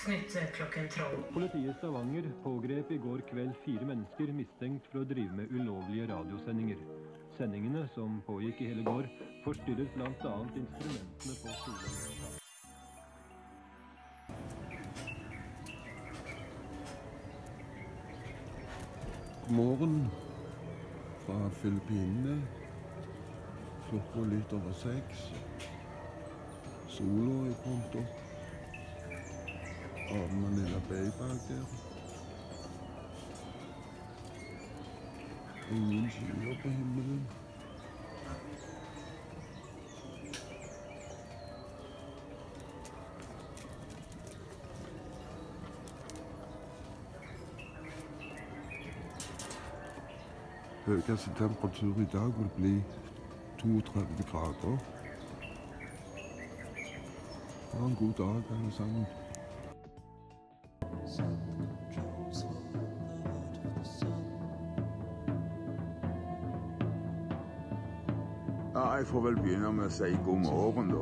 Dagsnytt klokken 12. Politiet i Stavanger pågrep i går kveld 4 mennesker mistenkt for å drive med ulovlige radiosendinger. Sendingene, som pågikk i hele går, forstyrret blant annet instrumentene på skolen. God morgen fra Filippinene. Klokka litt over 6. Sola er kommet opp. Har med en lille baby bak der. Ingen skyer på himmelen. Høyeste temperatur i dag vil bli 32 grader. Ha en god dag alle sammen. Ja, jeg får vel begynne med å si god morgen da,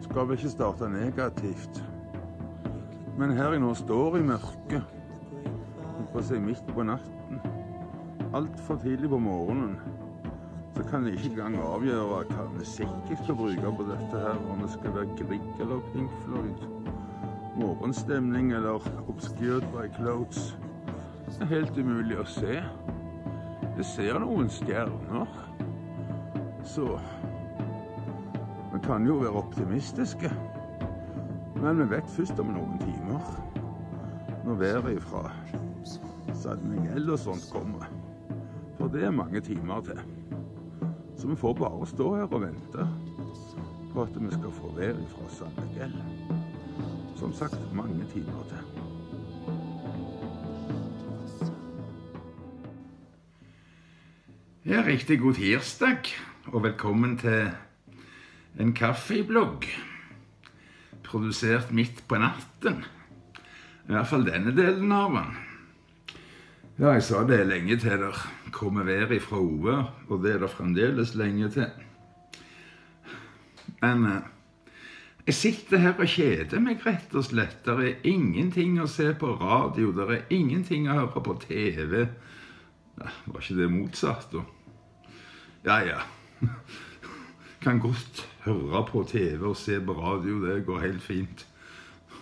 Skal vel ikke starte negativt. Men her jeg nå står i mørket, på å si midt på natten, alt for tidlig på morgenen, så kan jeg ikke engang avgjøre hva musikk jeg skal bruke på dette her, om det skal være Grieg eller Pink Floyd, morgenstemning eller Obscured by Clouds. Det er helt umulig å se. Jeg ser noen stjerner, så vi kan jo være optimistiske, men vi vet først om noen timer, når været fra San Miguel og sånt kommer, for det er mange timer til. Så vi får bare stå her og vente på at vi skal få vær fra San Miguel. Som sagt, mange timer til. Ja, riktig god tirsdag, og velkommen til en kaffeblogg, produsert midt på natten. I hvert fall denne delen av den. Ja, jeg sa det lenge til der kommer vær ifra Ove, og det er det fremdeles lenge til. Men jeg sitter her og kjeder meg rett og slett. Det er ingenting å se på radio, det er ingenting å høre på TV. Ja, var ikke det motsatt da? Ja. Kan godt høre på TV og se på radio, det går helt fint.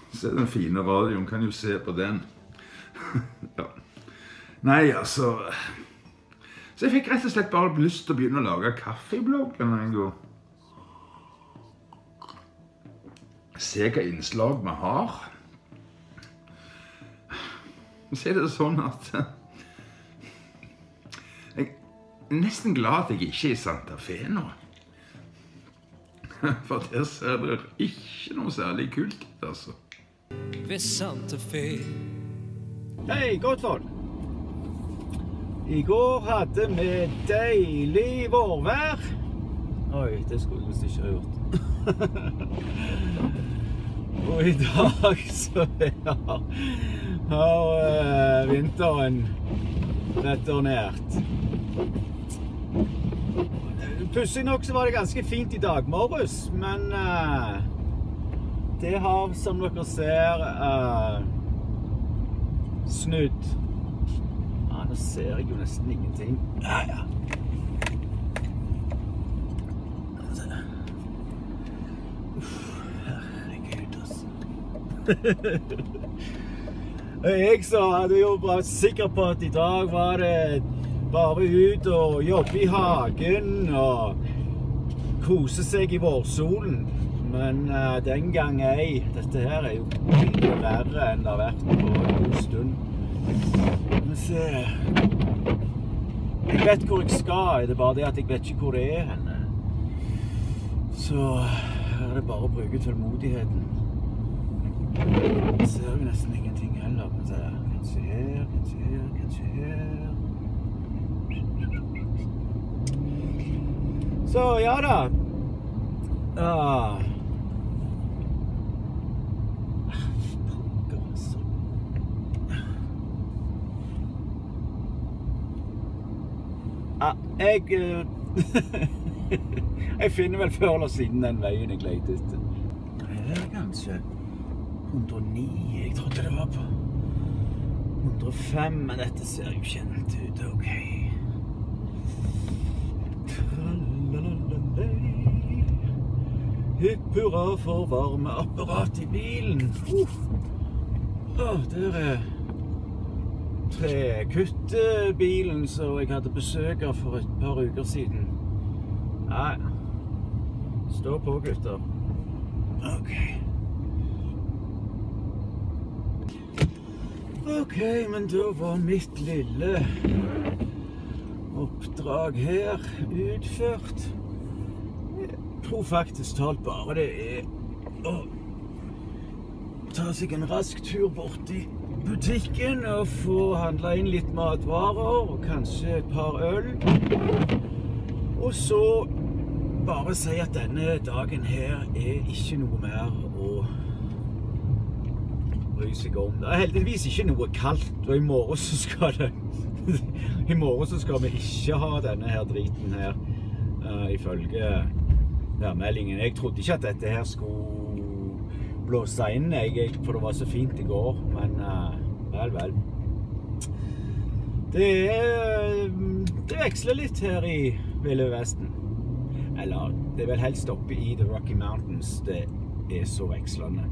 Se den fine radioen, kan jo se på den. Ja. Nei, altså... Så jeg fikk rett og slett bare lyst til å begynne å lage kaffebloggen en gang. Se hva innslag vi har. Så er det sånn at... Jeg er nesten glad at jeg ikke er i Santa Fe nå. For der ser det ikke noe særlig kult ut, altså. Ved Santa Fe. Hei, godt folk! I går hadde vi deilig vårvær. Oi, det skulle jeg visst ikke ha gjort. Og i dag så har vinteren returnert. Plutselig nok så var det ganske fint i dag morges, men det har, som dere ser, snudd. Ja, nå ser jeg jo nesten ingenting. Ja. Herregud, altså. Jeg så hadde jo bare sikker på at i dag var det bare ut og jobbe i hagen og kose seg i vårsolen. Men den gang ei. Dette her er jo mye verre enn det har vært på en god stund. Men se, jeg vet hvor jeg skal, det er bare det at jeg vet ikke hvor det er henne. Så her er det bare å bruke tålmodigheten. Jeg ser jo nesten ingenting heller, men se, kanskje her. Så ja da. Jeg finner vel før eller siden den veien jeg leter etter. her kanskje. 109, jeg trodde det var på 105, men dette ser jo kjent ut, ok. Hipp hurra for varmeapparat i bilen. Der er trekuttebilen som jeg hadde besøk av for et par uker siden. Nei, stå på gutter. Ok. Ok, men da var mitt lille oppdrag her utført. Jeg tror faktisk talt bare det er å ta seg en rask tur bort i butikken og få handlet inn litt matvarer og kanskje et par øl. Og så bare si at denne dagen her er ikke noe mer å bry seg om. Det er heldigvis ikke noe kaldt, og i morgen så skal vi ikke ha denne her driten her, ifølge værmeldingen. Jeg trodde ikke at dette her skulle blåse inn, for det var så fint i går, men vel. Det veksler litt her i Ville Vesten. Eller, det er vel helst oppe i The Rocky Mountains det er så vekslende.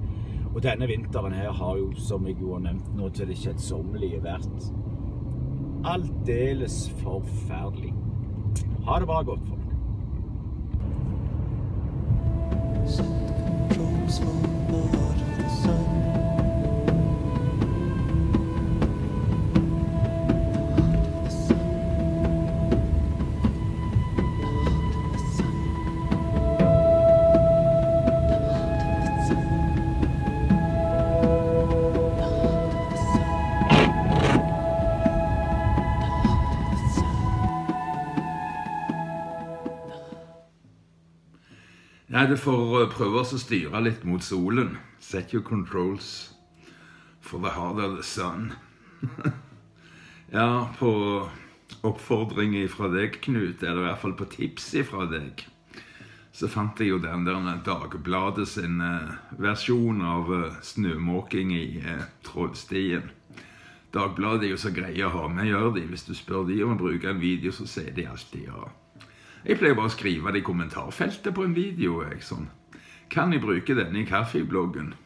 Og denne vinteren her har jo, som jeg jo har nevnt nå, til det kjedsommelige vært aldeles forferdelig. Ha det bare godt, folk. Nei, det får prøve å styre litt mot solen. Set your controls for the harder the sun. Ja, på oppfordring fra deg, Knut, eller i hvert fall på tips fra deg, så fant jeg jo den der Dagbladet sin versjon av snømåking i Trollstien. Dagbladet er jo så greie å ha med, gjør de. Hvis du spør de om å bruke en video, så sier de alltid ja. Jeg pleier bare å skrive det i kommentarfeltet på en video, sånn. Kan jeg bruke denne i Kaffebloggen?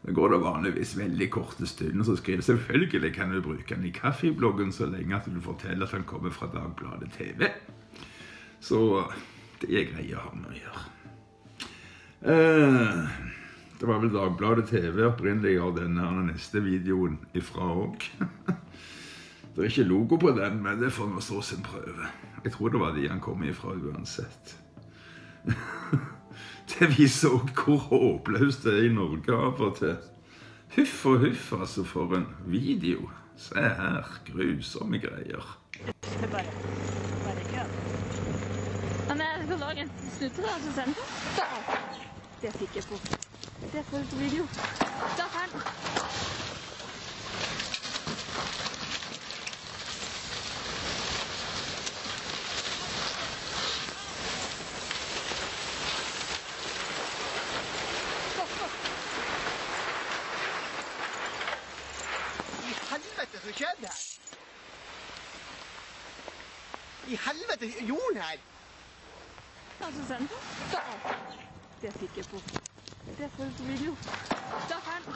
Da går det vanligvis veldig korte stunder, så skriver jeg selvfølgelig kan du bruke den i Kaffebloggen så lenge at du forteller at den kommer fra Dagbladet TV. Så det er greie å ha med å gjøre. Det var vel Dagbladet TV opprinnelig av denne neste videoen ifra også. Det er ikke logo på den, men det får vi stå sin prøve. Jeg tror det var de han kom ifra uansett. Det viser også hvor håpløst det er i Norge av og til. Huff og huff, altså, for en video. Se her, grusomme greier. Det er bare ikke. Men jeg skal lage en snutte da, så sender du. Det fikk jeg på. Det får du på video. Da ferdig. I helvete, jorden her! Altså, send på. Det fikk jeg på. Det får du på video. Da ferdig.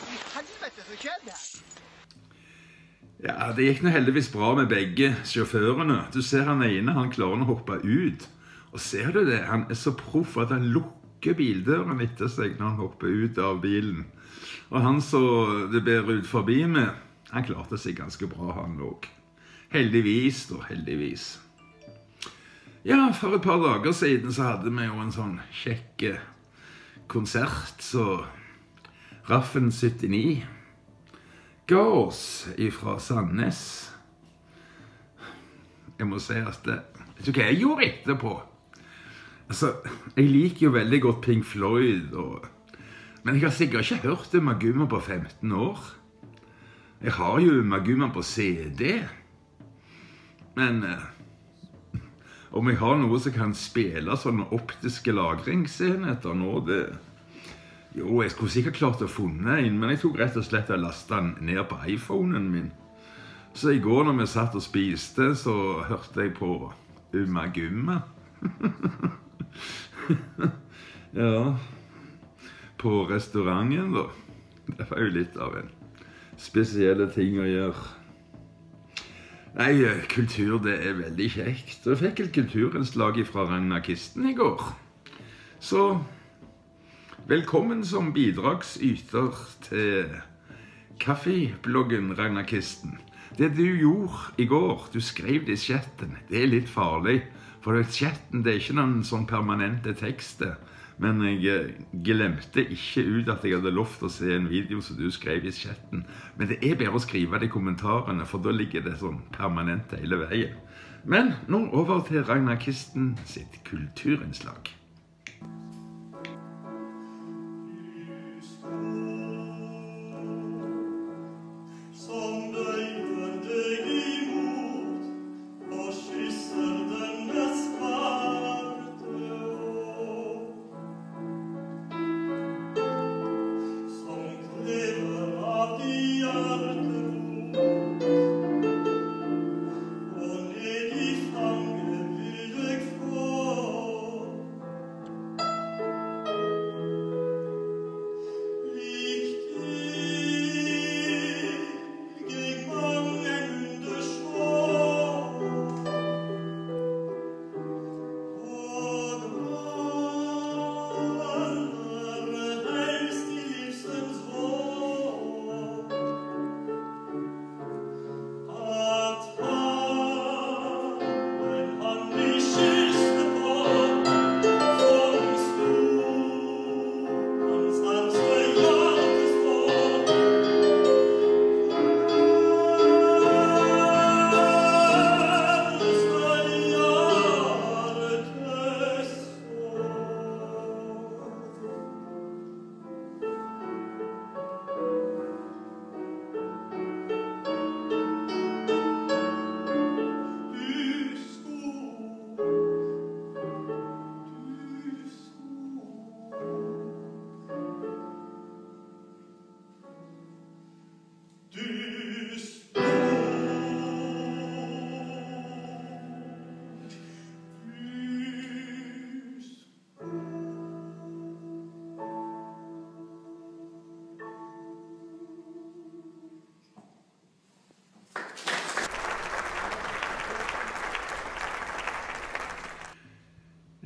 I helvete, så skjedde her! Ja, det gikk nå heldigvis bra med begge sjåførene. Du ser han ene, han klarer å hoppe ut. Og ser du det? Han er så proff at han lukker bildøren etter seg når han hopper ut av bilen. Og han så det ber ut forbi med, han klarte seg ganske bra, han også. Heldigvis, da, heldigvis. Ja, for et par dager siden så hadde vi jo en sånn kjekk konsert, så Raffen 79 ga oss ifra Sandnes. Jeg må si at det, vet du hva jeg gjorde etterpå? Altså, jeg liker jo veldig godt Pink Floyd, men jeg har sikkert ikke hørt Maguma på 15 år. Jeg har jo Maguma på CD. Men om jeg har noe som kan spille sånne optiske lagringsenheter nå, Jo, jeg skulle sikkert klart å funne en, men jeg tok rett og slett og lastet den ned på iPhonen min. Så i går når vi satt og spiste, så hørte jeg på Maguma. Ja, på restauranten da. Det var jo litt av en spesielle ting å gjøre. Nei, kultur det veldig kjekt. Jeg fikk et kulturinnslag fra Ragnar Kisten i går. Så velkommen som bidragsyter til Kaffebloggen, Ragnar Kisten. Det du gjorde i går, du skrev det i chatten, det litt farlig. For chatten det ikke noen sånn permanente tekster. Men jeg glemte ikke ut at jeg hadde lov til å se en video som du skrev i chatten. Men det bedre å skrive det i kommentarene, for da ligger det sånn permanent hele veien. Men nå over til Ragnar Kisten sitt kulturinnslag.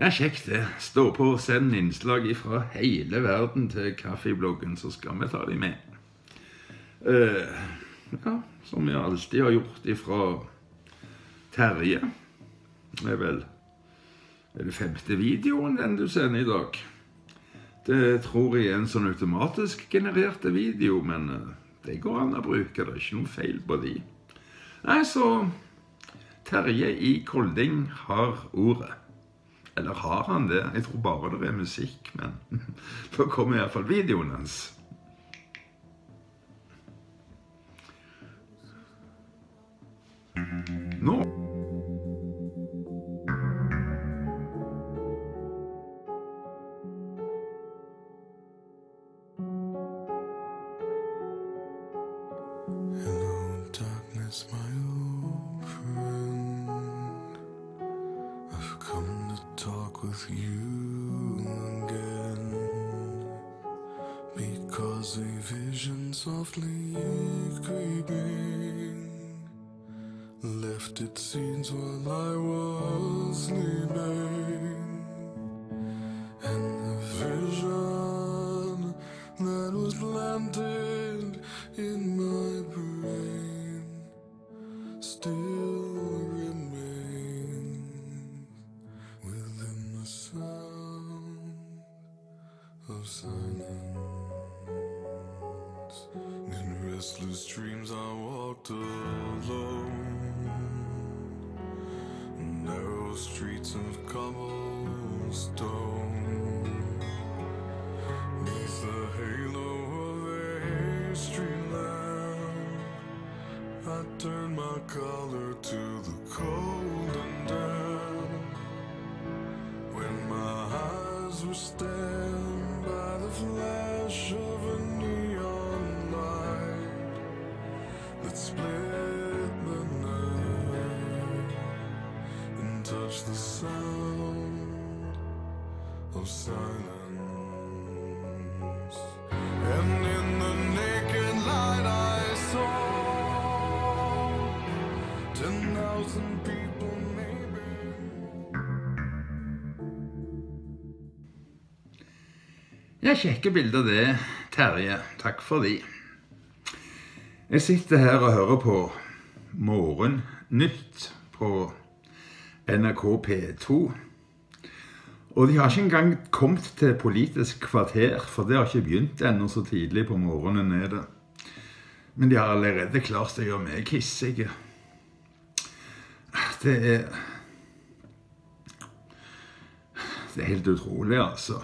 Ja, kjekt det. Stå på og send innslag fra hele verden til Kaffebloggen, så skal vi ta dem med. Ja, som vi alltid har gjort fra Terje. Det vel det 5. videoen den du sender i dag. Det tror jeg en sånn automatisk genererte video, men det går an å bruke, det ikke noe feil på de. Nei, så Terje i Kolding har ordet. Eller har han det? Jeg tror bare det musikk, men da kommer i hvert fall videoen hans. Nå. Hello, darkness, my old friend. I've come to talk with you again, because a vision softly creeping left its seeds while I was sleeping, and the vision that was planted in my brain still remains within the sound of silence. In restless dreams I walked alone, narrow streets of cobblestone, stone. Neath the halo of a street lamp, I turned my collar to the cold and damp. When my eyes were stabbed by the flash of a neon light that split the night and touched the sound of silence. And in the naked light I saw 10,000 people maybe. Ja, kjekke bilder det, Terje. Takk for de. Jeg sitter her og hører på Morgennytt på NRK P2. Og de har ikke engang kommet til Politisk kvarter, for det har ikke begynt ennå så tidlig på morgenen er det. Men de har allerede klart å gjøre meg hissige. Det er helt utrolig, altså.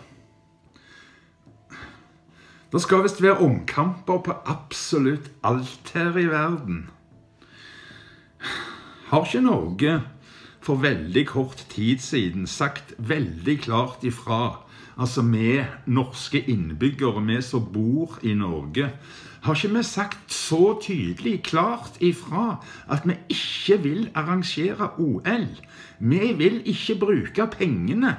Det skal vist være omkamper på absolutt alt her i verden. Har ikke Norge for veldig kort tid siden sagt veldig klart ifra, altså vi norske innbyggere, vi som bor i Norge, har ikke vi sagt så tydelig klart ifra at vi ikke vil arrangere OL? Vi vil ikke bruke pengene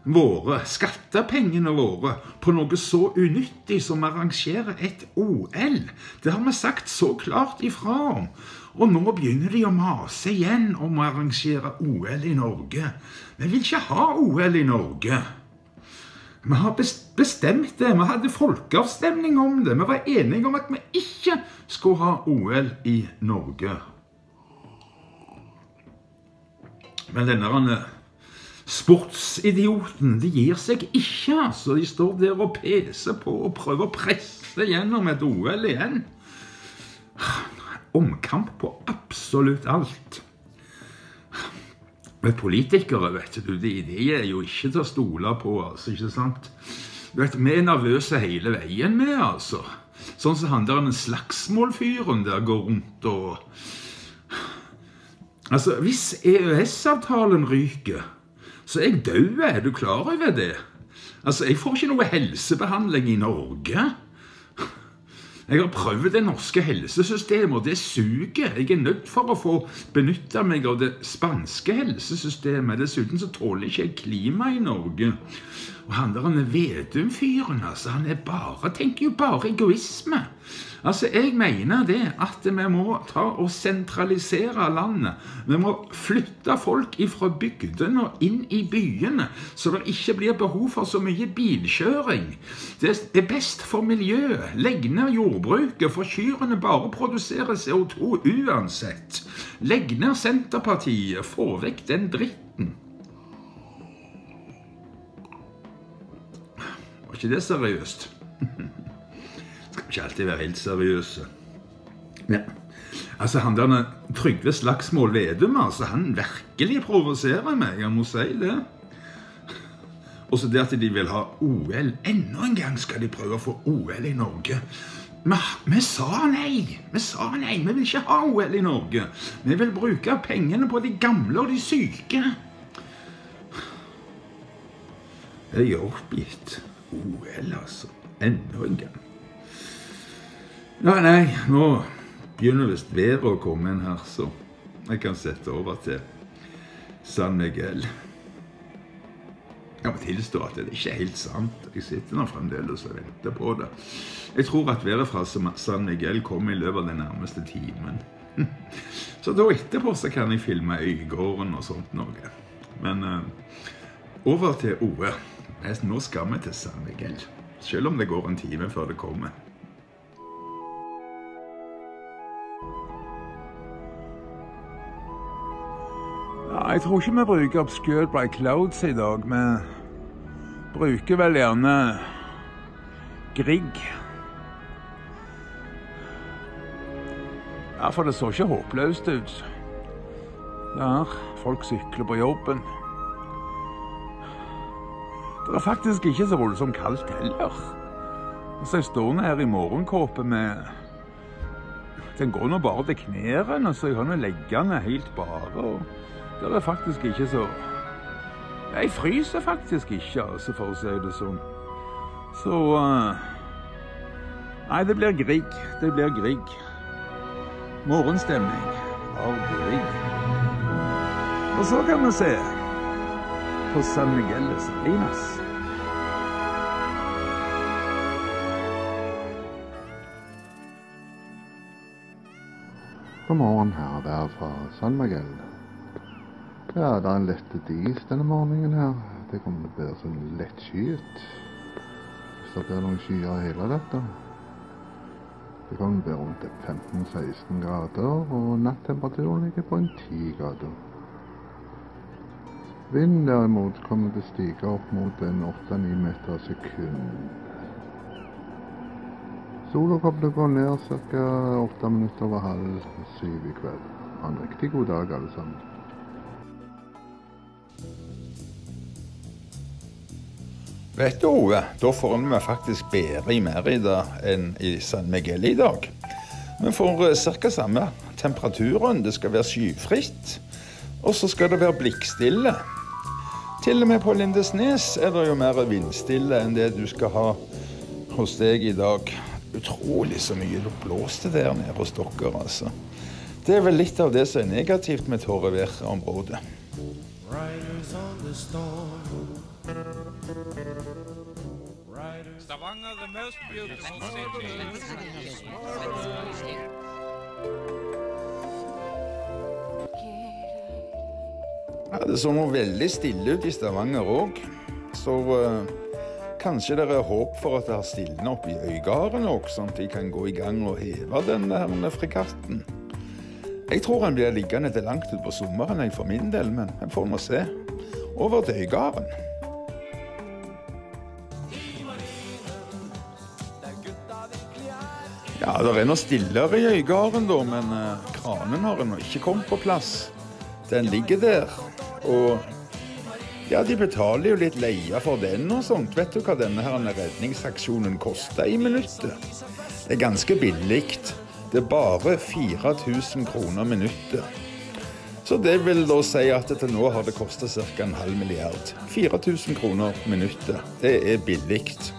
våre, skattepengene våre, på noe så unyttig som arrangere et OL. Det har vi sagt så klart ifra om. Og nå begynner de å mase igjen om å arrangere OL i Norge. Vi vil ikke ha OL i Norge. Vi har bestemt det. Vi hadde folkeavstemning om det. Vi var enige om at vi ikke skulle ha OL i Norge. Men denne sportsidioten, de gir seg ikke, altså. De står der og peser på og prøver å presse gjennom et OL igjen. Omkamp på absolutt alt. Men politikere, vet du, de er jo ikke til å stole på, altså, ikke sant? Du vet, vi er nervøse hele veien med, altså. Sånn som han der en slagsmålfyren der går rundt og... Altså, hvis EØS-avtalen ryker, så er jeg død, er du klar over det? Altså, jeg får ikke noe helsebehandling i Norge. Jeg har prøvd det norske helsesystemet, og det suger. Jeg er nødt for å få benytte meg av det spanske helsesystemet. Dessuten så tåler ikke jeg klima i Norge. Og han der Vedum-fyren, altså, han tenker jo bare egoisme. Altså, jeg mener det at vi må ta og sentralisere landet. Vi må flytte folk fra bygdene og inn i byene, så det ikke blir behov for så mye bilkjøring. Det er best for miljøet. Legg ned jordbruket, for kyrene bare produserer CO2 uansett. Legg ned Senterpartiet, få vekk den dritten. Var ikke det seriøst? Skal ikke alltid være helt seriøse. Ja. Altså, han der Trygve Slagsmål Vedum, altså, han virkelig provoserer meg, jeg må si det. Og så det at de vil ha OL. Enda en gang skal de prøve å få OL i Norge. Vi sa nei. Vi sa nei. Vi vil ikke ha OL i Norge. Vi vil bruke pengene på de gamle og de syke. Jeg er oppgitt. OL, altså. Enda en gang. Nei, nå begynner vist været å komme inn her, så jeg kan sette over til San Miguel. Jeg må tilstå at det ikke er helt sant. Jeg sitter nå fremdeles og venter på det. Jeg tror at været fra San Miguel kommer i løpet av den nærmeste timen. Så da etterpå så kan jeg filme Øygården og sånt noe. Men over til OL. Nå skal vi til San Miguel, selv om det går en time før det kommer. Jeg tror ikke vi bruker Obscured by Clouds i dag. Vi bruker vel gjerne Grieg. Ja, for det så ikke håpløst ut. Der, folk sykler på jobben. Det faktisk ikke så voldsomt kaldt heller. Så jeg står her i morgenkåpe med... Den går nå bare til knærne, så jeg har nå leggene helt bare, og det faktisk ikke så... Jeg fryser faktisk ikke, altså, for å si det sånn. Så... Nei, det blir Grieg. Det blir Grieg. Morgenstemning av Grieg. Og så kan vi se på San Miguel de Salinas. God morgen her, der fra San Miguel. Ja, det en lette dis denne morgenen her. Det kommer til å bli sånn lett skyet. Hvis det blir noen skyer i hele dette. Det kommer til å bli rundt 15-16 grader, og nattemperaturen ligger på 10 grader. Vinden derimot kommer til å stige opp mot 8-9 meter sekund. Sola kommer til å gå ned ca. 8 minutter over 6:30 i kveld. Ha en riktig god dag alle sammen. Vet du, Ove, da får vi faktisk bedre i Merida enn i San Miguel i dag. Vi får cirka samme temperaturen, det skal være skyfritt, og så skal det være blikkstille. Til og med på Lindesnes er det jo mer vindstille enn det du skal ha hos deg i dag. Utrolig så mye det blåste der nede hos dere, altså. Det er vel litt av det som er negativt med tørre værområdet. Stavanger, the most beautiful city. Ja, det så noe veldig stille ut i Stavanger også, så kanskje det er håp for at det har stillet opp i Øygarden også, sånn at de kan gå i gang og heve denne fregatten. Jeg tror han blir liggende til langt ut på sommeren for min del, men jeg får nå se. Over til Øygarden. Ja, det er noe stillere i Øygarden da, men kranen har ennå ikke kommet på plass. Den ligger der, og ja, de betaler jo litt leie for den og sånt. Vet du hva denne her redningsaksjonen koster i minuttet? Det er ganske billigt. Det er bare 4.000 kroner minuttet. Så det vil da si at til nå har det kostet ca. 0,5 milliard. 4.000 kroner minuttet. Det er billigt.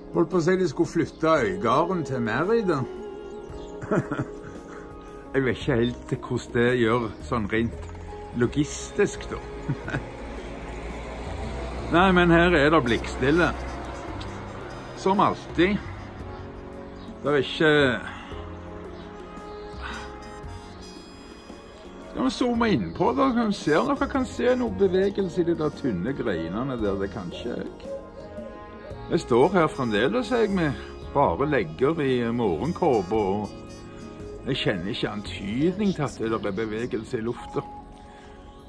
Holdt på å si de skulle flytte Øygarden til Merida. Jeg vet ikke helt hvordan det gjør sånn rent logistisk da. Nei, men her er det blikkstille. Som alltid. Det er ikke... Skal vi zoome inn på det, så vi ser noe, kan se noe bevegelse i de der tynne greinene der, det kan ikke jeg. Jeg står her fremdeles med bare legger i morgenkåpe, og jeg kjenner ikke antydning til at det er bevegelse i lufta.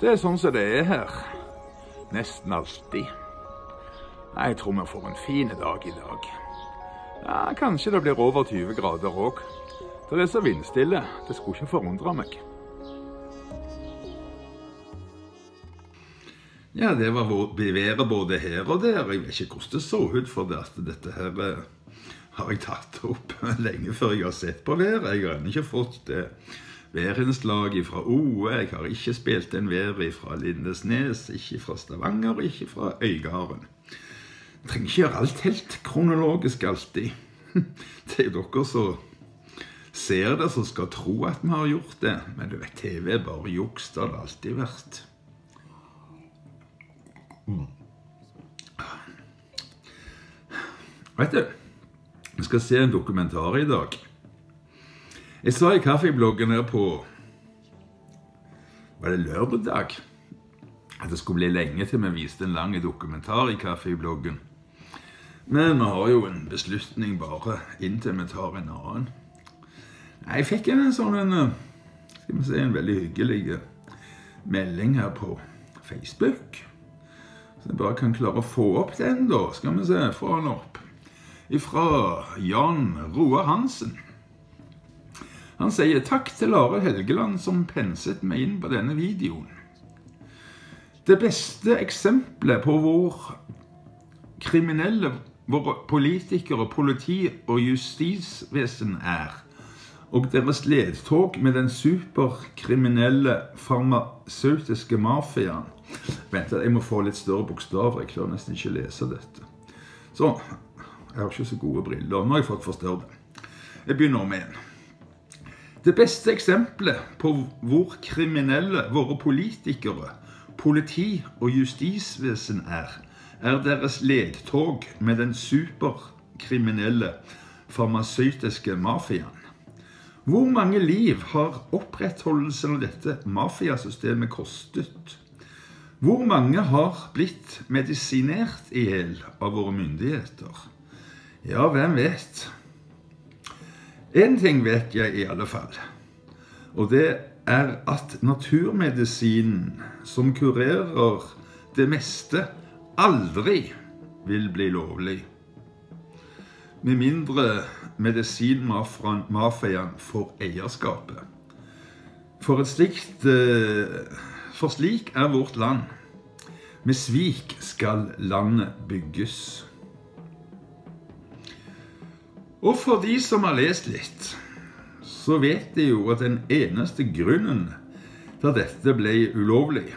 Det er sånn som det er her. Nesten alltid. Nei, jeg tror vi får en fin dag i dag. Ja, kanskje det blir over 20 grader også. Det er så vindstille, det skulle ikke forundre meg. Ja, det var beværet både her og der. Jeg vet ikke hvordan det så ut, for dette her har jeg tatt opp lenge før jeg har sett på været. Jeg har ikke fått værinnslag fra Oe, jeg har ikke spilt en vær fra Lindesnes, ikke fra Stavanger, ikke fra Øygarden. Jeg trenger ikke gjøre alt helt kronologisk alltid. Det er jo dere som ser det, som skal tro at vi har gjort det. Men du vet, TV er bare juks, det har det alltid vært. Vet du, vi skal se en dokumentar i dag. Jeg sa i Kaffebloggen her på, var det lørdag? at det skulle bli lenge til vi viste en lang dokumentar i Kaffebloggen. Men vi har jo en beslutning bare inntil vi tar en annen. Jeg fikk en sånn, skal vi si, en veldig hyggelig melding her på Facebook. Så jeg bare kan klare å få opp den da, skal vi se, få den opp. Fra Jan Roar Hansen. Han sier takk til Are Helgeland som penset meg inn på denne videoen. Det beste eksempelet på hvor kriminelle våre politikere, politi og justisvesen og deres ledtog med den superkriminelle farmaceutiske mafiaen. Vent, jeg må få litt større bokstaver, jeg klarer nesten ikke lese dette. Så, jeg har ikke så gode briller, nå har jeg fått forstørre det. Jeg begynner med en. Det beste eksempelet på hvor kriminelle våre politikere, politi og justisvesen deres ledtog med den superkriminelle farmaceutiske mafiaen. Hvor mange liv har opprettholdelsen av dette mafiasystemet kostet? Hvor mange har blitt medisinert i hjel av våre myndigheter? Ja, hvem vet? En ting vet jeg i alle fall, og det at naturmedisinen som kurerer det meste aldri vil bli lovlig. Med mindre medisinmafiaen får eierskapet. For slik vårt land. Med svik skal landet bygges. Og for de som har lest litt, så vet de jo at den eneste grunnen til dette ble ulovlig,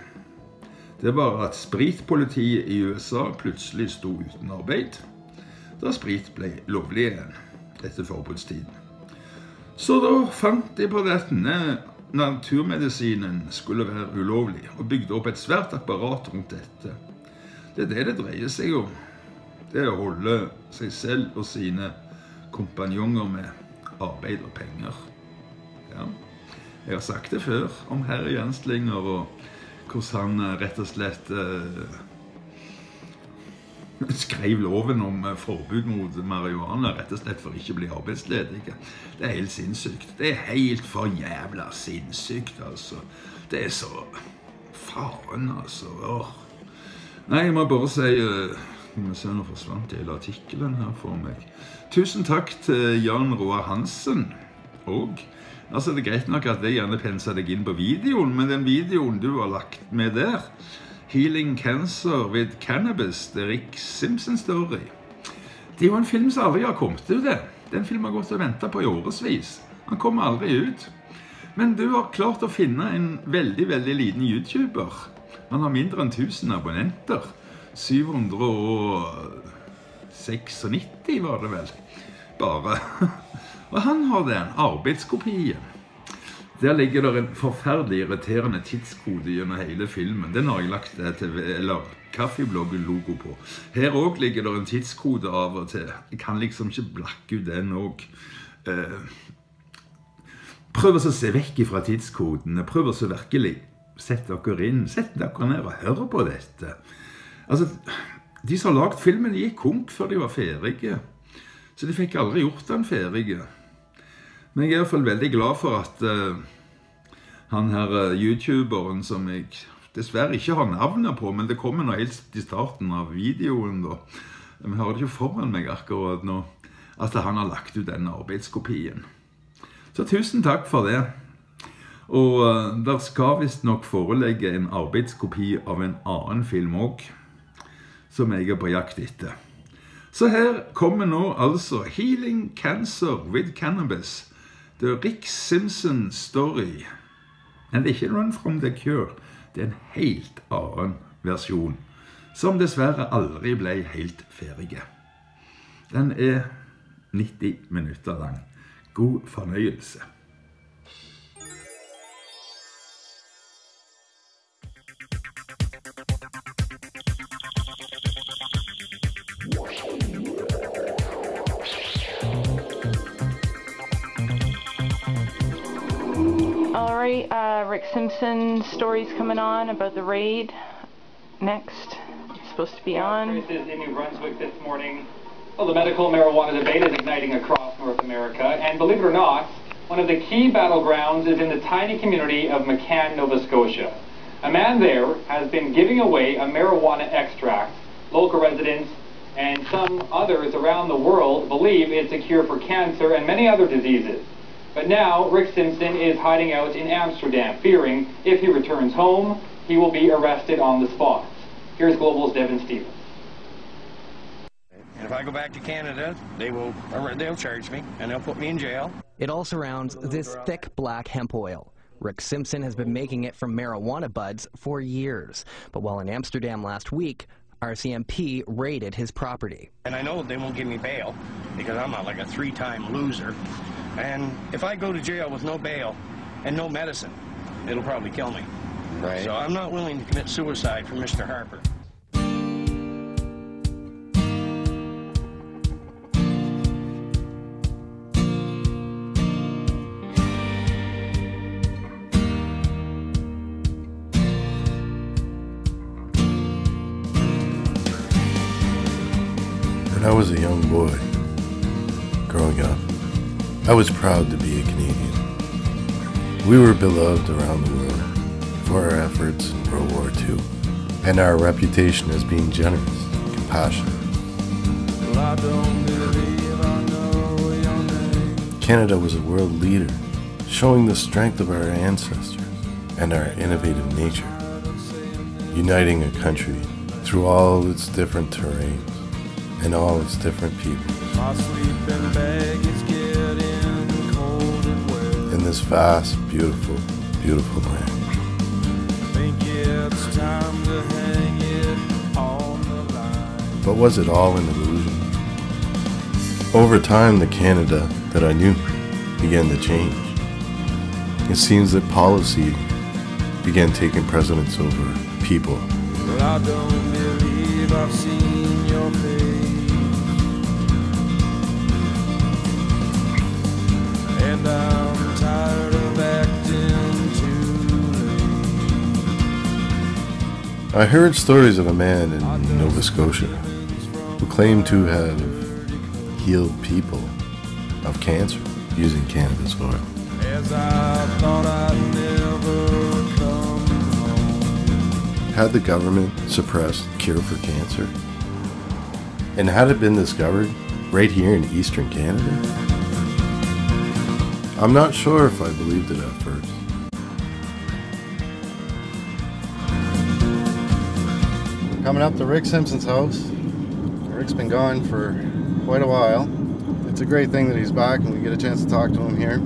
det var at spritpolitiet i USA plutselig sto uten arbeid, da sprit ble lovlig igjen etter forbudstiden. Så da fant de på at denne naturmedisinen skulle være ulovlig, og bygde opp et svært apparat rundt dette. Det det dreier seg om. Det å holde seg selv og sine kompanjonger med arbeid og penger. Ja. Jeg har sagt det før om herr Jenslinger og hvordan han rett og slett skrev loven om forbud mot marihuana rett og slett for ikke å bli arbeidsledige. Det helt sinnssykt. Det helt for jævla sinnssykt, altså. Det så faen, altså. Nei, jeg må bare si nå forsvant hele artikkelen her for meg. Tusen takk til Jan Roar Hansen. Og altså, det greit nok at jeg gjerne penser deg inn på videoen, men den videoen du har lagt med der, Healing Cancer with Cannabis, det Rick Simpson story. Det jo en film som aldri har kommet ut det. Den filmen har gått og ventet på i årevis. Han kommer aldri ut. Men du har klart å finne en veldig, veldig liten YouTuber. Han har mindre enn 1000 abonnenter. 796 var det vel. Bare. Og han har den arbeidskopien. Der ligger det en forferdelig irriterende tidskode gjennom hele filmen. Den har jeg lagt Kaffebloggen-logo på. Her også ligger det en tidskode av og til. Jeg kan liksom ikke blakke ut den også. Prøv å se vekk fra tidskodene. Prøv å virkelig sette dere inn. Sett dere ned og høre på dette. Altså, de som har lagt filmen, de gikk konk før de var ferdige. Så de fikk aldri gjort den ferdige. Men jeg er i hvert fall veldig glad for at han her YouTuberen som jeg dessverre ikke har navnet på, men det kommer nå helt i starten av videoen da. Jeg har det ikke foran meg akkurat nå, at han har lagt ut denne arbeidskopien. Så tusen takk for det. Og der skal vist nok forelegge en arbeidskopi av en annen film også, som jeg er på jakt etter. Så her kommer nå altså Healing Cancer with Cannabis, The Rick Simpson story. Men det er ikke Run from the Cure, det er en helt annen versjon, som dessverre aldri ble helt ferdig. Den er 90 minutter lang. God fornøyelse. Rick Simpson stories coming on about the raid. Next, it's supposed to be on. In New Brunswick this morning. Well, the medical marijuana debate is igniting across North America, and believe it or not, one of the key battlegrounds is in the tiny community of McCann, Nova Scotia. A man there has been giving away a marijuana extract. Local residents and some others around the world believe it's a cure for cancer and many other diseases. But now, Rick Simpson is hiding out in Amsterdam, fearing if he returns home, he will be arrested on the spot. Here's Global's Devin Stevens. And if I go back to Canada, they'll charge me, and they'll put me in jail. It all surrounds this thick black hemp oil. Rick Simpson has been making it from marijuana buds for years. But while in Amsterdam last week, RCMP raided his property. And I know they won't give me bail, because I'm like a 3-time loser. And if I go to jail with no bail and no medicine, it'll probably kill me. Right. So I'm not willing to commit suicide for Mr. Harper. When I was a young boy, growing up, I was proud to be a Canadian. We were beloved around the world for our efforts in World War II and our reputation as being generous, compassionate. Canada was a world leader, showing the strength of our ancestors and our innovative nature, uniting a country through all its different terrains and all its different people. In this vast, beautiful, beautiful land. But was it all an illusion? Over time, the Canada that I knew began to change. It seems that policy began taking precedence over people. Well, I don't believe I've seen your face. And I'm tired of acting too late. I heard stories of a man in Nova Scotia who claimed to have healed people of cancer using cannabis oil. As I thought I'd never come home. Had the government suppressed cure for cancer? And had it been discovered right here in Eastern Canada? I'm not sure if I believed it at first. Coming up to Rick Simpson's house. Rick's been gone for quite a while. It's a great thing that he's back and we get a chance to talk to him here.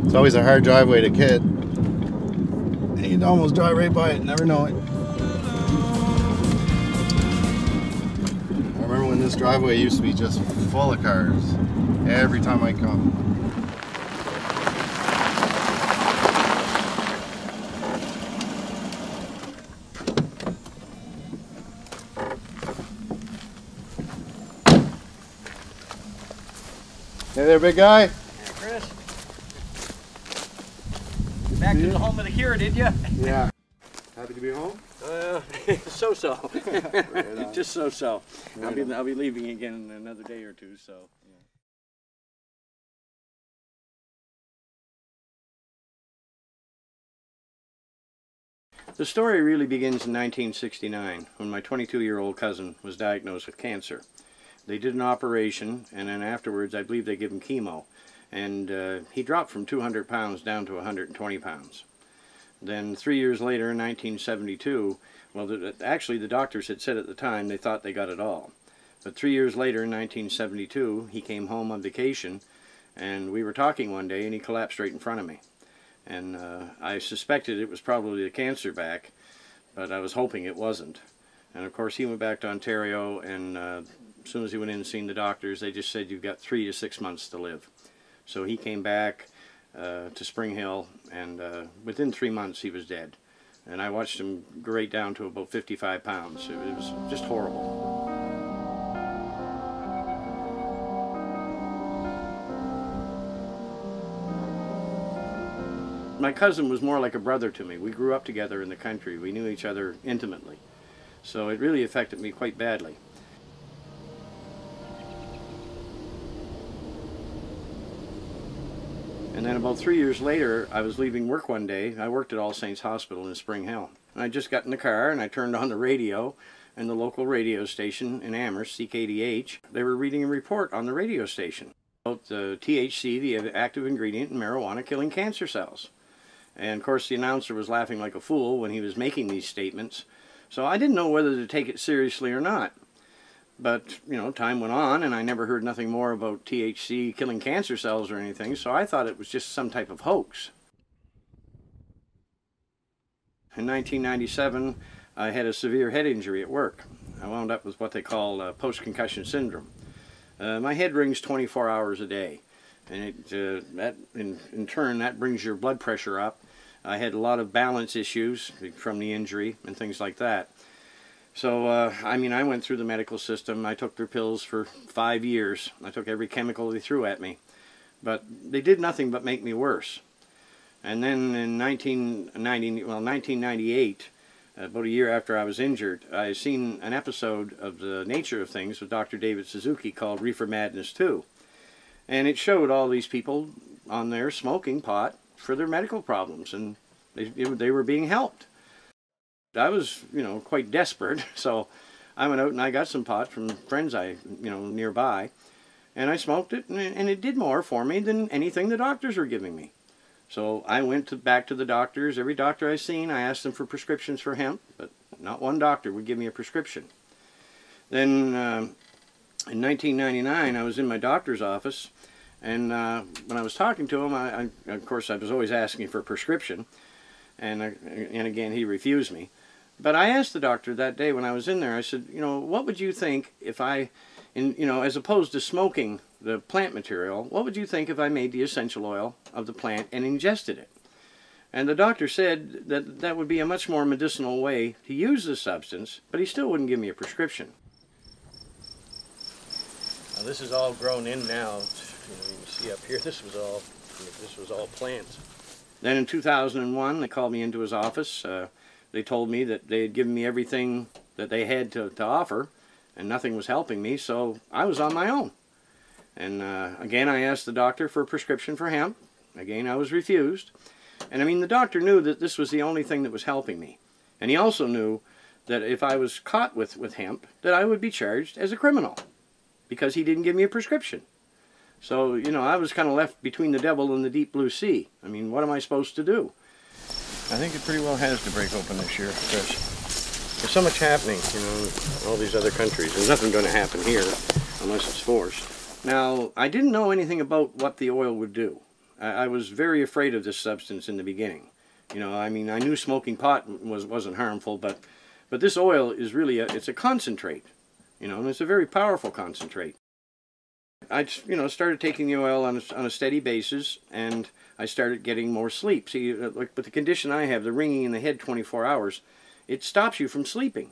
It's always a hard driveway to Kid. And you'd almost drive right by it, never know it. I remember when this driveway used to be just full of cars every time I come. Hey there, big guy. Hey, Chris. Back to the home of the cure, did you? Yeah. Happy to be home? So-so. Right Just so-so. Right I'll be leaving again in another day or two, so. Yeah. The story really begins in 1969, when my 22-year-old cousin was diagnosed with cancer. They did an operation, and then afterwards, I believe they gave him chemo. And he dropped from 200 pounds down to 120 pounds. Then 3 years later, in 1972, well, actually the doctors had said at the time they thought they got it all. But 3 years later, in 1972, he came home on vacation, and we were talking one day, and he collapsed right in front of me. And I suspected it was probably the cancer back, but I was hoping it wasn't. And of course, he went back to Ontario, and as soon as he went in and seen the doctors, they just said, you've got 3 to 6 months to live. So he came back to Spring Hill, and within 3 months he was dead. And I watched him grade down to about 55 pounds. It was just horrible. My cousin was more like a brother to me. We grew up together in the country. We knew each other intimately. So it really affected me quite badly. And then about 3 years later, I was leaving work one day. I worked at All Saints Hospital in Spring Hill. And I just got in the car and I turned on the radio, and the local radio station in Amherst, CKDH, they were reading a report on the radio station about the THC, the active ingredient in marijuana, killing cancer cells. And of course the announcer was laughing like a fool when he was making these statements. So I didn't know whether to take it seriously or not. But, you know, time went on and I never heard nothing more about THC killing cancer cells or anything, so I thought it was just some type of hoax. In 1997, I had a severe head injury at work. I wound up with what they call post-concussion syndrome. My head rings 24 hours a day, and that in turn that brings your blood pressure up. I had a lot of balance issues from the injury and things like that. So, I mean, I went through the medical system. I took their pills for 5 years. I took every chemical they threw at me. But they did nothing but make me worse. And then in 1998, about a year after I was injured, I seen an episode of The Nature of Things with Dr. David Suzuki called Reefer Madness 2. And it showed all these people on there smoking pot for their medical problems, and they were being helped. I was, you know, quite desperate, so I went out and I got some pot from friends nearby, and I smoked it, and it did more for me than anything the doctors were giving me. So I went back to the doctors. Every doctor I seen, I asked them for prescriptions for hemp, but not one doctor would give me a prescription. Then in 1999, I was in my doctor's office, and when I was talking to him, of course I was always asking for a prescription, and again he refused me. But I asked the doctor that day when I was in there, I said, you know, what would you think if I, as opposed to smoking the plant material, what would you think if I made the essential oil of the plant and ingested it? And the doctor said that that would be a much more medicinal way to use the substance, but he still wouldn't give me a prescription. Now this is all grown in now. You can see up here, this was all plants. Then in 2001, they called me into his office. They told me that they had given me everything that they had to offer, and nothing was helping me, so I was on my own. And again, I asked the doctor for a prescription for hemp. Again, I was refused. And I mean, the doctor knew that this was the only thing that was helping me. And he also knew that if I was caught with hemp, that I would be charged as a criminal, because he didn't give me a prescription. So, you know, I was kind of left between the devil and the deep blue sea. I mean, what am I supposed to do? I think it pretty well has to break open this year, because there's so much happening, you know, in all these other countries. There's nothing going to happen here unless it's forced. Now, I didn't know anything about what the oil would do. I was very afraid of this substance in the beginning. You know, I mean, I knew smoking pot wasn't harmful, but this oil is really it's a concentrate, you know, and it's a very powerful concentrate. I, you know, started taking the oil on a steady basis, and I started getting more sleep. See, like with the condition I have, the ringing in the head 24 hours, it stops you from sleeping.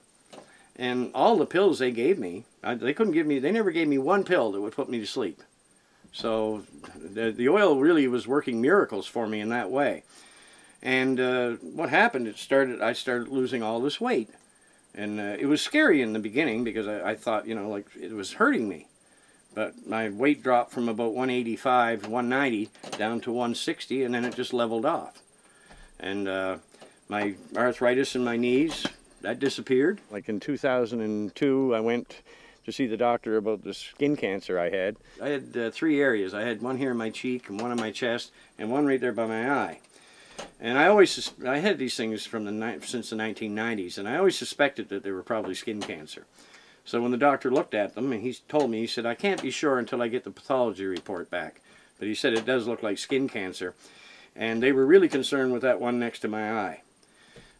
And all the pills they gave me, they never gave me one pill that would put me to sleep. So the oil really was working miracles for me in that way. And what happened, I started losing all this weight. And it was scary in the beginning, because I thought, you know, like it was hurting me. But my weight dropped from about 185, 190 down to 160, and then it just leveled off. And my arthritis in my knees, that disappeared. Like in 2002, I went to see the doctor about the skin cancer I had. I had 3 areas. I had one here in my cheek, and one on my chest, and one right there by my eye. And I had these things since the 1990s, and I always suspected that they were probably skin cancer. So when the doctor looked at them, and he told me, he said, I can't be sure until I get the pathology report back. But he said it does look like skin cancer. And they were really concerned with that one next to my eye.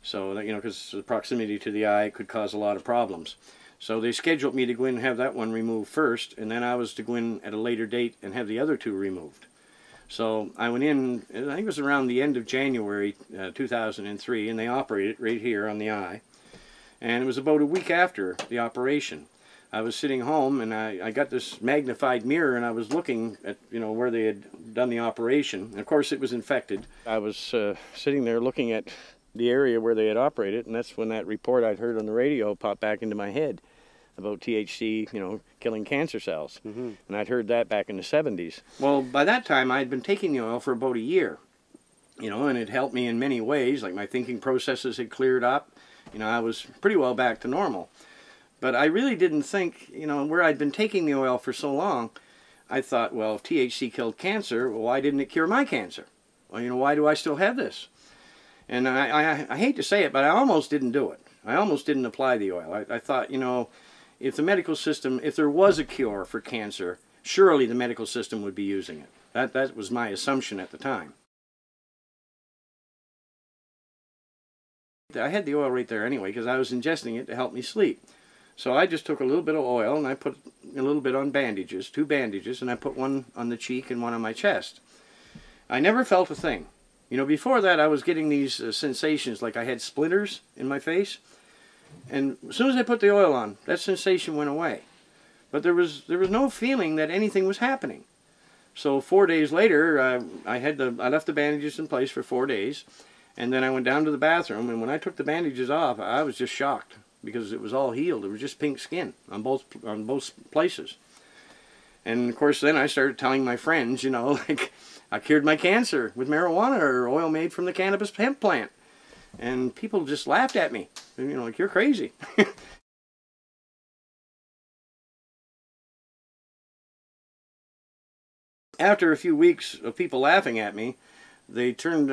So, you know, because the proximity to the eye could cause a lot of problems. So they scheduled me to go in and have that one removed first, and then I was to go in at a later date and have the other 2 removed. So I went in, I think it was around the end of January 2003, and they operated right here on the eye. And it was about a week after the operation. I was sitting home, and I got this magnified mirror, and I was looking at, you know, where they had done the operation. And of course, it was infected. I was sitting there looking at the area where they had operated, and that's when that report I'd heard on the radio popped back into my head about THC, you know, killing cancer cells. And I'd heard that back in the 70s. Well, by that time, I'd been taking the oil for about a year, you know, and it helped me in many ways. Like my thinking processes had cleared up. You know, I was pretty well back to normal. But I really didn't think, you know, where I'd been taking the oil for so long, I thought, well, if THC killed cancer, well, why didn't it cure my cancer? Well, you know, why do I still have this? And I hate to say it, but I almost didn't do it. I almost didn't apply the oil. I thought, you know, if the medical system, if there was a cure for cancer, surely the medical system would be using it. That was my assumption at the time. I had the oil right there anyway because I was ingesting it to help me sleep. So I just took a little bit of oil and I put a little bit on bandages, 2 bandages, and I put one on the cheek and one on my chest. I never felt a thing. You know, before that I was getting these sensations like I had splinters in my face. And as soon as I put the oil on, that sensation went away. But there was no feeling that anything was happening. So 4 days later, I left the bandages in place for 4 days. And then I went down to the bathroom, and when I took the bandages off, I was just shocked because it was all healed. It was just pink skin on both places. And of course, then I started telling my friends, you know, like I cured my cancer with marijuana or oil made from the cannabis hemp plant. And people just laughed at me, you know, like, you're crazy. After a few weeks of people laughing at me, they turned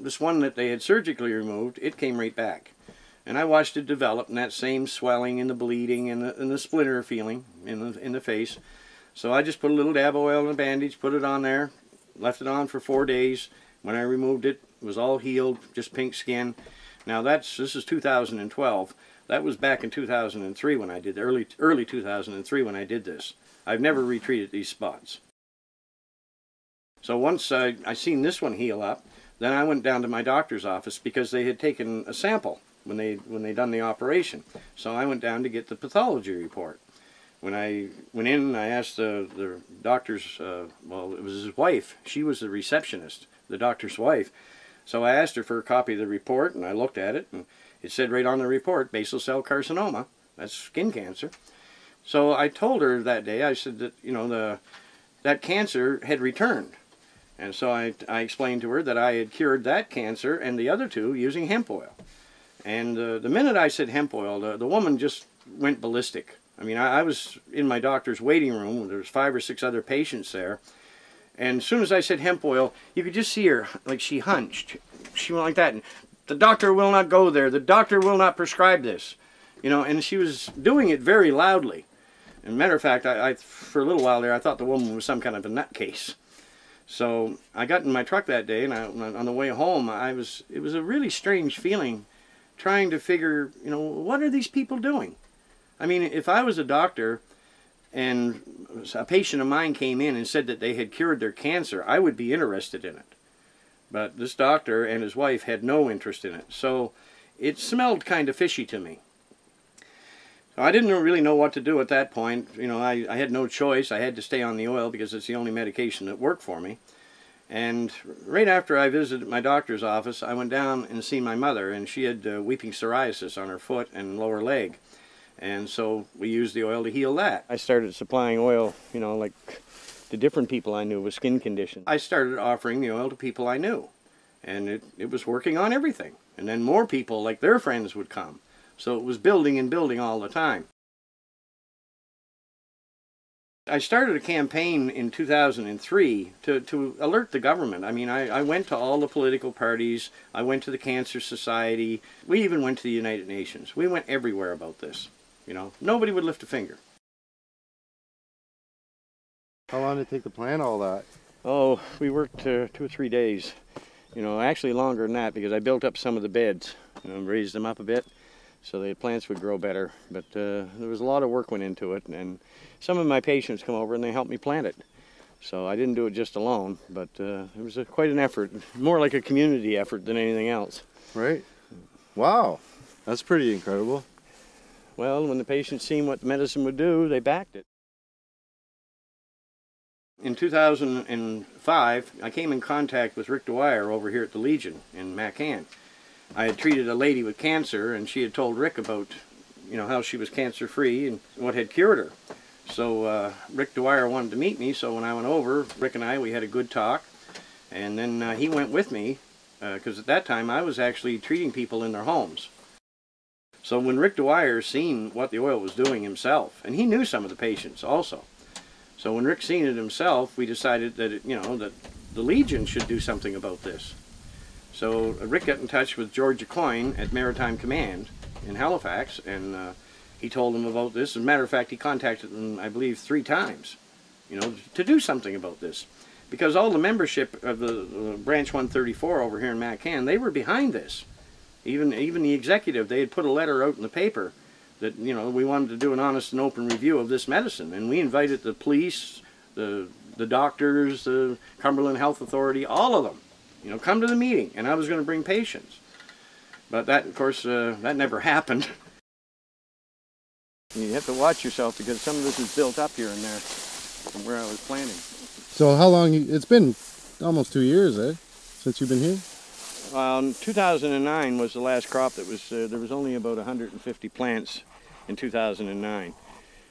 this one that they had surgically removed, it came right back. And I watched it develop, and that same swelling and the bleeding and the splinter feeling in the face. So I just put a little dab of oil in a bandage, put it on there, left it on for 4 days. When I removed it, it was all healed, just pink skin. Now this is 2012. That was back in 2003 when I did, early 2003 when I did this. I've never retreated these spots. So once I seen this one heal up, then I went down to my doctor's office because they had taken a sample when they done the operation. So I went down to get the pathology report. When I went in, I asked the doctor's, well, it was his wife. She was the receptionist, the doctor's wife. So I asked her for a copy of the report, and I looked at it, and it said right on the report, basal cell carcinoma. That's skin cancer. So I told her that day, I said that, you know, that cancer had returned. And so I explained to her that I had cured that cancer and the other 2 using hemp oil. And the minute I said hemp oil, the woman just went ballistic. I mean, I was in my doctor's waiting room. There was 5 or 6 other patients there. And as soon as I said hemp oil, you could just see her, like she hunched. She went like that. And the doctor will not go there. The doctor will not prescribe this. You know, and she was doing it very loudly. And matter of fact, for a little while there, I thought the woman was some kind of a nutcase. So I got in my truck that day, and on the way home, it was a really strange feeling, trying to figure, you know, what are these people doing? I mean, if I was a doctor and a patient of mine came in and said that they had cured their cancer, I would be interested in it. But this doctor and his wife had no interest in it, so it smelled kind of fishy to me. So I didn't really know what to do at that point. You know, I had no choice. I had to stay on the oil because it's the only medication that worked for me. And right after I visited my doctor's office, I went down and seen my mother, and she had weeping psoriasis on her foot and lower leg. And so we used the oil to heal that. I started supplying oil, you know, like to different people I knew with skin conditions. I started offering the oil to people I knew, and it was working on everything. And then more people, like their friends, would come. So it was building and building all the time. I started a campaign in 2003 to alert the government. I mean, I went to all the political parties. I went to the Cancer Society. We even went to the United Nations. We went everywhere about this. You know, nobody would lift a finger. How long did it take to plan all that? Oh, we worked 2 or 3 days. You know, actually longer than that because I built up some of the beds. You know, raised them up a bit so the plants would grow better. But there was a lot of work went into it, and some of my patients come over and they helped me plant it. So I didn't do it just alone, but it was quite an effort, more like a community effort than anything else. Right. Wow, that's pretty incredible. Well, when the patients seen what the medicine would do, they backed it. In 2005, I came in contact with Rick Dwyer over here at the Legion in Macan. I had treated a lady with cancer, and she had told Rick about, you know, how she was cancer-free and what had cured her. So Rick Dwyer wanted to meet me, so when I went over, Rick and we had a good talk, and then he went with me, because at that time I was actually treating people in their homes. So when Rick Dwyer seen what the oil was doing himself, and he knew some of the patients also, so when Rick seen it himself, we decided that, that the Legion should do something about this. So Rick got in touch with George Coyne at Maritime Command in Halifax, and he told them about this. As a matter of fact, he contacted them, I believe, 3 times, to do something about this. Because all the membership of the Branch 134 over here in Macan, they were behind this. Even the executive, they had put a letter out in the paper that, we wanted to do an honest and open review of this medicine. And we invited the police, the doctors, the Cumberland Health Authority, all of them, come to the meeting. And I was going to bring patients. But that, of course, that never happened. You have to watch yourself because some of this is built up here and there from where I was planting. So how long, it's been almost 2 years, since you've been here? 2009 was the last crop that was, there was only about 150 plants in 2009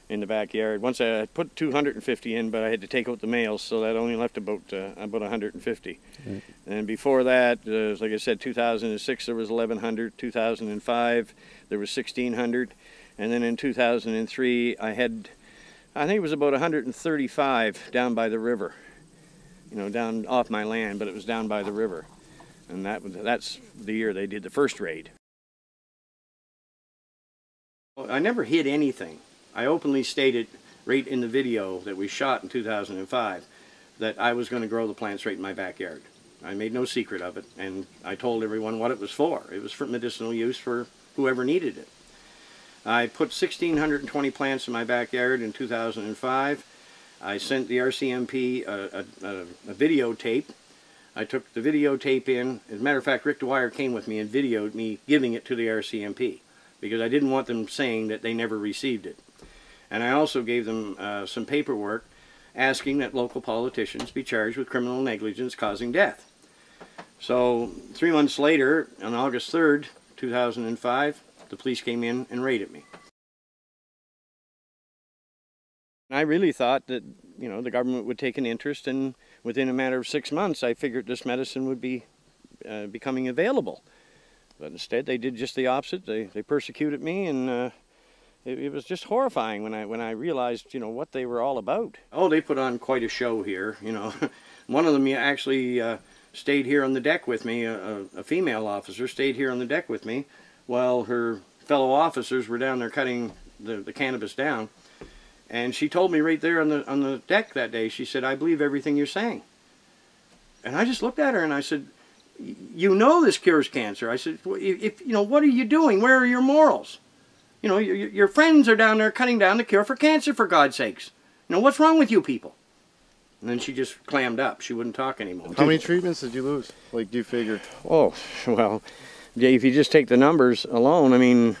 in the backyard. Once I put 250 in, but I had to take out the males, so that only left about 150. Right. And before that, like I said, 2006 there was 1,100, 2005 there was 1,600, and then in 2003 I had, I think it was about 135 down by the river, down off my land, but it was down by the river. And that's the year they did the first raid. I never hid anything. I openly stated right in the video that we shot in 2005 that I was going to grow the plants right in my backyard. I made no secret of it, and I told everyone what it was for. It was for medicinal use for whoever needed it. I put 1,620 plants in my backyard in 2005. I sent the RCMP a videotape. I took the videotape in. As a matter of fact, Rick Dwyer came with me and videoed me giving it to the RCMP because I didn't want them saying that they never received it. And I also gave them some paperwork asking that local politicians be charged with criminal negligence causing death. So 3 months later, on August 3rd, 2005, the police came in and raided me. I really thought that, the government would take an interest, and within a matter of 6 months, I figured this medicine would be becoming available. But instead, they did just the opposite. They persecuted me, and it was just horrifying when I realized, what they were all about. Oh, they put on quite a show here, One of them actually stayed here on the deck with me. A female officer stayed here on the deck with me while her fellow officers were down there cutting the cannabis down. And she told me right there on the deck that day, she said, "I believe everything you're saying." And I just looked at her and I said, "You know this cures cancer." I said, what are you doing? Where are your morals? Your friends are down there cutting down the cure for cancer, for God's sakes. What's wrong with you people? And then she just clammed up. She wouldn't talk anymore. How many treatments did you lose? Like, do you figure? Oh, well, if you just take the numbers alone, I mean,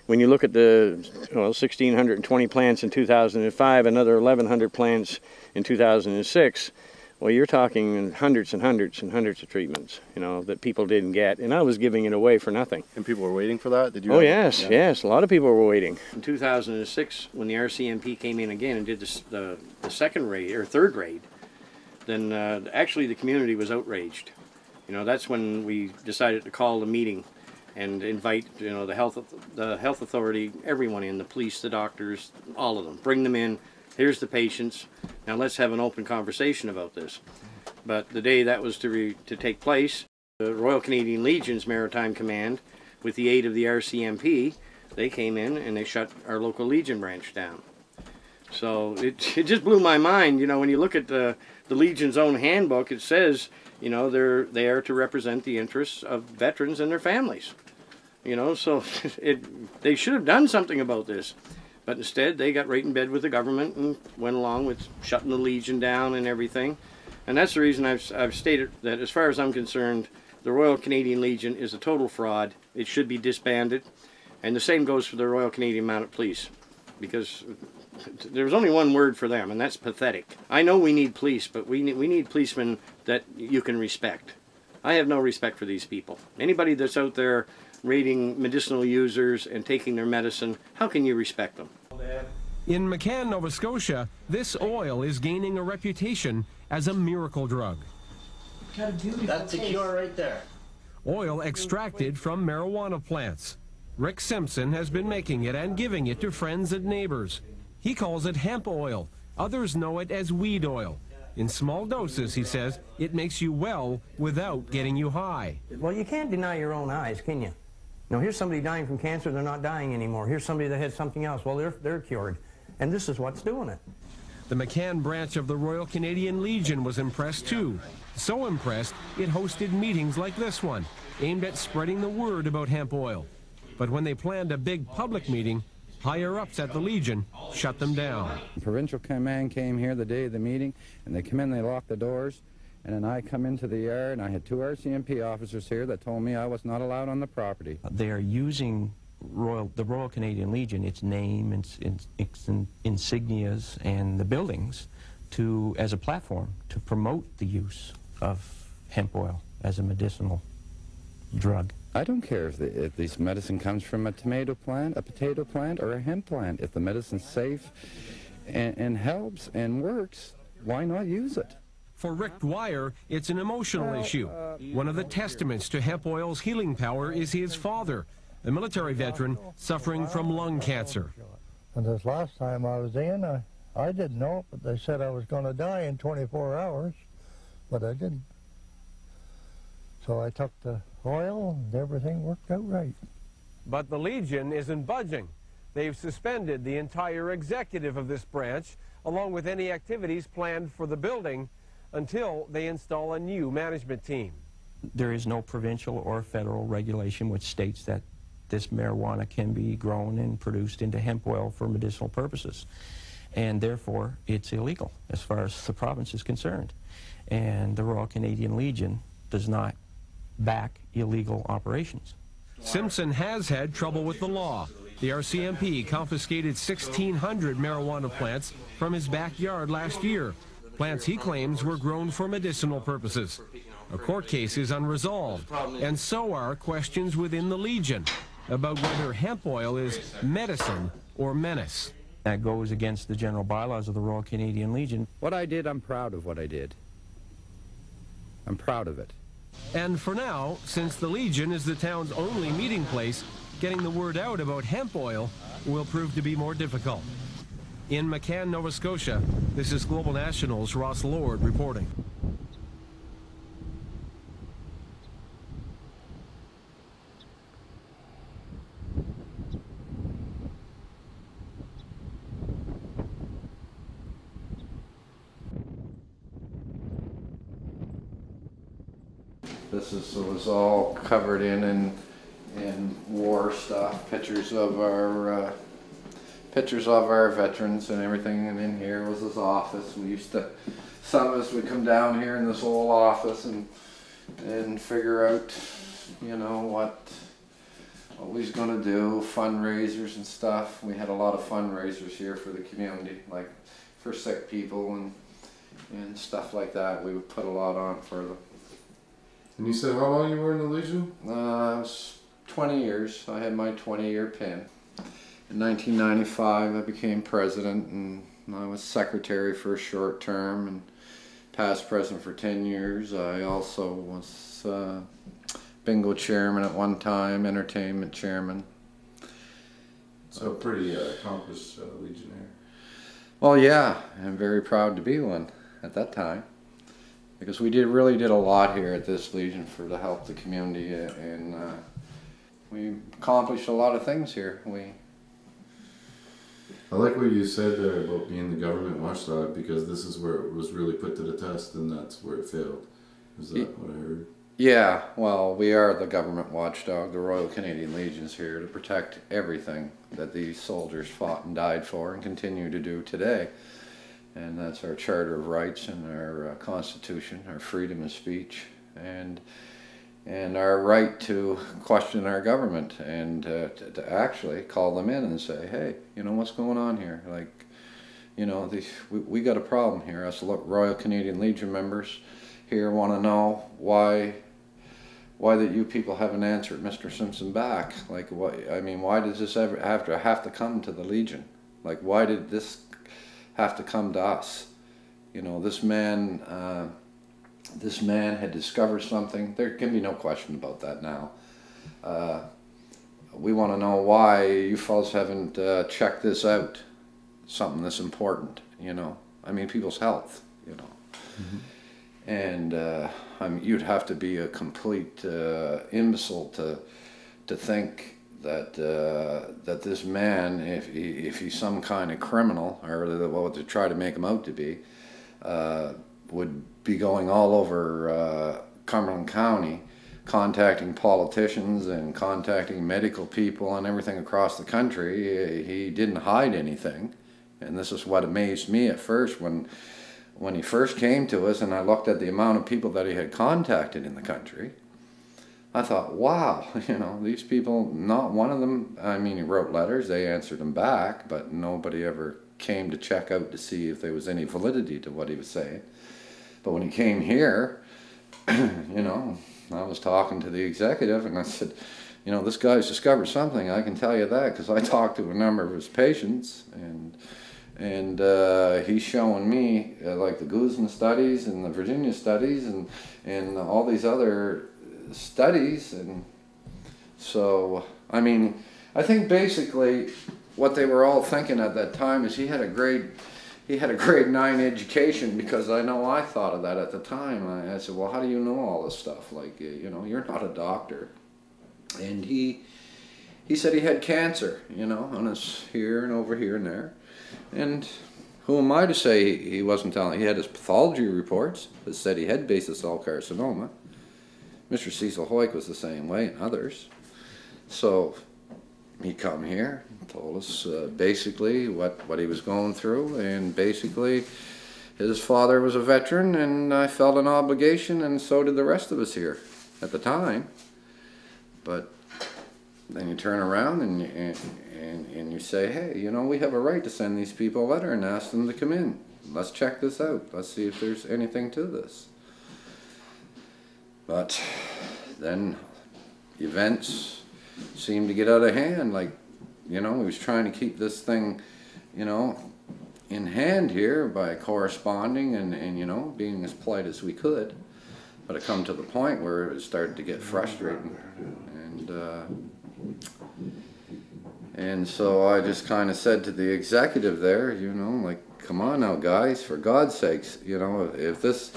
when you look at the 1,620 plants in 2005, another 1,100 plants in 2006, well, you're talking hundreds and hundreds and hundreds of treatments, that people didn't get, and I was giving it away for nothing. And people were waiting for that? Did you? Oh, yes, yes, a lot of people were waiting. In 2006, when the RCMP came in again and did the second raid, or third raid, then actually the community was outraged. That's when we decided to call the meeting and invite, the health authority, everyone in, the police, the doctors, all of them. Bring them in. Here's the patients. Now let's have an open conversation about this. But the day that was to take place, the Royal Canadian Legion's Maritime Command, with the aid of the RCMP, they came in and they shut our local Legion branch down. So it just blew my mind. When you look at the Legion's own handbook, it says, they're there to represent the interests of veterans and their families. So they should have done something about this. But instead, they got right in bed with the government and went along with shutting the Legion down and everything. And that's the reason I've stated that, as far as I'm concerned, the Royal Canadian Legion is a total fraud. It should be disbanded. And the same goes for the Royal Canadian Mounted Police, because there's only one word for them, and that's pathetic. I know we need police, but we need policemen that you can respect. I have no respect for these people. Anybody that's out there rating medicinal users and taking their medicine, how can you respect them? In McCann, Nova Scotia, this oil is gaining a reputation as a miracle drug. That's the cure right there. Oil extracted from marijuana plants. Rick Simpson has been making it and giving it to friends and neighbors. He calls it hemp oil. Others know it as weed oil. In small doses, he says, it makes you well without getting you high. Well, you can't deny your own eyes, can you? Now, here's somebody dying from cancer, they're not dying anymore. Here's somebody that had something else, well, they're cured. And this is what's doing it. The McCann branch of the Royal Canadian Legion was impressed too. So impressed, it hosted meetings like this one, aimed at spreading the word about hemp oil. But when they planned a big public meeting, higher-ups at the Legion shut them down. The provincial command came here the day of the meeting, and they come in, they locked the doors, and then I come into the yard, and I had 2 RCMP officers here that told me I was not allowed on the property. They are using the Royal Canadian Legion, its name, its insignias, and the buildings as a platform to promote the use of hemp oil as a medicinal drug. I don't care if this medicine comes from a tomato plant, a potato plant, or a hemp plant. If the medicine's safe and helps and works, why not use it? For Rick Dwyer, it's an emotional issue. One of the testaments to hemp oil's healing power is his father, a military veteran suffering from lung cancer. And this last time I was in, I didn't know it, but they said I was going to die in 24 hours, but I didn't. So I took the oil and everything worked out right. But the Legion isn't budging. They've suspended the entire executive of this branch, along with any activities planned for the building, until they install a new management team. There is no provincial or federal regulation which states that this marijuana can be grown and produced into hemp oil for medicinal purposes. And therefore, it's illegal as far as the province is concerned. And the Royal Canadian Legion does not back illegal operations. Simpson has had trouble with the law. The RCMP confiscated 1,600 marijuana plants from his backyard last year. Plants he claims were grown for medicinal purposes. A court case is unresolved, and so are questions within the Legion about whether hemp oil is medicine or menace. That goes against the general bylaws of the Royal Canadian Legion. What I did, I'm proud of what I did. I'm proud of it. And for now, since the Legion is the town's only meeting place, getting the word out about hemp oil will prove to be more difficult. In McCann, Nova Scotia, this is Global National's Ross Lord reporting. This was all covered in war stuff, pictures of our veterans and everything, and in here was his office. Some of us would come down here in this old office and figure out, you know, what we was going to do, fundraisers and stuff. We had a lot of fundraisers here for the community, like for sick people and stuff like that. We would put a lot on for them. And you said how long you were in the Legion? It was 20 years. I had my 20-year pin. In 1995, I became president, and I was secretary for a short term, and past president for 10 years. I also was bingo chairman at one time, entertainment chairman. So pretty accomplished Legionnaire. Well, yeah, I'm very proud to be one at that time, because we really did a lot here at this Legion to help the community, and we accomplished a lot of things here. I like what you said there about being the government watchdog, because this is where it was really put to the test, and that's where it failed. Is that what I heard? Yeah, well, we are the government watchdog. The Royal Canadian Legion is here to protect everything that these soldiers fought and died for and continue to do today. And that's our Charter of Rights and our Constitution, our freedom of speech, and our right to question our government, and to actually call them in and say, hey, you know, what's going on here? Like, you know, we got a problem here. Us Royal Canadian Legion members here want to know why why that you people haven't answered Mr. Simpson back. Like, what? I mean, why does this ever have to come to the Legion? Like, why did this have to come to us? You know, this man had discovered something. There can be no question about that now. We want to know why you fellas haven't checked this out. Something this important, you know. I mean, people's health, you know. Mm-hmm. And I mean, you'd have to be a complete imbecile to think that that this man, if he's some kind of criminal, or what to try to make him out to be, would be going all over Cumberland County, contacting politicians and contacting medical people and everything across the country. He didn't hide anything, and this is what amazed me at first when he first came to us, and I looked at the amount of people that he had contacted in the country. I thought, wow, you know, these people, not one of them, I mean, he wrote letters, they answered them back, but nobody ever came to check out to see if there was any validity to what he was saying. But when he came here, you know, I was talking to the executive, and I said, you know, this guy's discovered something, I can tell you that, because I talked to a number of his patients, and he's showing me like the Guzman studies and the Virginia studies and all these other studies. And so, I mean, I think basically what they were all thinking at that time is he had a grade 9 education, because I know I thought of that at the time. I said, well, how do you know all this stuff? Like, you know, you're not a doctor. And he said he had cancer, you know, on his here and over here and there. And who am I to say he wasn't telling? He had his pathology reports that said he had basal cell carcinoma. Mr. Cecil Hoyk was the same way, and others. So he come here, told us basically what he was going through, and basically his father was a veteran, and I felt an obligation, and so did the rest of us here at the time. But then you turn around and you say, hey, you know, we have a right to send these people a letter and ask them to come in. Let's check this out. Let's see if there's anything to this. But then events seemed to get out of hand. Like, you know, he was trying to keep this thing, you know, in hand here by corresponding and you know, being as polite as we could. But it come to the point where it started to get frustrating. And so I just kind of said to the executive there, you know, like, come on now, guys, for God's sakes, you know, if this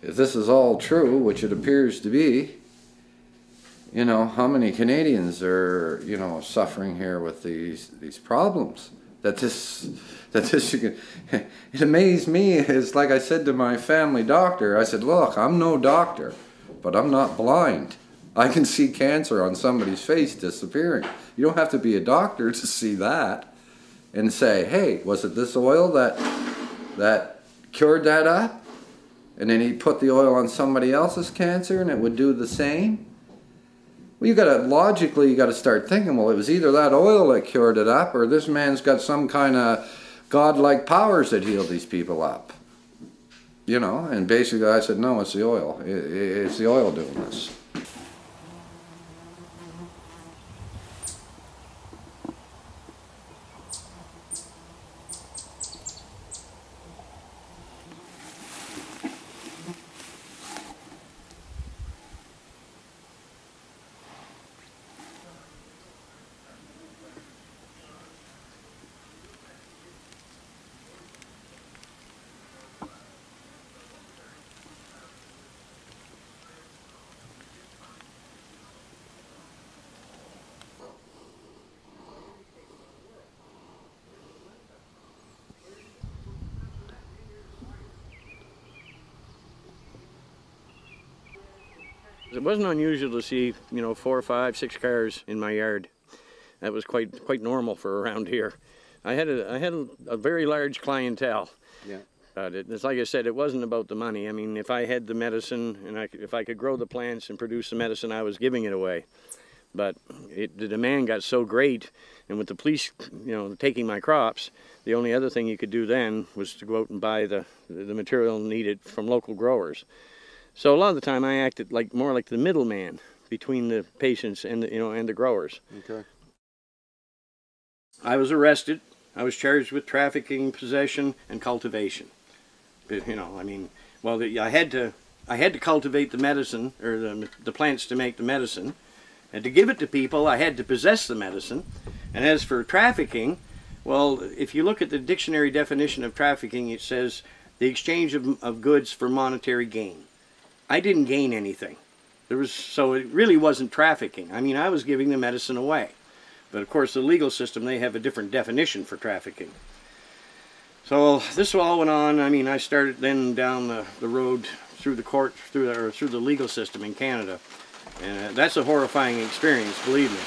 is all true, which it appears to be, you know, how many Canadians are, you know, suffering here with these problems? That you can, it amazed me. Is like I said to my family doctor, I said, look, I'm no doctor, but I'm not blind. I can see cancer on somebody's face disappearing. You don't have to be a doctor to see that and say, hey, was it this oil that cured that up? And then he put the oil on somebody else's cancer and it would do the same? Well, you gotta start thinking, well, it was either that oil that cured it up, or this man's got some kind of godlike powers that heal these people up. You know, and basically I said, no, it's the oil. It's the oil doing this. It wasn't unusual to see, you know, 4, 5, 6 cars in my yard. That was quite normal for around here. I had a very large clientele. Yeah. It's like I said, it wasn't about the money. I mean, if I had the medicine and if I could grow the plants and produce the medicine, I was giving it away. But the demand got so great, and with the police, you know, taking my crops, the only other thing you could do then was to go out and buy the material needed from local growers. So a lot of the time I acted more like the middleman between the patients and the growers. Okay. I was arrested. I was charged with trafficking, possession, and cultivation. But, I mean, well, I had to cultivate the medicine, or the plants to make the medicine, and to give it to people, I had to possess the medicine. And as for trafficking, well, if you look at the dictionary definition of trafficking, it says the exchange of goods for monetary gain. I didn't gain anything. So it really wasn't trafficking. I mean, I was giving the medicine away. But of course, the legal system, they have a different definition for trafficking. So this all went on. I mean, I started then down the road through the court, through the legal system in Canada. And that's a horrifying experience, believe me.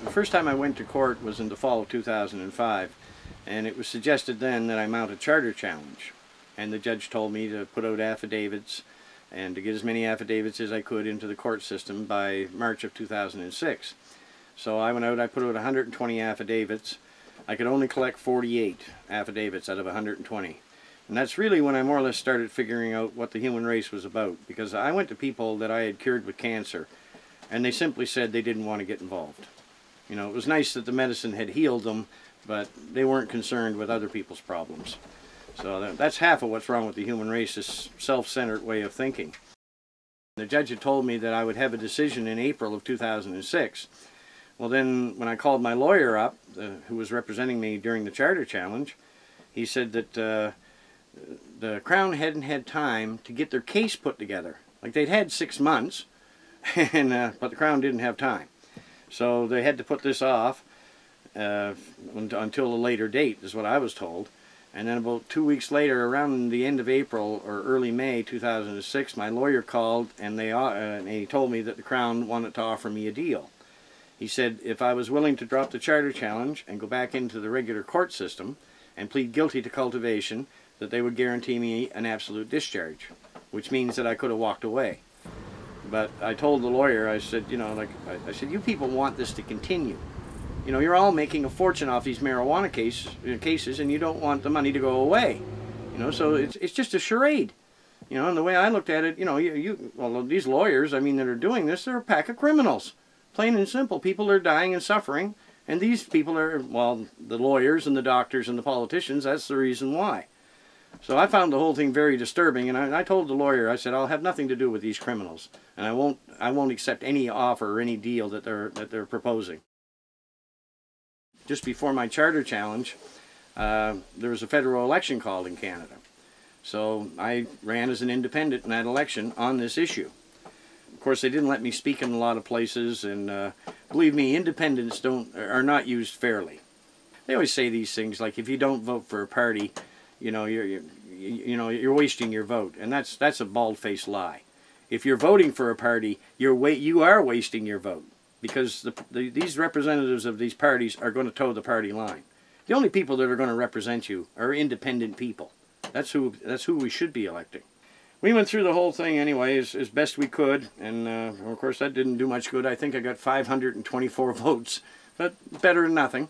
The first time I went to court was in the fall of 2005, and it was suggested then that I mount a charter challenge. And the judge told me to put out affidavits and to get as many affidavits as I could into the court system by March of 2006. So I went out, I put out 120 affidavits. I could only collect 48 affidavits out of 120. And that's really when I more or less started figuring out what the human race was about, because I went to people that I had cured with cancer, and they simply said they didn't want to get involved. You know, it was nice that the medicine had healed them, but they weren't concerned with other people's problems. So that's half of what's wrong with the human race, this self-centered way of thinking. The judge had told me that I would have a decision in April of 2006. Well, then when I called my lawyer up, who was representing me during the charter challenge, he said that the Crown hadn't had time to get their case put together. Like, they'd had 6 months, and but the Crown didn't have time. So they had to put this off until a later date, is what I was told. And then about 2 weeks later, around the end of April or early May 2006, my lawyer called, and he told me that the Crown wanted to offer me a deal. He said if I was willing to drop the charter challenge and go back into the regular court system and plead guilty to cultivation, that they would guarantee me an absolute discharge, which means that I could have walked away. But I told the lawyer, I said, you know, I said, you people want this to continue. You know, you're all making a fortune off these marijuana cases, and you don't want the money to go away. You know, so it's just a charade. You know, and the way I looked at it, you know, well, these lawyers, I mean, that are doing this, they're a pack of criminals. Plain and simple. People are dying and suffering, and these people are, well, the lawyers and the doctors and the politicians, that's the reason why. So I found the whole thing very disturbing, and I told the lawyer, I said, I'll have nothing to do with these criminals, and I won't accept any offer or any deal that they're proposing. Just before my charter challenge, there was a federal election called in Canada. So I ran as an independent in that election on this issue. Of course, they didn't let me speak in a lot of places, and believe me, independents are not used fairly. They always say these things like, if you don't vote for a party, you know, you're wasting your vote, and that's a bald-faced lie. If you're voting for a party, you are wasting your vote, because these representatives of these parties are going to toe the party line. The only people that are going to represent you are independent people. That's who we should be electing. We went through the whole thing anyway as best we could, and of course that didn't do much good. I think I got 524 votes, but better than nothing.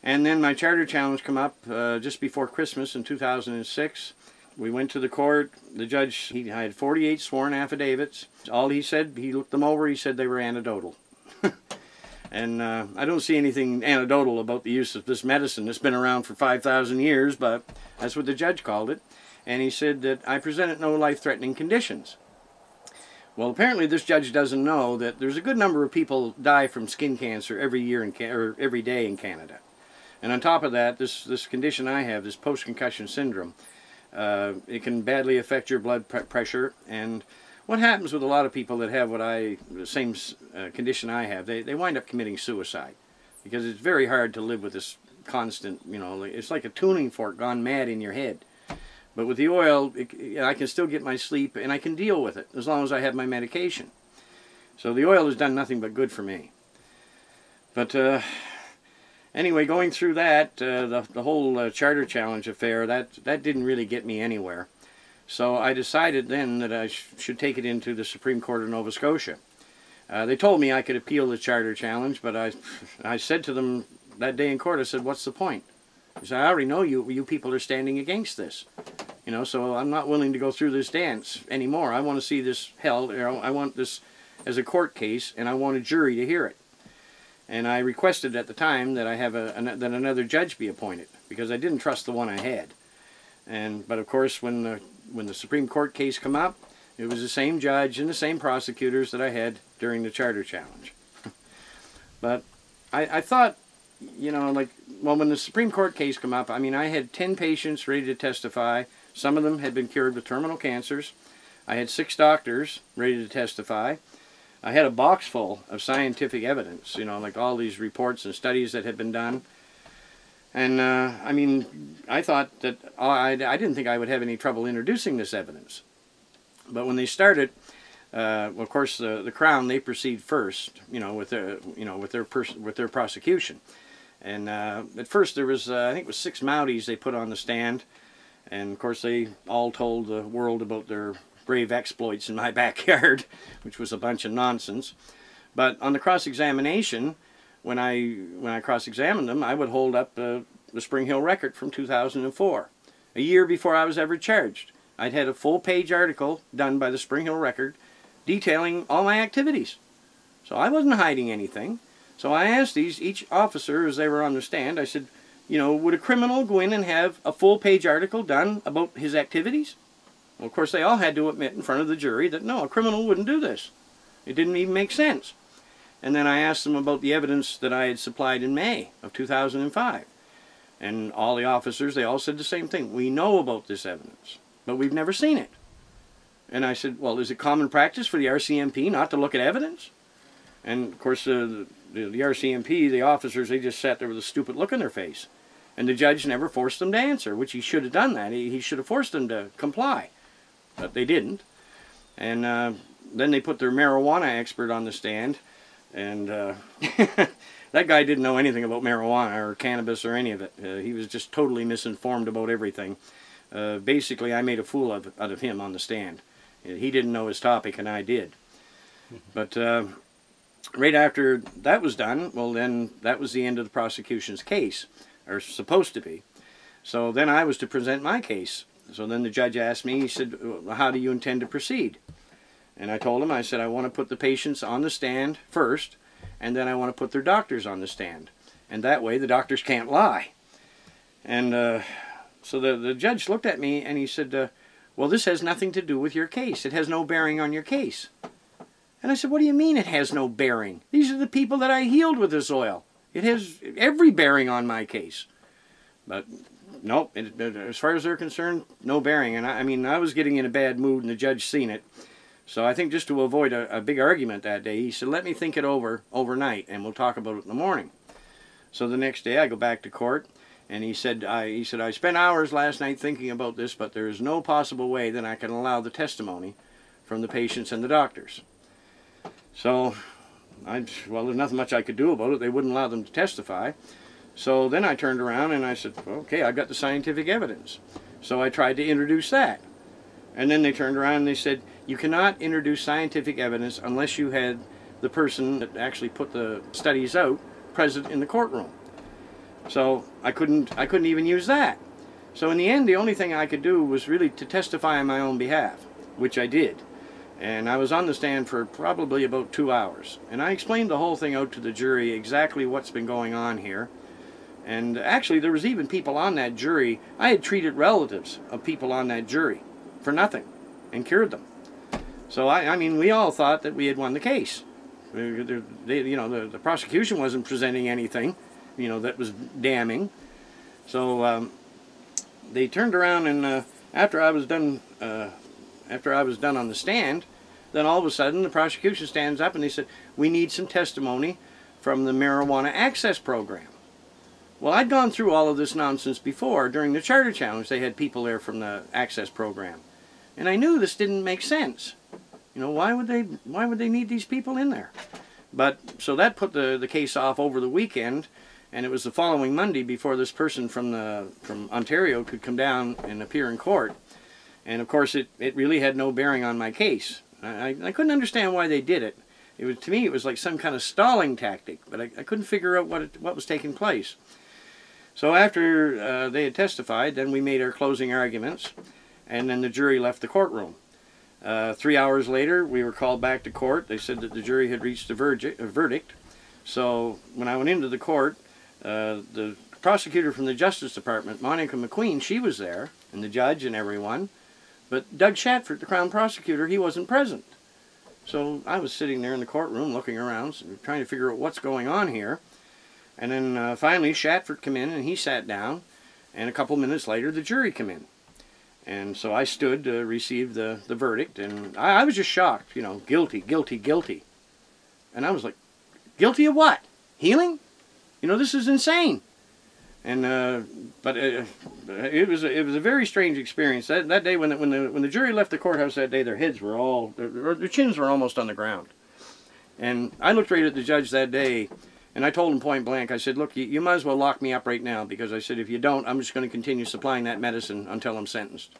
And then my charter challenge came up just before Christmas in 2006. We went to the court. The judge, I had 48 sworn affidavits. All he said, he looked them over, he said they were anecdotal. And I don't see anything anecdotal about the use of this medicine. It's been around for 5,000 years, but that's what the judge called it. And he said that I presented no life-threatening conditions. Well, apparently this judge doesn't know that there's a good number of people die from skin cancer every year or every day in Canada. And on top of that, this condition I have, this post-concussion syndrome, it can badly affect your blood pressure. And what happens with a lot of people that have the same condition I have, they wind up committing suicide, because it's very hard to live with this constant, you know, it's like a tuning fork gone mad in your head. But with the oil, I can still get my sleep and I can deal with it as long as I have my medication. So the oil has done nothing but good for me. But anyway, going through that, the whole charter challenge affair, that didn't really get me anywhere. So I decided then that I should take it into the Supreme Court of Nova Scotia. They told me I could appeal the charter challenge, but I said to them that day in court, I said, what's the point? I said, I already know you people are standing against this. You know, so I'm not willing to go through this dance anymore. I want to see this held. You know, I want this as a court case, and I want a jury to hear it. And I requested at the time that I have that another judge be appointed, because I didn't trust the one I had. But of course, when the Supreme Court case came up, it was the same judge and the same prosecutors that I had during the charter challenge. But I thought, you know, like, well, when the Supreme Court case came up, I mean, I had 10 patients ready to testify. Some of them had been cured with terminal cancers. I had 6 doctors ready to testify. I had a box full of scientific evidence, you know, like all these reports and studies that had been done. And, I mean, I thought that I didn't think I would have any trouble introducing this evidence. But when they started, well, of course, the Crown, they proceed first, you know, with their prosecution. And at first there was, I think it was 6 Mounties they put on the stand. And, of course, they all told the world about their brave exploits in my backyard, which was a bunch of nonsense. But on the cross-examination, when I cross-examined them, I would hold up the Spring Hill record from 2004, a year before I was ever charged. I'd had a full-page article done by the Spring Hill Record detailing all my activities. So I wasn't hiding anything. So I asked each officer as they were on the stand, I said, you know, would a criminal go in and have a full-page article done about his activities? Well, of course, they all had to admit in front of the jury that, no, a criminal wouldn't do this. It didn't even make sense. And then I asked them about the evidence that I had supplied in May of 2005. And all the officers, they all said the same thing. We know about this evidence, but we've never seen it. And I said, well, is it common practice for the RCMP not to look at evidence? And, of course, the RCMP, the officers, they just sat there with a stupid look on their face. And the judge never forced them to answer, which he should have done that. He should have forced them to comply. But they didn't. And then they put their marijuana expert on the stand. And that guy didn't know anything about marijuana or cannabis or any of it. He was just totally misinformed about everything. Basically, I made a fool out of him on the stand. He didn't know his topic, and I did. But right after that was done, well, then that was the end of the prosecution's case, or supposed to be. So then I was to present my case. So then the judge asked me, he said, well, how do you intend to proceed? And I told him, I said, I want to put the patients on the stand first, and then I want to put their doctors on the stand. And that way the doctors can't lie. And so the judge looked at me and he said, well, this has nothing to do with your case. It has no bearing on your case. And I said, what do you mean it has no bearing? These are the people that I healed with this oil. It has every bearing on my case. But nope, as far as they're concerned, no bearing. And I mean, I was getting in a bad mood and the judge seen it. So I think just to avoid a big argument that day, he said, let me think it over overnight and we'll talk about it in the morning. So the next day I go back to court and he said, I spent hours last night thinking about this, but there is no possible way that I can allow the testimony from the patients and the doctors. So, well, there's nothing much I could do about it. They wouldn't allow them to testify. So then I turned around and I said, okay, I've got the scientific evidence. So I tried to introduce that. And then they turned around and they said, you cannot introduce scientific evidence unless you had the person that actually put the studies out present in the courtroom. So I couldn't even use that. So in the end, the only thing I could do was really to testify on my own behalf, which I did. And I was on the stand for probably about 2 hours. And I explained the whole thing out to the jury, exactly what's been going on here. And actually, there was even people on that jury. I had treated relatives of people on that jury for nothing and cured them. So, I mean, we all thought that we had won the case. The prosecution wasn't presenting anything, you know, that was damning. So they turned around and after I was done on the stand, then all of a sudden the prosecution stands up and they said, we need some testimony from the Marijuana Access Program. Well, I'd gone through all of this nonsense before. During the Charter Challenge, they had people there from the Access program. And I knew this didn't make sense. You know, why would they need these people in there? But, so that put the case off over the weekend, and it was the following Monday before this person from Ontario could come down and appear in court. And of course, it really had no bearing on my case. I couldn't understand why they did it. To me, it was like some kind of stalling tactic, but I couldn't figure out what was taking place. So after they had testified, then we made our closing arguments, and then the jury left the courtroom. 3 hours later, we were called back to court. They said that the jury had reached a verdict. So when I went into the court, the prosecutor from the Justice Department, Monica McQueen, she was there, and the judge and everyone. But Doug Shatford, the Crown prosecutor, he wasn't present. So I was sitting there in the courtroom looking around, trying to figure out what's going on here. And then finally Shatford came in and he sat down, and a couple minutes later the jury came in. And so I stood to receive the verdict, and I was just shocked, you know, guilty, guilty, guilty. And I was like, guilty of what? Healing? You know, this is insane. And but it was a very strange experience. That day when the jury left the courthouse that day, their heads were all, their chins were almost on the ground. And I looked right at the judge that day, and I told him point blank, I said, look, you might as well lock me up right now, because I said, if you don't, I'm just going to continue supplying that medicine until I'm sentenced.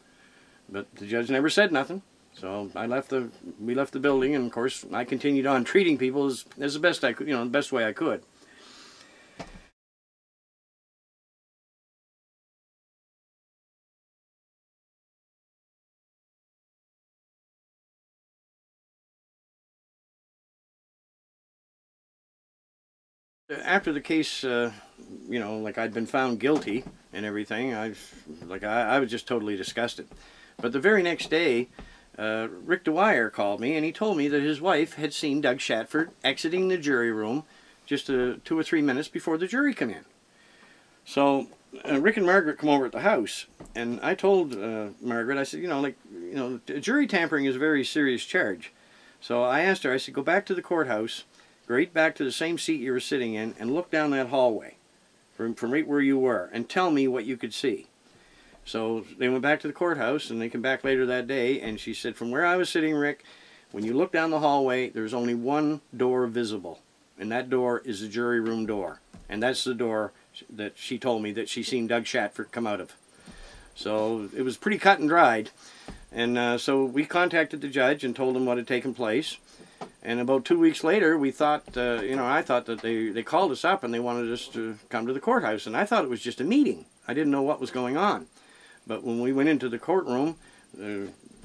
But the judge never said nothing. So we left the building, and of course I continued on treating people as the best I could, you know, the best way I could. After the case, you know, like I'd been found guilty and everything, I was just totally disgusted. But the very next day, Rick Dwyer called me, and he told me that his wife had seen Doug Shatford exiting the jury room just 2 or 3 minutes before the jury came in. So Rick and Margaret come over at the house, and I told Margaret, I said, you know, jury tampering is a very serious charge. So I asked her, I said, go back to the courthouse, right back to the same seat you were sitting in, and look down that hallway from right where you were, and tell me what you could see. So they went back to the courthouse, and they came back later that day, and she said, from where I was sitting, Rick, when you look down the hallway, there's only one door visible, and that door is the jury room door. And that's the door that she told me that she seen Doug Shatford come out of. So it was pretty cut and dried. And so we contacted the judge and told him what had taken place. And about 2 weeks later, we thought, you know, I thought that they called us up and they wanted us to come to the courthouse. And I thought it was just a meeting. I didn't know what was going on. But when we went into the courtroom,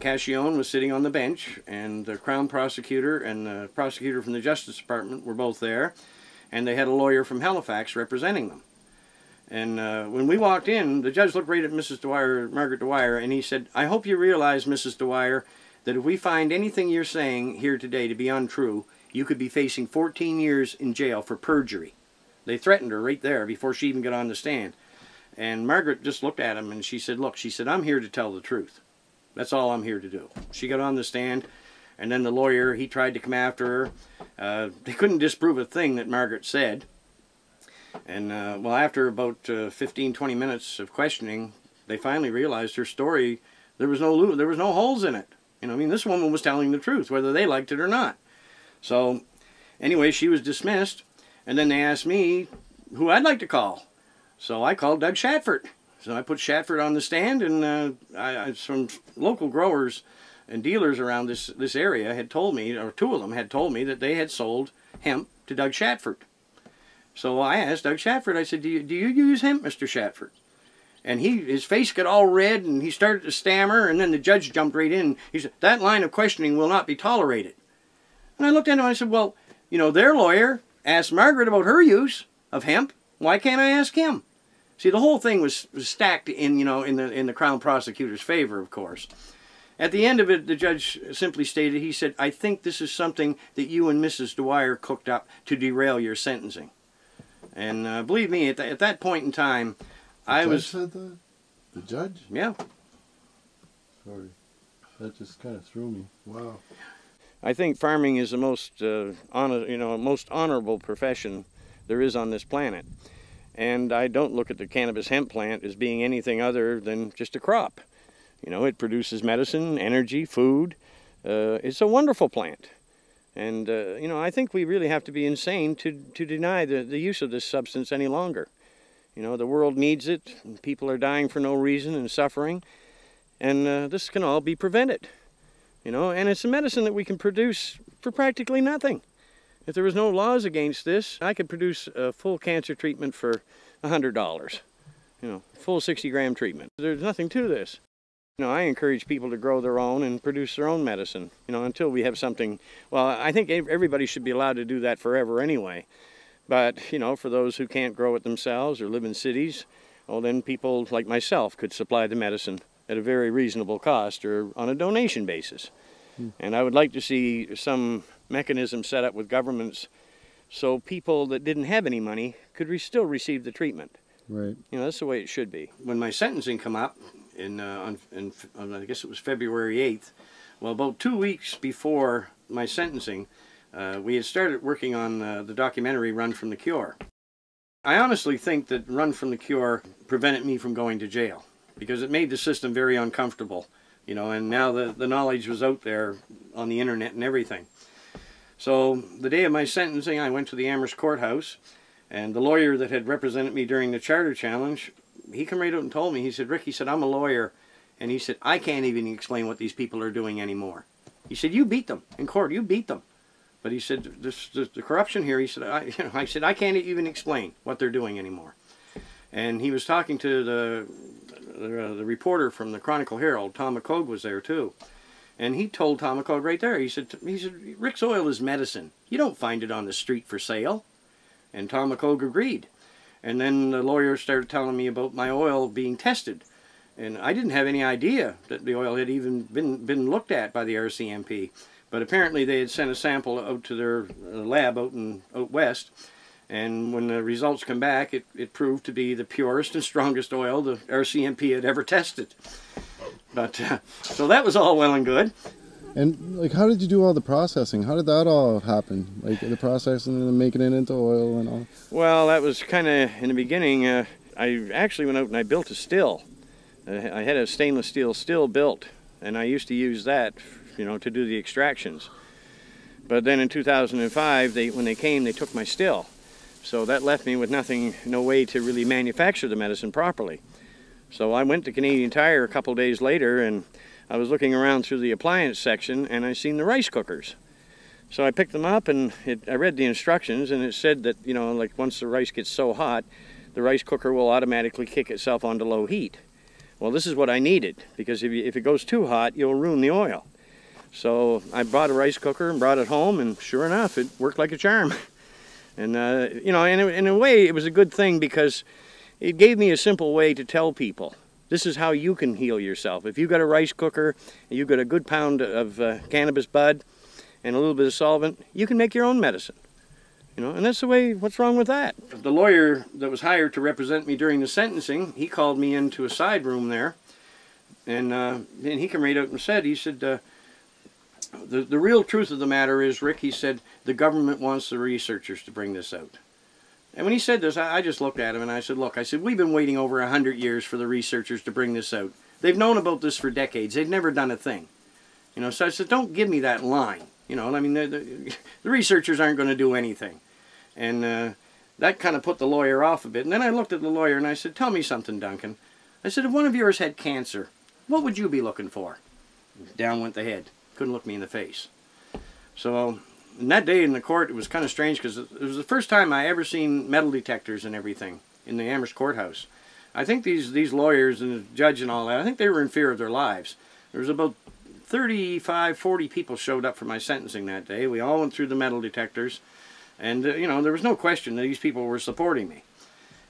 Cascione was sitting on the bench, and the Crown prosecutor and the prosecutor from the Justice Department were both there. And they had a lawyer from Halifax representing them. And when we walked in, the judge looked right at Mrs. Dwyer, Margaret Dwyer, and he said, I hope you realize, Mrs. Dwyer, that if we find anything you're saying here today to be untrue, you could be facing 14 years in jail for perjury. They threatened her right there before she even got on the stand. And Margaret just looked at him and she said, look, she said, I'm here to tell the truth. That's all I'm here to do. She got on the stand, and then the lawyer, he tried to come after her. They couldn't disprove a thing that Margaret said. And well, after about 15-20 minutes of questioning, they finally realized her story, there was no holes in it. You know, I mean, this woman was telling the truth, whether they liked it or not. So, anyway, she was dismissed, and then they asked me who I'd like to call. So I called Doug Shatford. So I put Shatford on the stand, and some local growers and dealers around this area had told me, or 2 of them had told me, that they had sold hemp to Doug Shatford. So I asked Doug Shatford, I said, do you use hemp, Mr. Shatford? And his face got all red, and he started to stammer, and then the judge jumped right in. He said, that line of questioning will not be tolerated. And I looked at him and I said, well, you know, their lawyer asked Margaret about her use of hemp. Why can't I ask him? See, the whole thing was stacked in, you know, in the Crown prosecutor's favor, of course. At the end of it, the judge simply stated, he said, I think this is something that you and Mrs. Dwyer cooked up to derail your sentencing. And believe me, at that point in time, I was... The judge said that? The judge? Yeah. Sorry. That just kind of threw me. Wow. I think farming is the most, most honorable profession there is on this planet. And I don't look at the cannabis hemp plant as being anything other than just a crop. You know, it produces medicine, energy, food. It's a wonderful plant. And, you know, I think we really have to be insane to deny the use of this substance any longer. You know, the world needs it. And people are dying for no reason and suffering. And this can all be prevented. You know, and it's a medicine that we can produce for practically nothing. If there was no laws against this, I could produce a full cancer treatment for $100. You know, full 60-gram treatment. There's nothing to this. You know, I encourage people to grow their own and produce their own medicine, you know, until we have something. Well, I think everybody should be allowed to do that forever anyway. But, you know, for those who can't grow it themselves or live in cities, well, then people like myself could supply the medicine at a very reasonable cost or on a donation basis. And I would like to see some mechanism set up with governments so people that didn't have any money could still receive the treatment. Right. You know, that's the way it should be. When my sentencing come up, on I guess it was February 8th, well, about 2 weeks before my sentencing, we had started working on the documentary Run from the Cure. I honestly think that Run from the Cure prevented me from going to jail because it made the system very uncomfortable. You know, and now the knowledge was out there on the internet and everything. So the day of my sentencing, I went to the Amherst courthouse, and the lawyer that had represented me during the charter challenge, he came right out and told me, he said, Rick, he said, I'm a lawyer, and he said, I can't even explain what these people are doing anymore. He said, you beat them in court, you beat them. But he said, the corruption here, he said, I said, I can't even explain what they're doing anymore. And he was talking to the reporter from the Chronicle Herald. Tom McCogue was there too. And he told Tom McCogue right there, he said, Rick's oil is medicine. You don't find it on the street for sale. And Tom McCogue agreed. And then the lawyer started telling me about my oil being tested. And I didn't have any idea that the oil had even been looked at by the RCMP. But apparently they had sent a sample out to their lab out west. And when the results come back, it proved to be the purest and strongest oil the RCMP had ever tested. But, so that was all well and good. And, like, how did you do all the processing? How did that all happen? Like, the processing and then making it into oil and all? Well, that was kind of, in the beginning, I actually went out and I built a still. I had a stainless steel still built, and I used to use that, you know, to do the extractions. But then in 2005, when they came, they took my still. So that left me with nothing, no way to really manufacture the medicine properly. So I went to Canadian Tire a couple days later, and I was looking around through the appliance section, and I seen the rice cookers. So I picked them up, and I read the instructions, and it said that, you know, like once the rice gets so hot, the rice cooker will automatically kick itself onto low heat. Well, this is what I needed, because if it goes too hot, you'll ruin the oil. So I bought a rice cooker and brought it home, and sure enough, it worked like a charm. And, you know, in a way, it was a good thing because it gave me a simple way to tell people, this is how you can heal yourself. If you've got a rice cooker, and you've got a good pound of cannabis bud and a little bit of solvent, you can make your own medicine. You know, and that's the way, what's wrong with that? The lawyer that was hired to represent me during the sentencing, he called me into a side room there, and he came right out and said, he said, the real truth of the matter is, Rick, he said, the government wants the researchers to bring this out. And when he said this, I just looked at him and I said, look, I said, we've been waiting over 100 years for the researchers to bring this out. They've known about this for decades. They've never done a thing. You know, so I said, don't give me that line. You know, I mean, the researchers aren't going to do anything. And that kind of put the lawyer off a bit. And then I looked at the lawyer and I said, tell me something, Duncan. I said, if one of yours had cancer, what would you be looking for? Down went the head. Couldn't look me in the face. So, and that day in the court, it was kind of strange because it was the first time I ever seen metal detectors and everything in the Amherst courthouse. I think these lawyers and the judge and all that, I think they were in fear of their lives. There was about 35, 40 people showed up for my sentencing that day. We all went through the metal detectors. And, you know, there was no question that these people were supporting me.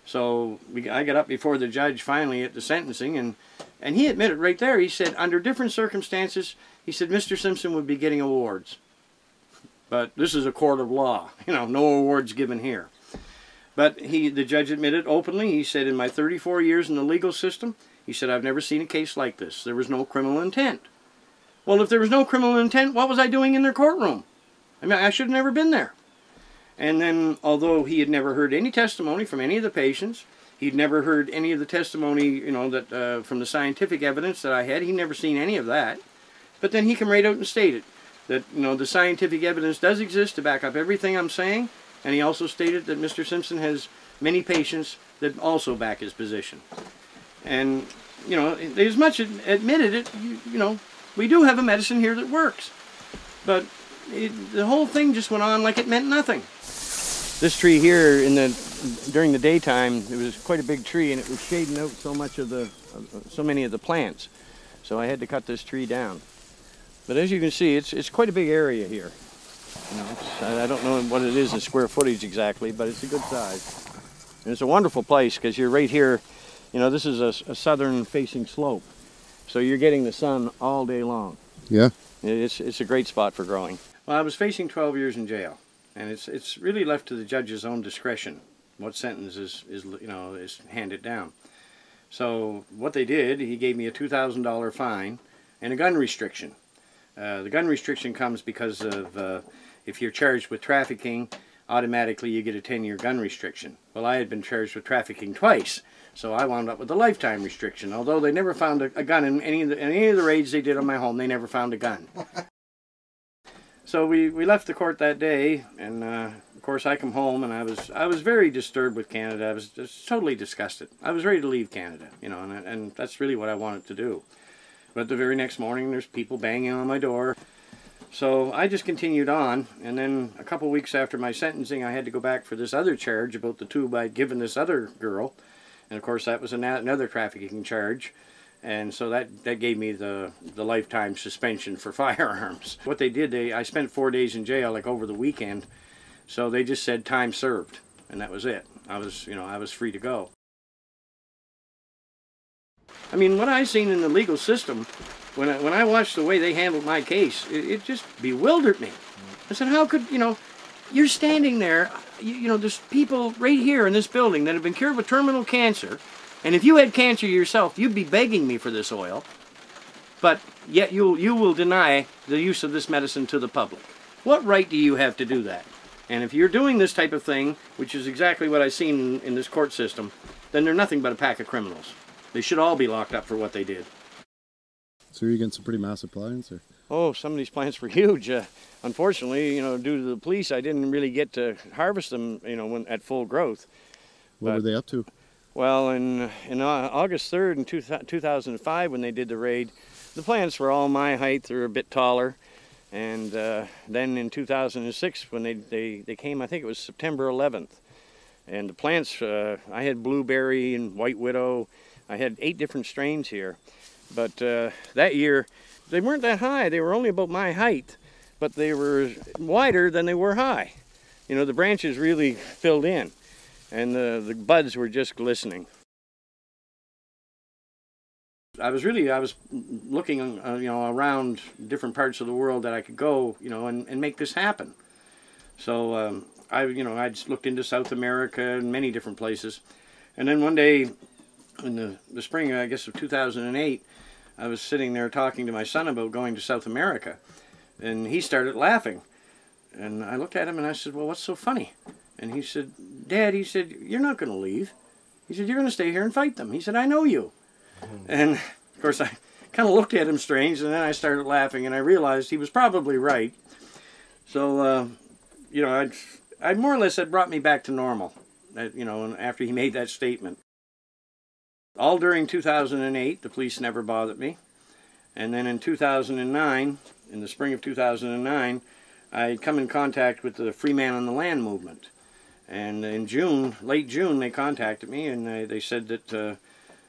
So I got up before the judge finally at the sentencing, and he admitted right there, he said, under different circumstances, he said, Mr. Simpson would be getting awards. But this is a court of law. You know, no awards given here. But the judge admitted openly, he said, in my 34 years in the legal system, he said, I've never seen a case like this. There was no criminal intent. Well, if there was no criminal intent, what was I doing in their courtroom? I mean, I should have never been there. And then, although he had never heard any testimony from any of the patients, he'd never heard any of the testimony, you know, that from the scientific evidence that I had, he'd never seen any of that. But then he came right out and stated that, you know, the scientific evidence does exist to back up everything I'm saying, and he also stated that Mr. Simpson has many patients that also back his position. And, you know, they as much admitted it, you know, we do have a medicine here that works. But the whole thing just went on like it meant nothing. This tree here, during the daytime, it was quite a big tree, and it was shading out so many of the plants. So I had to cut this tree down. But as you can see, it's quite a big area here. You know, I don't know what it is in square footage exactly, but it's a good size. And it's a wonderful place because you're right here. You know, this is a southern-facing slope, so you're getting the sun all day long. Yeah. It's a great spot for growing. Well, I was facing 12 years in jail, and it's really left to the judge's own discretion what sentence is handed down. So what they did, he gave me a $2,000 fine and a gun restriction. The gun restriction comes because of if you're charged with trafficking, automatically you get a 10-year gun restriction. Well, I had been charged with trafficking twice, so I wound up with a lifetime restriction. Although they never found a gun in any of the raids they did on my home, they never found a gun. So we left the court that day, and of course I come home, and I was very disturbed with Canada. I was just totally disgusted. I was ready to leave Canada, you know, and that's really what I wanted to do. But the very next morning, there's people banging on my door. So I just continued on, and then a couple weeks after my sentencing, I had to go back for this other charge about the tube I'd given this other girl. And of course, that was another trafficking charge. And so that gave me the lifetime suspension for firearms. What they did, I spent 4 days in jail, like over the weekend. So they just said time served, and that was it. I was free to go. I mean, what I seen in the legal system, when I watched the way they handled my case, it just bewildered me. I said, how could, you know, you're standing there, you know, there's people right here in this building that have been cured with terminal cancer, and if you had cancer yourself, you'd be begging me for this oil, but yet you will deny the use of this medicine to the public. What right do you have to do that? And if you're doing this type of thing, which is exactly what I've seen in this court system, then they're nothing but a pack of criminals. They should all be locked up for what they did. So you're getting some pretty massive plants, or? Oh, some of these plants were huge. Unfortunately, you know, due to the police, I didn't really get to harvest them, you know, at full growth. What were they up to? Well, in August 3rd in 2005, when they did the raid, the plants were all my height. They were a bit taller. And then in 2006, when they came, I think it was September 11th. And the plants, I had blueberry and white widow. I had 8 different strains here. But that year, they weren't that high. They were only about my height, but they were wider than they were high. You know, the branches really filled in, and the buds were just glistening. I was looking, you know, around different parts of the world that I could go, you know, and make this happen. So I just looked into South America and many different places, and then one day, in the spring, I guess, of 2008, I was sitting there talking to my son about going to South America, and he started laughing. And I looked at him and I said, well, what's so funny? And he said, Dad, he said, you're not going to leave. He said, you're going to stay here and fight them. He said, I know you. And, of course, I kind of looked at him strange, and then I started laughing, and I realized he was probably right. So, you know, I more or less had brought me back to normal, you know, after he made that statement. All during 2008, the police never bothered me. And then in 2009, in the spring of 2009, I come in contact with the Free Man on the Land movement. And in June, late June, they contacted me, and they said that,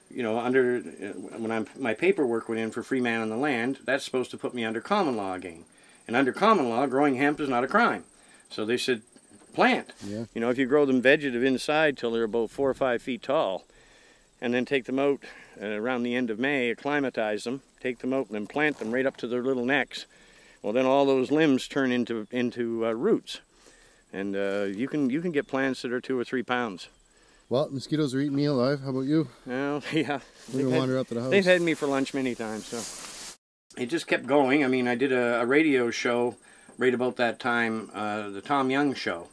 you know, when my paperwork went in for Free Man on the Land, that's supposed to put me under common law again. And under common law, growing hemp is not a crime. So they said, plant. Yeah. You know, if you grow them vegetative inside till they're about 4 or 5 feet tall, and then take them out around the end of May, acclimatize them, take them out, and then plant them right up to their little necks. Well, then all those limbs turn into roots, and you can get plants that are 2 or 3 pounds. Well, mosquitoes are eating me alive. How about you? Well, yeah. We're gonna wander up to the house. They've had me for lunch many times, so it just kept going. I mean, I did a radio show right about that time, the Tom Young show.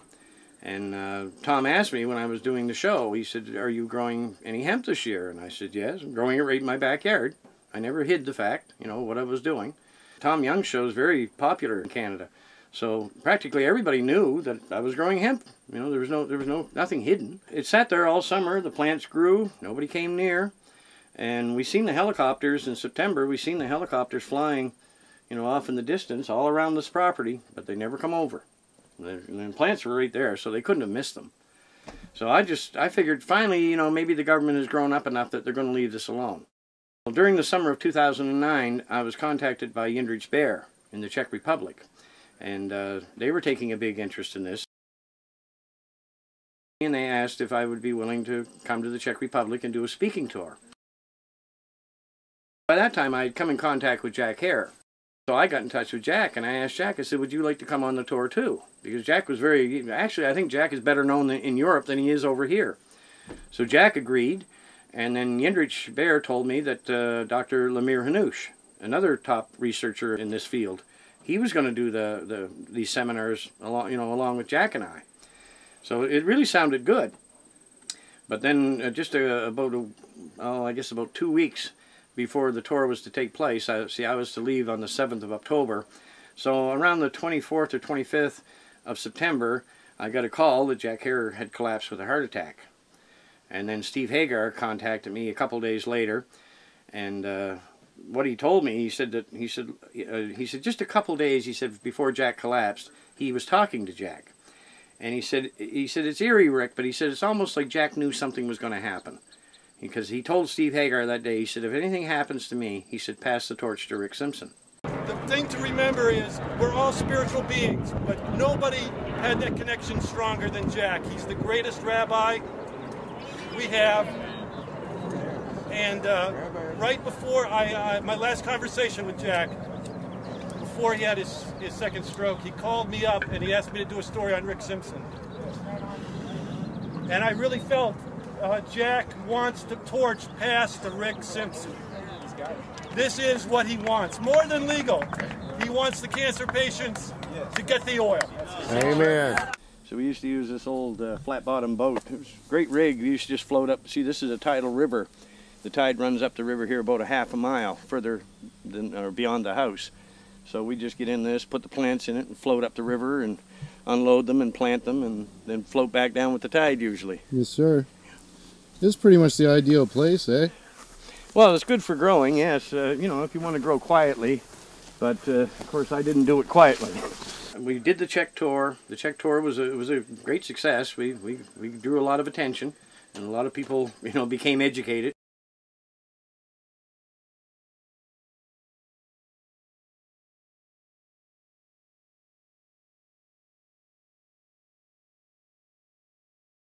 And Tom asked me when I was doing the show, he said, "Are you growing any hemp this year?" And I said, "Yes, I'm growing it right in my backyard." I never hid the fact, you know, what I was doing. Tom Young's show is very popular in Canada. So practically everybody knew that I was growing hemp. You know, there was nothing hidden. It sat there all summer, the plants grew, nobody came near. And we seen the helicopters in September, we seen the helicopters flying, you know, off in the distance all around this property, but they never come over. And the plants were right there, so they couldn't have missed them. So I figured finally, you know, maybe the government has grown up enough that they're going to leave this alone. Well, during the summer of 2009, I was contacted by Jindřich Bær in the Czech Republic, and they were taking a big interest in this. And they asked if I would be willing to come to the Czech Republic and do a speaking tour. By that time, I had come in contact with Jack Hare. So I got in touch with Jack, and I asked Jack, I said, "Would you like to come on the tour too?" Because Jack was actually, I think Jack is better known in Europe than he is over here. So Jack agreed, and then Jindřich Bær told me that Dr. Lemire Hanoush, another top researcher in this field, he was going to do these seminars along with Jack and I. So it really sounded good. But then just about 2 weeks before the tour was to take place, I was to leave on the 7th of October. So around the 24th or 25th of September, I got a call that Jack Hare had collapsed with a heart attack. And then Steve Hagar contacted me a couple days later, and what he told me, he said just a couple days, he said, before Jack collapsed, he was talking to Jack. And he said it's eerie, Rick, but he said it's almost like Jack knew something was going to happen. Because he told Steve Hagar that day, he said, "If anything happens to me," he said, "pass the torch to Rick Simpson." The thing to remember is we're all spiritual beings, but nobody had that connection stronger than Jack. He's the greatest rabbi we have. And right before my last conversation with Jack, before he had his second stroke, he called me up and he asked me to do a story on Rick Simpson. And I really felt Jack wants the torch passed to Rick Simpson. This is what he wants. More than legal. He wants the cancer patients to get the oil. Amen. So we used to use this old flat-bottom boat. It was a great rig. We used to just float up. See, this is a tidal river. The tide runs up the river here about a half a mile further than or beyond the house. So we just get in this, put the plants in it, and float up the river and unload them and plant them, and then float back down with the tide usually. Yes, sir. This is pretty much the ideal place, eh? Well, it's good for growing, yes. You know, if you want to grow quietly. But, of course, I didn't do it quietly. We did the Czech tour. The Czech tour was a great success. We drew a lot of attention, and a lot of people, you know, became educated.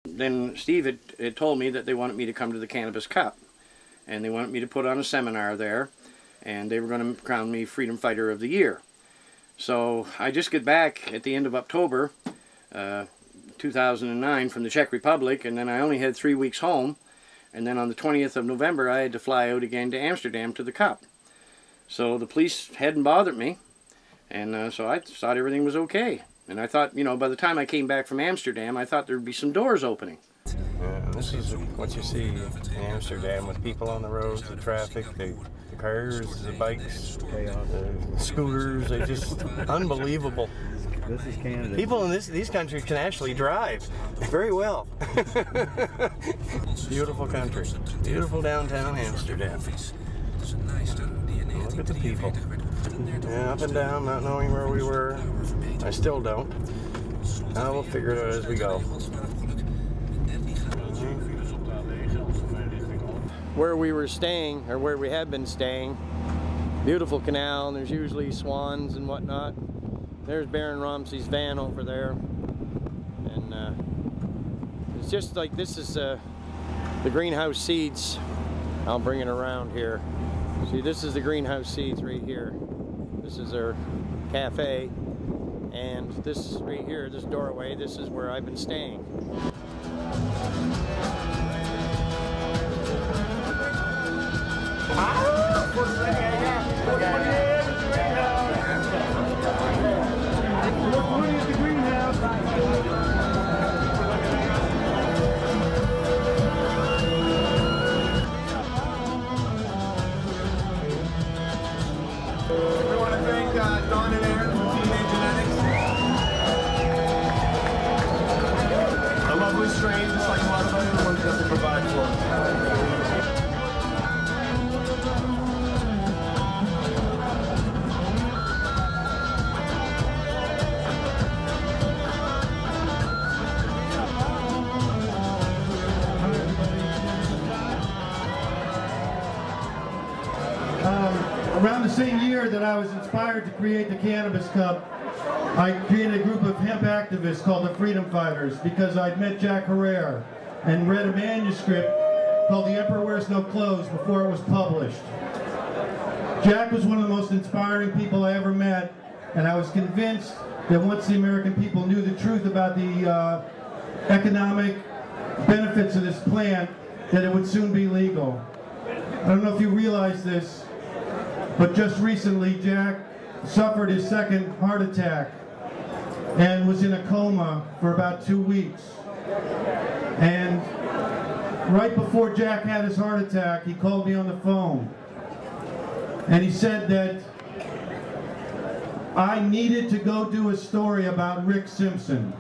Then Steve had told me that they wanted me to come to the Cannabis Cup, and they wanted me to put on a seminar there, and they were going to crown me Freedom Fighter of the Year. So I just got back at the end of October 2009 from the Czech Republic, and then I only had 3 weeks home, and then on the 20th of November I had to fly out again to Amsterdam to the Cup. So the police hadn't bothered me, and so I thought everything was okay. And I thought, you know, by the time I came back from Amsterdam, I thought there'd be some doors opening. This is what you see in Amsterdam with people on the roads, the traffic, the cars, the bikes, the scooters. They're just unbelievable. This is Canada. People in these countries can actually drive very well. Beautiful country. Beautiful downtown Amsterdam. Look at the people. Yeah, up and down, not knowing where we were. I still don't. We'll figure it out as we go. Where we were staying, or where we had been staying, beautiful canal, and there's usually swans and whatnot. There's Baron Romsey's van over there. And it's just like, this is the greenhouse seeds. I'll bring it around here. See, this is the greenhouse seeds right here. This is our cafe, and this right here, this doorway, this is where I've been staying. strain, just like a lot of other ones that they provide for us. Around the same year that I was inspired to create the Cannabis Cup, I created a group of hemp activists called the Freedom Fighters because I'd met Jack Herrera and read a manuscript called The Emperor Wears No Clothes before it was published. Jack was one of the most inspiring people I ever met, and I was convinced that once the American people knew the truth about the economic benefits of this plant, that it would soon be legal. I don't know if you realize this, but just recently Jack suffered his second heart attack and was in a coma for about 2 weeks. And right before Jack had his heart attack, he called me on the phone. And he said that I needed to go do a story about Rick Simpson.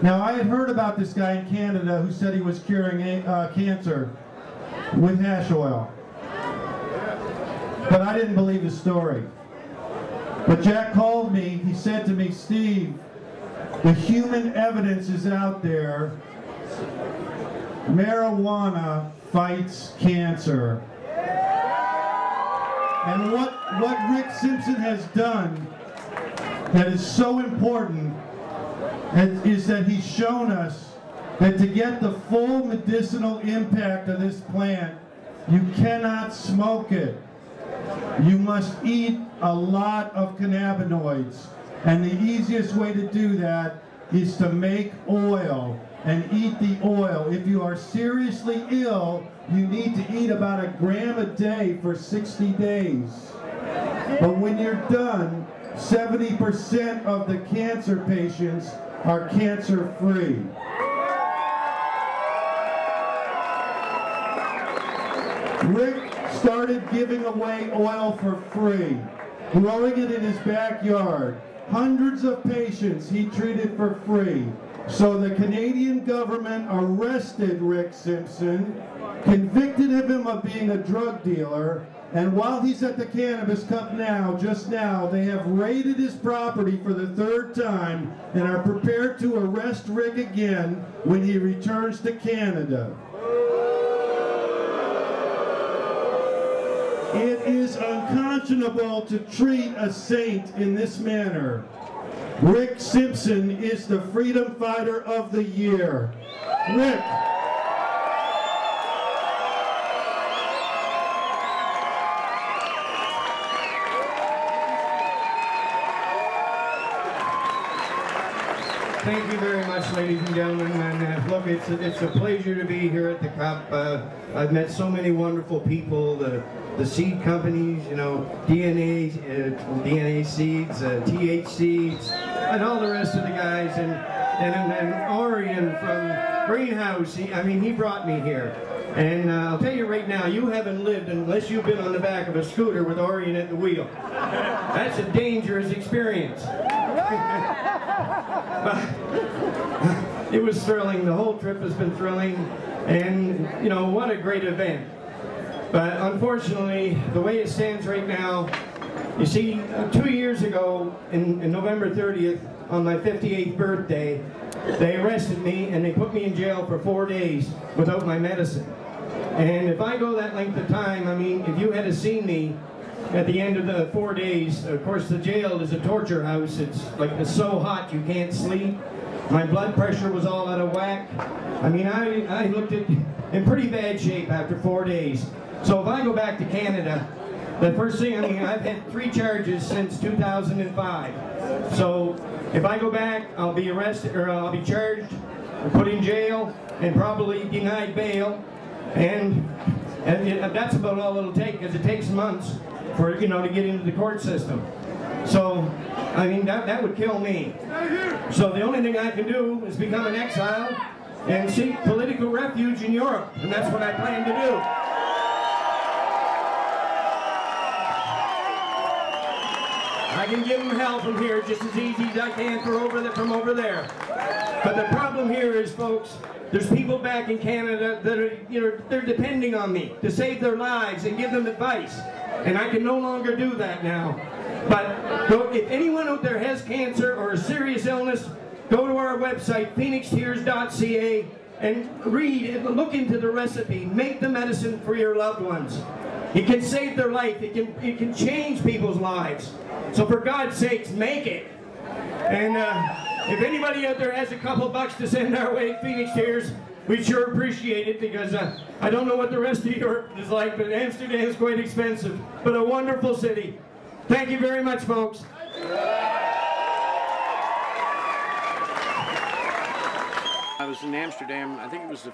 Now, I had heard about this guy in Canada who said he was curing cancer with hash oil. But I didn't believe the story. But Jack called me, he said to me, Steve, the human evidence is out there. Marijuana fights cancer. And what Rick Simpson has done that is so important is that he's shown us that to get the full medicinal impact of this plant, you cannot smoke it. You must eat a lot of cannabinoids. And the easiest way to do that is to make oil and eat the oil. If you are seriously ill, you need to eat about 1 gram a day for 60 days. But when you're done, 70% of the cancer patients are cancer-free. Rick started giving away oil for free, growing it in his backyard. Hundreds of patients he treated for free. So the Canadian government arrested Rick Simpson, convicted him of being a drug dealer, and while he's at the Cannabis Cup now, just now, they have raided his property for the 3rd time and are prepared to arrest Rick again when he returns to Canada. It is unconscionable to treat a saint in this manner. Rick Simpson is the freedom fighter of the year. Rick. Thank you very much, ladies and gentlemen. And look, it's a pleasure to be here at the Cup. I've met so many wonderful people, the seed companies, you know, DNA Seeds, TH Seeds, and all the rest of the guys, and Orion from Greenhouse. He brought me here. And I'll tell you right now, you haven't lived unless you've been on the back of a scooter with Orion at the wheel. That's a dangerous experience. But it was thrilling. The whole trip has been thrilling, and you know, what a great event. But unfortunately, the way it stands right now, you see, 2 years ago, in November 30th, on my 58th birthday, they arrested me and they put me in jail for 4 days without my medicine. And if I go that length of time, I mean, if you had seen me at the end of the 4 days, of course the jail is a torture house. It's so hot you can't sleep. My blood pressure was all out of whack. I mean, I looked in pretty bad shape after 4 days. So if I go back to Canada, the first thing, I've had 3 charges since 2005. So if I go back, I'll be arrested, or I'll be charged, put in jail, and probably denied bail. And that's about all it'll take, because it takes months for, you know, to get into the court system. So, I mean, that would kill me. So the only thing I can do is become an exile and seek political refuge in Europe, and that's what I plan to do. I can give them hell from here just as easy as I can from over there. But the problem here is, folks, there's people back in Canada that are, they're depending on me to save their lives and give them advice. And I can no longer do that now. But if anyone out there has cancer or a serious illness, go to our website, phoenixtears.ca, and read, look into the recipe. Make the medicine for your loved ones. It can save their life. It can change people's lives. So for God's sakes, make it. And if anybody out there has a couple bucks to send our way, Phoenix Tears, we'd sure appreciate it, because I don't know what the rest of Europe is like, but Amsterdam is quite expensive, but a wonderful city. Thank you very much, folks. I was in Amsterdam, I think it was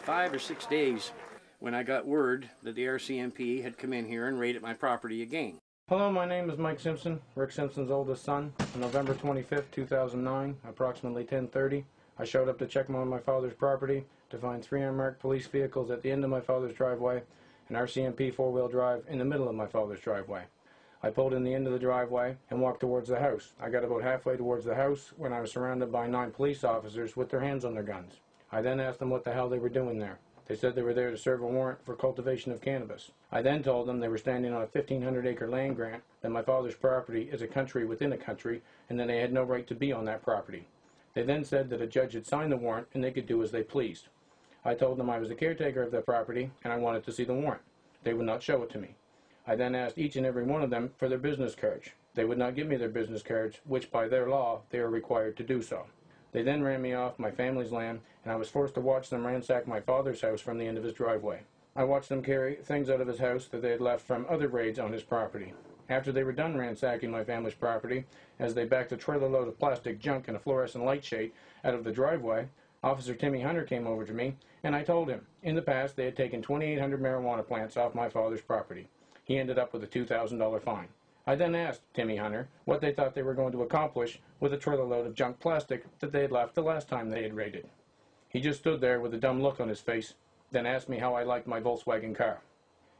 5 or 6 days, when I got word that the RCMP had come in here and raided my property again. Hello, my name is Mike Simpson, Rick Simpson's oldest son. On November 25th, 2009, approximately 10:30, I showed up to check on my father's property to find 3 unmarked police vehicles at the end of my father's driveway, an RCMP 4-wheel drive in the middle of my father's driveway. I pulled in the end of the driveway and walked towards the house. I got about halfway towards the house when I was surrounded by 9 police officers with their hands on their guns. I then asked them what the hell they were doing there. They said they were there to serve a warrant for cultivation of cannabis. I then told them they were standing on a 1,500-acre land grant, that my father's property is a country within a country, and that they had no right to be on that property. They then said that a judge had signed the warrant and they could do as they pleased. I told them I was the caretaker of the property and I wanted to see the warrant. They would not show it to me. I then asked each and every one of them for their business cards. They would not give me their business cards, which by their law they are required to do so. They then ran me off my family's land, and I was forced to watch them ransack my father's house from the end of his driveway. I watched them carry things out of his house that they had left from other raids on his property. After they were done ransacking my family's property, as they backed a trailer load of plastic junk and a fluorescent light shade out of the driveway, Officer Timmy Hunter came over to me, and I told him, in the past they had taken 2,800 marijuana plants off my father's property. He ended up with a $2,000 fine. I then asked Timmy Hunter what they thought they were going to accomplish with a trailer load of junk plastic that they had left the last time they had raided. He just stood there with a dumb look on his face, then asked me how I liked my Volkswagen car.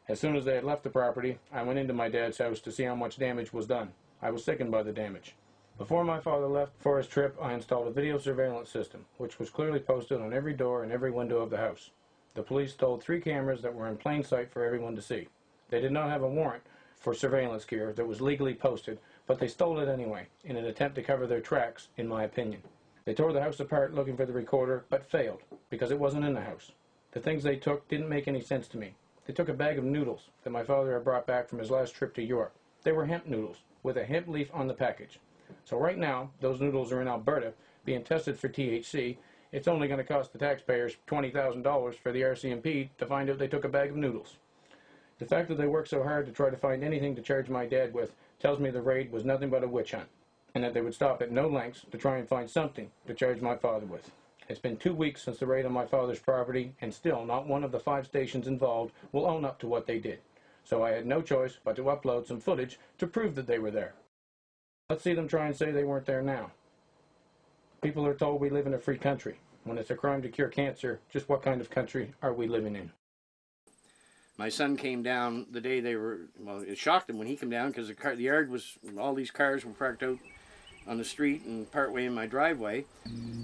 As soon as they had left the property, I went into my dad's house to see how much damage was done. I was sickened by the damage. Before my father left for his trip, I installed a video surveillance system, which was clearly posted on every door and every window of the house. The police stole 3 cameras that were in plain sight for everyone to see. They did not have a warrant for surveillance gear that was legally posted, but they stole it anyway, in an attempt to cover their tracks, in my opinion. They tore the house apart looking for the recorder, but failed, because it wasn't in the house. The things they took didn't make any sense to me. They took a bag of noodles that my father had brought back from his last trip to Europe. They were hemp noodles, with a hemp leaf on the package. So right now, those noodles are in Alberta, being tested for THC. It's only going to cost the taxpayers $20,000 for the RCMP to find out they took a bag of noodles. The fact that they worked so hard to try to find anything to charge my dad with tells me the raid was nothing but a witch hunt, and that they would stop at no lengths to try and find something to charge my father with. It's been 2 weeks since the raid on my father's property, and still not one of the 5 stations involved will own up to what they did. So I had no choice but to upload some footage to prove that they were there. Let's see them try and say they weren't there now. People are told we live in a free country. When it's a crime to cure cancer, just what kind of country are we living in? My son came down the day they were, well, it shocked him when he came down because the yard was, all these cars were parked out on the street and partway in my driveway.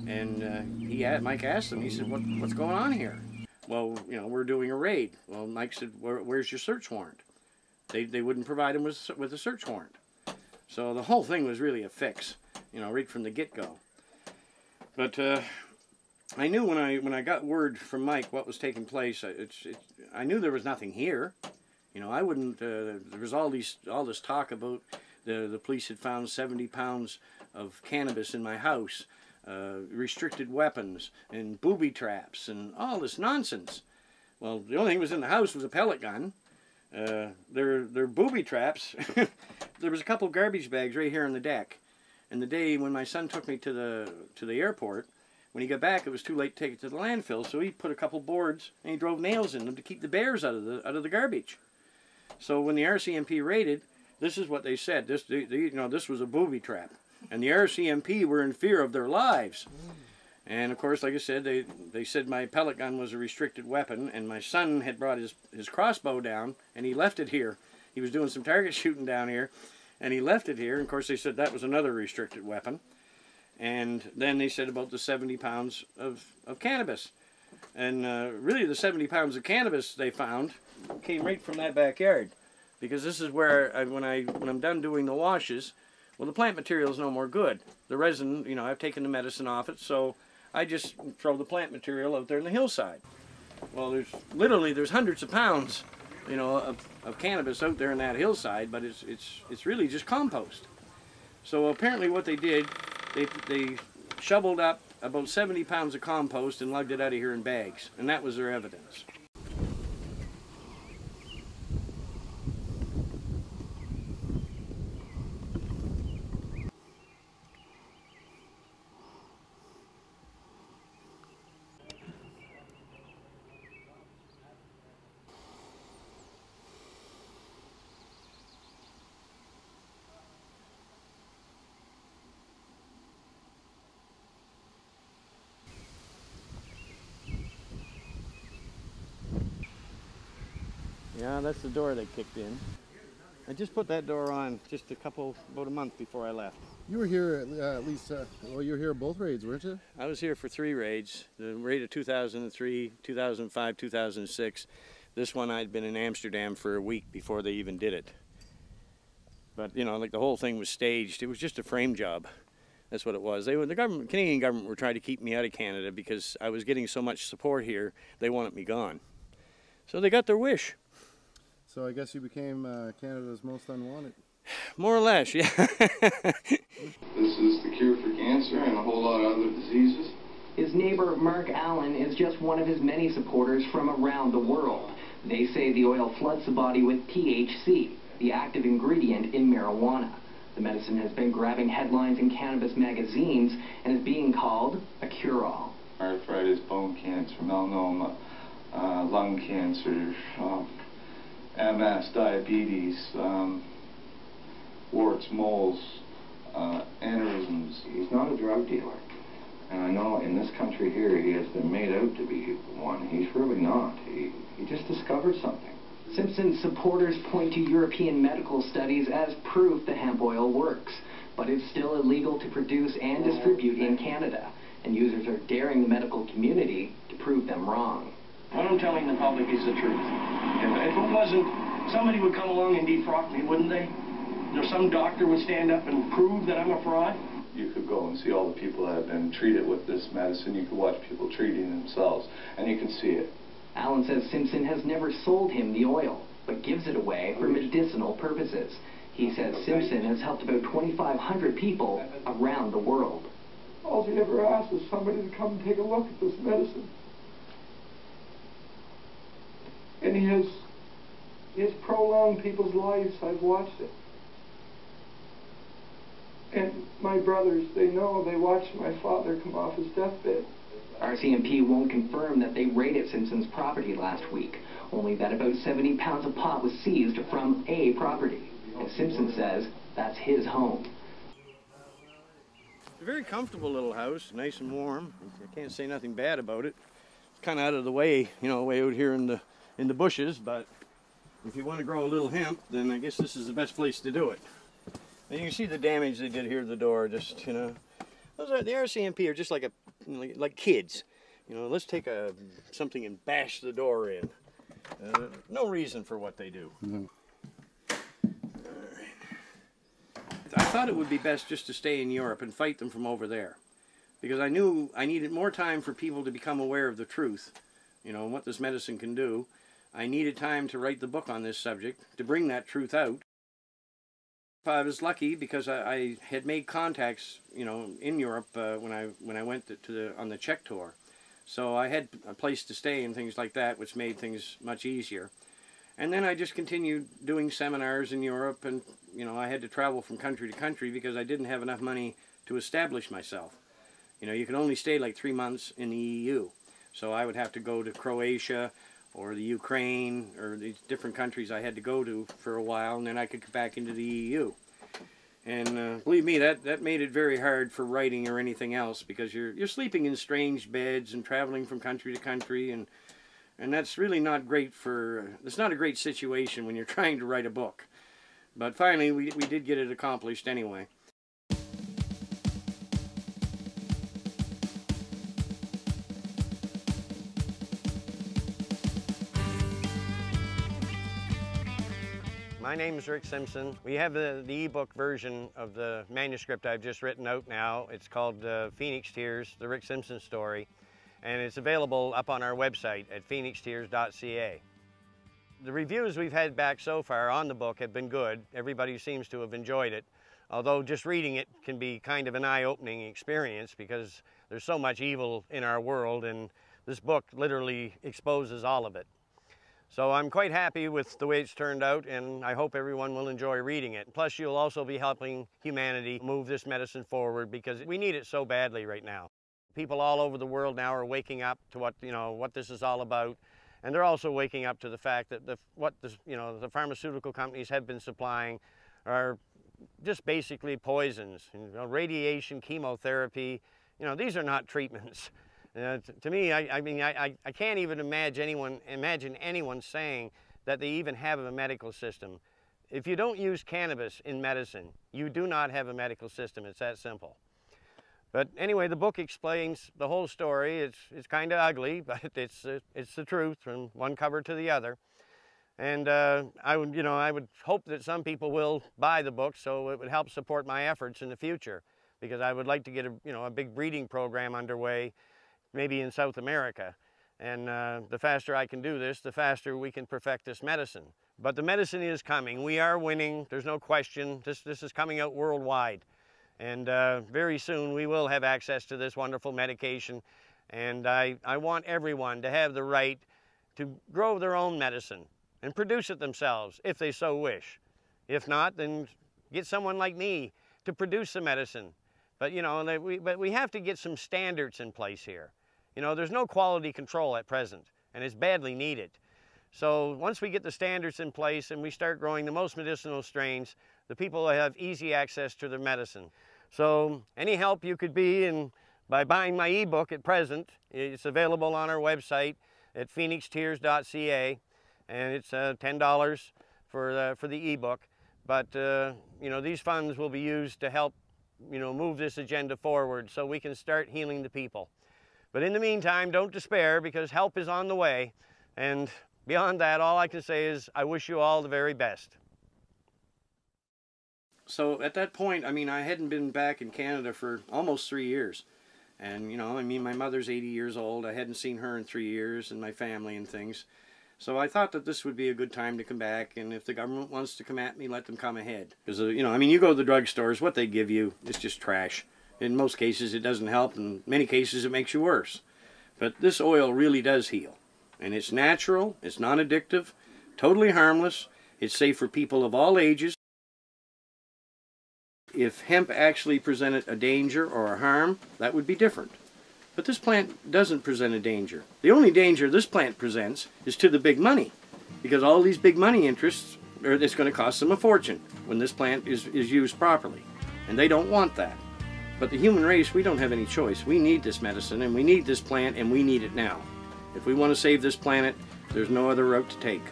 And Mike asked him, he said, what's going on here? Well, you know, we're doing a raid. Well, Mike said, where's your search warrant? They wouldn't provide him with a search warrant. So the whole thing was really a fix, you know, right from the get-go. But I knew when I got word from Mike what was taking place, I knew there was nothing here. You know, I wouldn't. There was all this talk about the police had found 70 pounds of cannabis in my house, restricted weapons and booby traps and all this nonsense. Well, the only thing that was in the house was a pellet gun. They're booby traps. There was a couple of garbage bags right here on the deck. And the day when my son took me to the airport, when he got back, it was too late to take it to the landfill, so he put a couple boards and he drove nails in them to keep the bears out of the garbage. So when the RCMP raided, this is what they said. This was a booby trap, and the RCMP were in fear of their lives. And of course, like I said, they said my pellet gun was a restricted weapon, and my son had brought his crossbow down, and he left it here. He was doing some target shooting down here, And he left it here. And of course, they said that was another restricted weapon. And then they said about the 70 pounds of cannabis. And really, the 70 pounds of cannabis they found came right from that backyard. Because this is where, when I'm done doing the washes, well, the plant material is no more good. The resin, you know, I've taken the medicine off it, so I just throw the plant material out there in the hillside. Well, there's hundreds of pounds, you know, of cannabis out there in that hillside, but it's really just compost. So apparently what they did, they shoveled up about 70 pounds of compost and lugged it out of here in bags, and that was their evidence. Yeah, that's the door they kicked in. I just put that door on just about a month before I left. You were here at least, well, you were here both raids, weren't you? I was here for 3 raids. The raid of 2003, 2005, 2006. This one I'd been in Amsterdam for a week before they even did it. But, you know, like the whole thing was staged. It was just a frame job. That's what it was. The Canadian government were trying to keep me out of Canada because I was getting so much support here, they wanted me gone. So they got their wish. So I guess you became Canada's most unwanted. More or less, yeah. This is the cure for cancer and a whole lot of other diseases. His neighbor, Mark Allen, is just one of his many supporters from around the world. They say the oil floods the body with THC, the active ingredient in marijuana. The medicine has been grabbing headlines in cannabis magazines and is being called a cure-all. Arthritis, bone cancer, melanoma, lung cancer, MS, diabetes, warts, moles, aneurysms. He's not a drug dealer. And I know in this country here he has been made out to be one. He's really not. He just discovered something. Simpson's supporters point to European medical studies as proof the hemp oil works. But it's still illegal to produce and distribute in Canada. And users are daring the medical community to prove them wrong. What I'm telling the public is the truth. If it wasn't, somebody would come along and defrock me, wouldn't they? Or some doctor would stand up and prove that I'm a fraud? You could go and see all the people that have been treated with this medicine. You could watch people treating themselves, and you can see it. Allen says Simpson has never sold him the oil, but gives it away for medicinal purposes. He says Simpson has helped about 2,500 people around the world. All he ever asked is somebody to come and take a look at this medicine. And he has prolonged people's lives. I've watched it. And my brothers, they know, they watched my father come off his deathbed. RCMP won't confirm that they raided Simpson's property last week, only that about 70 pounds of pot was seized from a property. And Simpson says that's his home. It's a very comfortable little house, nice and warm. I can't say nothing bad about it. It's kind of out of the way, you know, way out here in the bushes, but if you want to grow a little hemp, then I guess this is the best place to do it. And you can see the damage they did here to the door, just, you know. The RCMP are just like like kids. You know, let's take something and bash the door in. No reason for what they do. Mm-hmm. I thought it would be best just to stay in Europe and fight them from over there. Because I knew I needed more time for people to become aware of the truth, you know, and what this medicine can do. I needed time to write the book on this subject, to bring that truth out. I was lucky because I had made contacts, you know, in Europe when I went on the Czech tour. So I had a place to stay and things like that, which made things much easier. And then I just continued doing seminars in Europe, and, you know, I had to travel from country to country because I didn't have enough money to establish myself. You know, you can only stay like 3 months in the EU. So I would have to go to Croatia or the Ukraine or these different countries I had to go to for a while, and then I could get back into the EU. And believe me, that made it very hard for writing or anything else, because you're sleeping in strange beds and traveling from country to country, and that's really not great it's not a great situation when you're trying to write a book. But finally, we did get it accomplished anyway. My name is Rick Simpson. We have the ebook version of the manuscript I've just written out now. It's called Phoenix Tears, the Rick Simpson story, and it's available up on our website at phoenixtears.ca. The reviews we've had back so far on the book have been good. Everybody seems to have enjoyed it, although just reading it can be kind of an eye-opening experience because there's so much evil in our world, and this book literally exposes all of it. So I'm quite happy with the way it's turned out, and I hope everyone will enjoy reading it. Plus, you'll also be helping humanity move this medicine forward because we need it so badly right now. People all over the world now are waking up to what this is all about, and they're also waking up to the fact that the pharmaceutical companies have been supplying are just basically poisons. Radiation, chemotherapy, these are not treatments. To me, I can't even imagine anyone saying that they even have a medical system. If you don't use cannabis in medicine, you do not have a medical system. It's that simple. But anyway, the book explains the whole story. It's kind of ugly, but it's the truth from one cover to the other. And I would hope that some people will buy the book so it would help support my efforts in the future, because I would like to get a big breeding program underway, maybe in South America. And the faster I can do this, the faster we can perfect this medicine. But the medicine is coming. We are winning. There's no question. This is coming out worldwide. And very soon we will have access to this wonderful medication. And I want everyone to have the right to grow their own medicine and produce it themselves if they so wish. If not, then get someone like me to produce the medicine. But we have to get some standards in place here. There's no quality control at present, and it's badly needed. So once we get the standards in place and we start growing the most medicinal strains, the people will have easy access to their medicine. So any help you could be by buying my ebook at present, it's available on our website at phoenixtears.ca, and it's $10 for the ebook. But these funds will be used to help move this agenda forward so we can start healing the people. But in the meantime, don't despair, because help is on the way. And beyond that, all I can say is I wish you all the very best. So at that point, I hadn't been back in Canada for almost 3 years. And, my mother's 80 years old. I hadn't seen her in 3 years, and my family and things. So I thought that this would be a good time to come back, and if the government wants to come at me, let them come ahead. Because, you go to the drugstores, what they give you is just trash. In most cases, it doesn't help. In many cases, it makes you worse. But this oil really does heal. And it's natural, it's non-addictive, totally harmless, it's safe for people of all ages. If hemp actually presented a danger or a harm, that would be different. But this plant doesn't present a danger. The only danger this plant presents is to the big money, because all these big money interests, it's going to cost them a fortune when this plant is used properly. And they don't want that. But the human race, we don't have any choice. We need this medicine, and we need this plant, and we need it now. If we want to save this planet, there's no other route to take.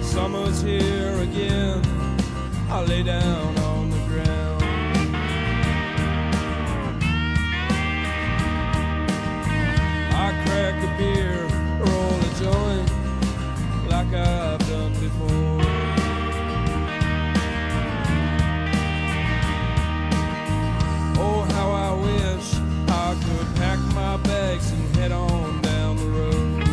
Summer's here again. I lay down on the ground. I crack a beer, roll a joint, like I've done before. Oh, how I wish I could pack my bags and head on down the road.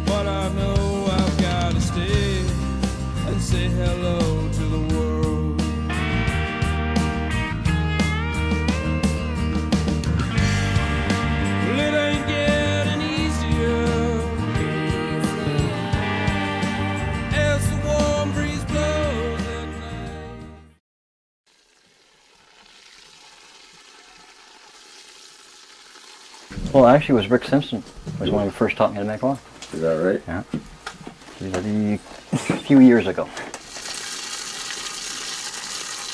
But I know I've got to stay and say hello to the world. Well, it ain't getting easier as the warm breeze blows at night. Well, actually, it was Rick Simpson was one who first taught me how to make oil. Is that right? Yeah. A few years ago.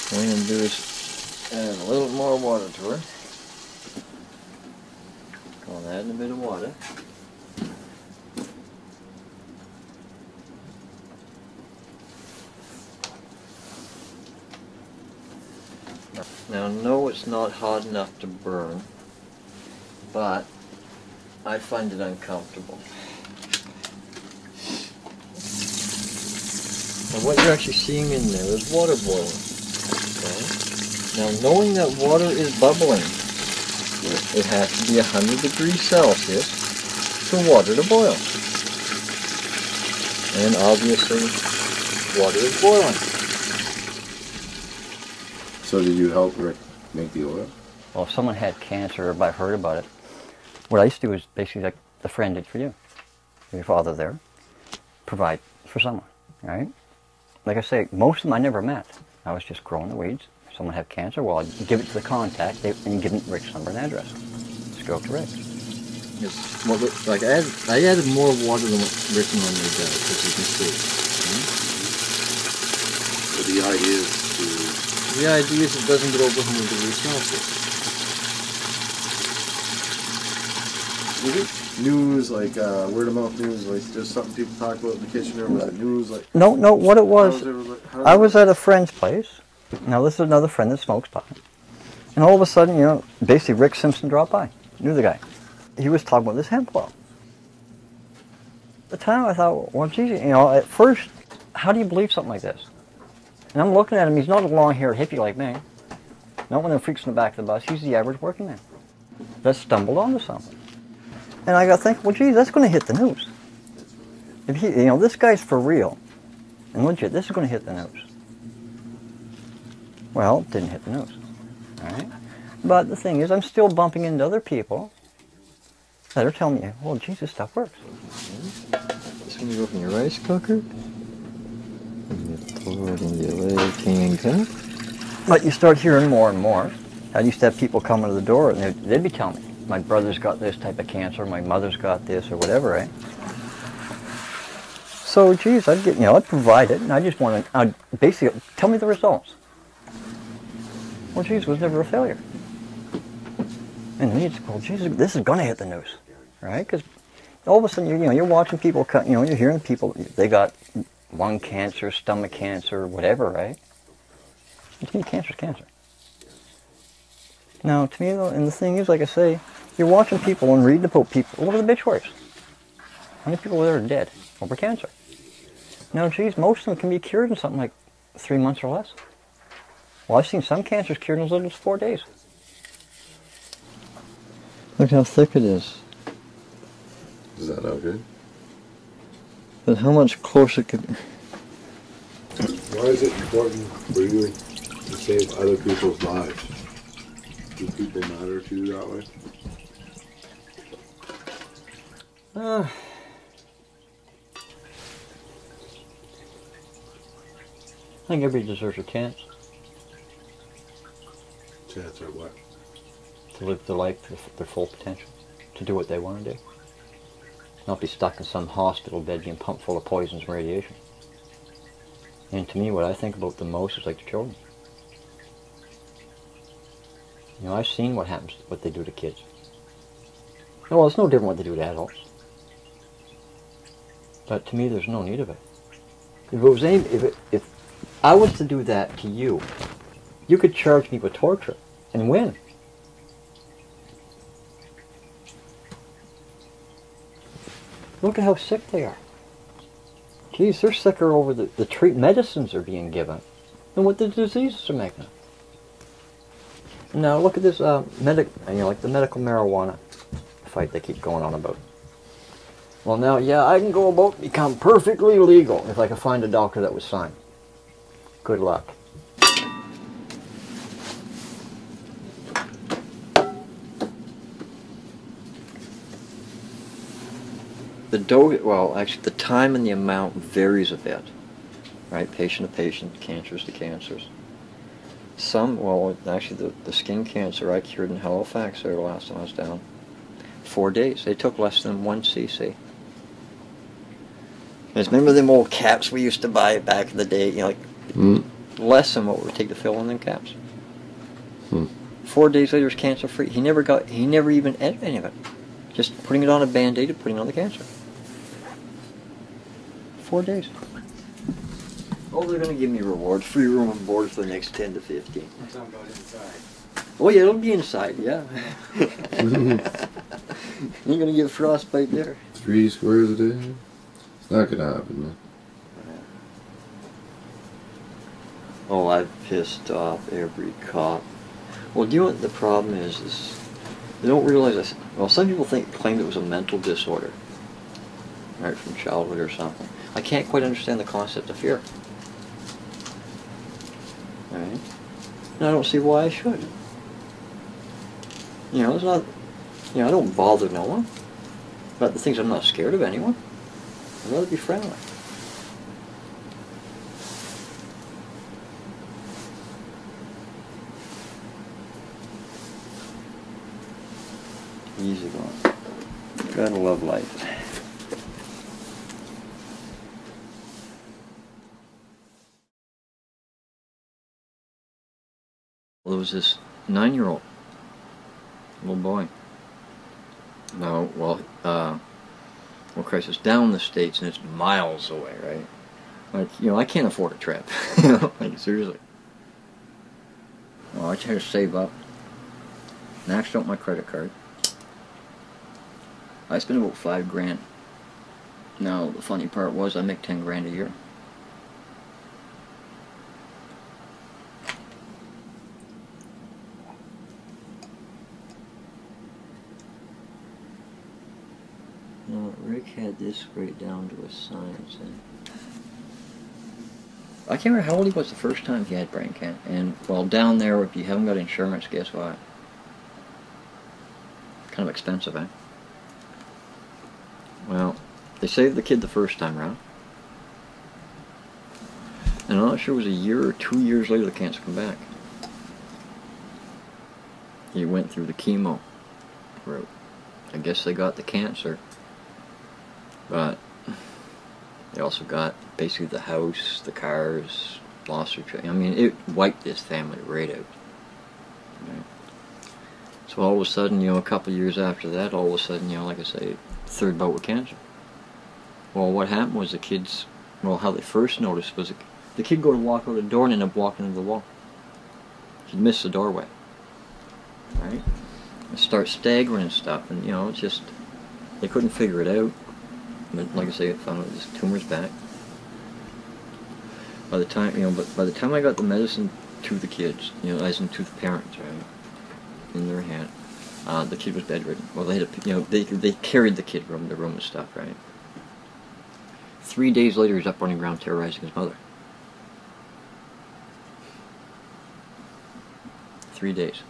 What are you going to do is And a little more water to her. Going to add in a bit of water. Now, no, it's not hot enough to burn, but I find it uncomfortable. And what you're actually seeing in there is water boiling. Okay? Now, knowing that water is bubbling, it has to be 100 degrees Celsius for water to boil. And obviously, water is boiling. So did you help Rick make the oil? Well, if someone had cancer or everybody heard about it, what I used to do is basically like the friend did for you. Your father there. Provide for someone, right? Like I say, most of them I never met. I was just growing the weeds. If someone had cancer, well, I'd give it to the contact and give them Rick's number and address. Just go to Rick. Yes. Well, like I added more water than what Rick normally does, as you can see. So the idea is The idea is it doesn't get over 100 degrees Celsius. Was it news, like word of mouth news, like just something people talk about in the kitchen, or was it news like? No, what it was, I was at a friend's place. Now this is another friend that smokes pot. And all of a sudden, you know, basically Rick Simpson dropped by. Knew the guy. He was talking about this hemp oil. At the time I thought, well, geez, you know, at first, how do you believe something like this? And I'm looking at him, he's not a long-haired hippie like me. Not one of the freaks in the back of the bus, he's the average working man that stumbled onto something. And I got to think, well, geez, that's going to hit the news. If he, you know, this guy's for real, and legit, this is going to hit the news. Well, it didn't hit the news, all right? But the thing is, I'm still bumping into other people that are telling me, well, geez, this stuff works. This one you go in your rice cooker. Pour it in your little tin cup. But you start hearing more and more. I used to have people come to the door and they'd be telling me, my brother's got this type of cancer, my mother's got this, or whatever, right? So, geez, I'd get, you know, I'd provide it, and I just want to, I'd basically, tell me the results. Well, geez, it was never a failure. And then you'd say, well, geez, this is going to hit the news, right? Because all of a sudden, you know, you're watching people, you know, you're hearing people, they got lung cancer, stomach cancer, whatever, right? And to me, cancer's cancer. Now, to me, though, and the thing is, like I say, you're watching people and reading about people. Look at the obituaries. How many people there are dead over cancer? Now, geez, most of them can be cured in something like 3 months or less. Well, I've seen some cancers cured in as little as 4 days. Look how thick it is. Is that okay? But how much closer could... Why is it important for you to save other people's lives? Do people matter to you that way? I think everybody deserves a chance. Chance at what? To live their life to their full potential. To do what they want to do. Not be stuck in some hospital bed being pumped full of poisons and radiation. And to me, what I think about the most is like the children. You know, I've seen what happens, what they do to kids. Well, it's no different what they do to adults. But to me, there's no need of it. If it was any, if I was to do that to you, you could charge me with torture and win. Look at how sick they are. Geez, they're sicker over the medicines are being given than what the diseases are making. Now look at this like the medical marijuana fight they keep going on about. Well, now, yeah, I can go about become perfectly legal if I can find a doctor that would sign. Good luck. The dose, well, actually, the time and the amount varies a bit, right? Patient to patient, cancers to cancers. Some, well, actually, the skin cancer I cured in Halifax there last time I was down, 4 days. They took less than 1 cc. Remember them old caps we used to buy back in the day? You know, like less than what would take to fill in them caps. 4 days later, he's cancer-free. He never even ate any of it. Just putting it on a Band-Aid and putting on the cancer. 4 days. Oh, they're going to give me rewards. Free room and board for the next 10 to 15. I'm talking about inside. Oh yeah, it'll be inside, yeah. You're going to get frostbite there. 3 squares a day? It's not going to happen, man. Oh, I've pissed off every cop. Well, do you know what the problem is they don't realize this. Well, some people claim it was a mental disorder, right, from childhood or something. I can't quite understand the concept of fear. Right? And I don't see why I should. You know, it's not, you know, I don't bother no one. But the things I'm not scared of anyone. I'd rather be friendly. Easy going. Gotta love life. Well, there was this 9-year-old little boy. No, well, Christ, it's down in the States and it's miles away, right? Like, you know, I can't afford a trip. You know, like, seriously. Well, I try to save up. Maxed out my credit card. I spent about $5 grand. Now, the funny part was I make 10 grand a year. Now, Rick had this right down to a science. I can't remember how old he was the first time he had brain cancer. And, well, down there, if you haven't got insurance, guess what? Kind of expensive, eh? Well, they saved the kid the first time round. And I'm not sure it was a year or 2 years later the cancer came back. He went through the chemo route. I guess they got the cancer. But they also got basically the house, the cars, lost their trade. I mean, it wiped this family right out. Right? So all of a sudden, you know, a couple of years after that, all of a sudden, you know, like I say, third bout with cancer. Well, what happened was the kids, well, how they first noticed was the kid go to walk out the door and end up walking into the wall. He'd miss the doorway. Right? And start staggering and stuff, and, you know, it's just, they couldn't figure it out. But like I say, I found out this tumor's back. By the time, you know, but by the time I got the medicine to the kids, you know, as in to the parents, right, in their hand, the kid was bedridden. Well, they had, you know, they carried the kid from the room and stuff, right. 3 days later, he's up running around terrorizing his mother. 3 days.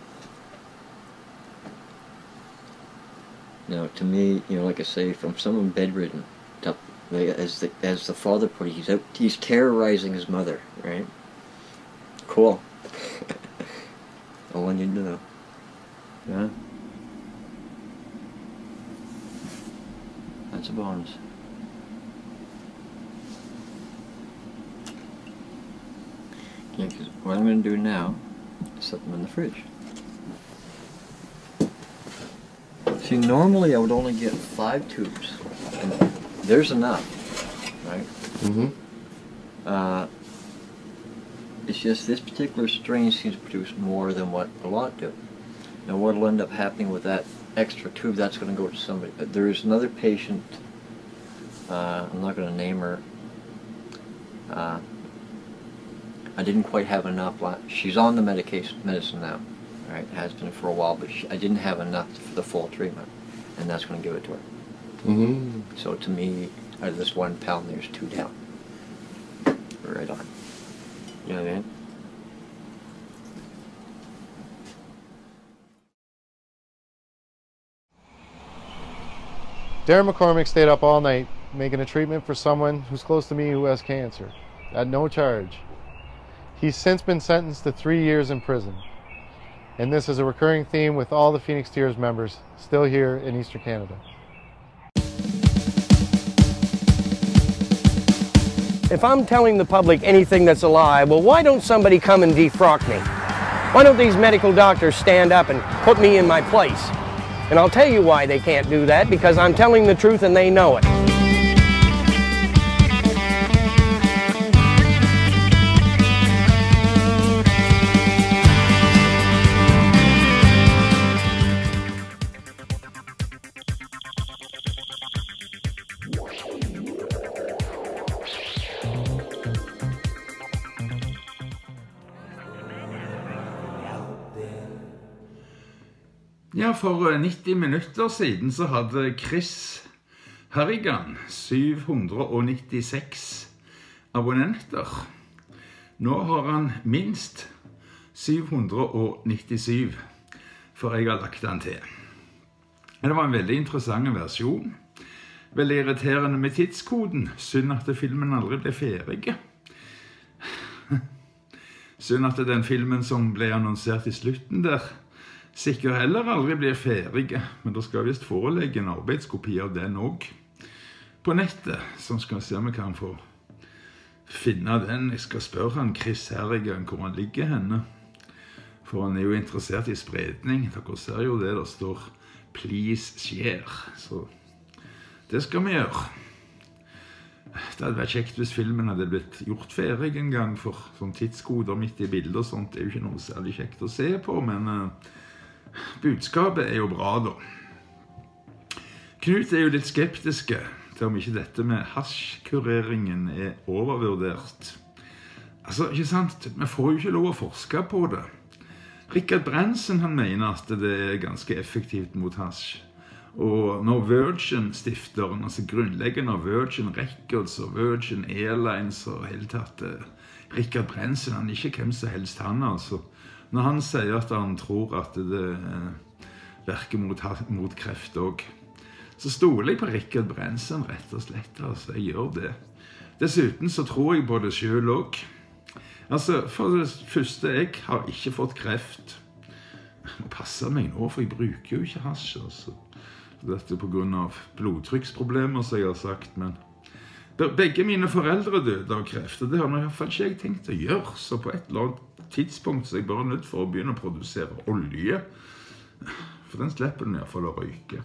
Now, to me, you know, like I say, from someone bedridden, to, as the father put it, he's terrorizing his mother, right? Cool. All I need to know. Yeah. That's a bonus. Yeah, because what I'm going to do now is set them in the fridge. See, normally I would only get 5 tubes, and there's enough, right? Mm-hmm. It's just this particular strain seems to produce more than what a lot do. Now, what will end up happening with that extra tube, that's going to go to somebody. But there is another patient, I'm not going to name her. I didn't quite have enough. She's on the medicine now. Right, has been for a while, but I didn't have enough for the full treatment, and that's going to give it to her. Mm-hmm. So to me, out of this 1 pound, there's 2 down. Right on. You know what I mean? Darren McCormick stayed up all night making a treatment for someone who's close to me who has cancer, at no charge. He's since been sentenced to 3 years in prison. And this is a recurring theme with all the Phoenix Tears members still here in Eastern Canada. If I'm telling the public anything that's a lie, well, why don't somebody come and defrock me? Why don't these medical doctors stand up and put me in my place? And I'll tell you why they can't do that, because I'm telling the truth and they know it. Ja, for 90 minutter siden så hadde Chris Harrigan 796 abonnenter. Nå har han minst 797, for jeg har lagt den til. Det var en veldig interessant versjon. Veldig irriterende med tidskoden. Synd at filmen aldri ble ferdig. Synd at den filmen som ble annonsert i slutten der, sikkert heller aldri blir ferdig, men da skal visst forelegge en arbeidskopi av den også på nettet, så skal vi se om vi kan få finne den. Jeg skal spørre han Chris Harrigan hvor han ligger henne, for han er jo interessert i spredning. Dere ser jo det, der står «Please share», så det skal vi gjøre. Det hadde vært kjekt hvis filmen hadde blitt gjort ferdig en gang, for sånn tidskoder midt i bilder og sånt er jo ikke noe særlig kjekt å se på, men budskapet er jo bra da. Knut er jo litt skeptiske til om ikke dette med hasjkureringen er overvurdert. Altså, ikke sant? Vi får jo ikke lov å forske på det. Richard Branson, han mener at det er ganske effektivt mot hasj. Og når Virgin-stifteren, altså grunnleggeren av Virgin Records og Virgin Airlines og hele tatt, Richard Branson, han er ikke hvem som helst han, altså. Når han sier at han tror at det virker mot kreft også, så stoler jeg på Richard Branson rett og slett, altså jeg gjør det. Dessuten så tror jeg på det selv også. Altså, for det første, jeg har ikke fått kreft. Det passer meg nå, for jeg bruker jo ikke hasj, altså. Dette er på grunn av blodtrykksproblemer, som jeg har sagt, men begge mine foreldre døde av kreft, og det har i hvert fall ikke jeg tenkt å gjøre, så på et eller annet tidspunkt så er jeg bare nødt for å begynne å produsere olje, for den slipper den i hvert fall å røyke.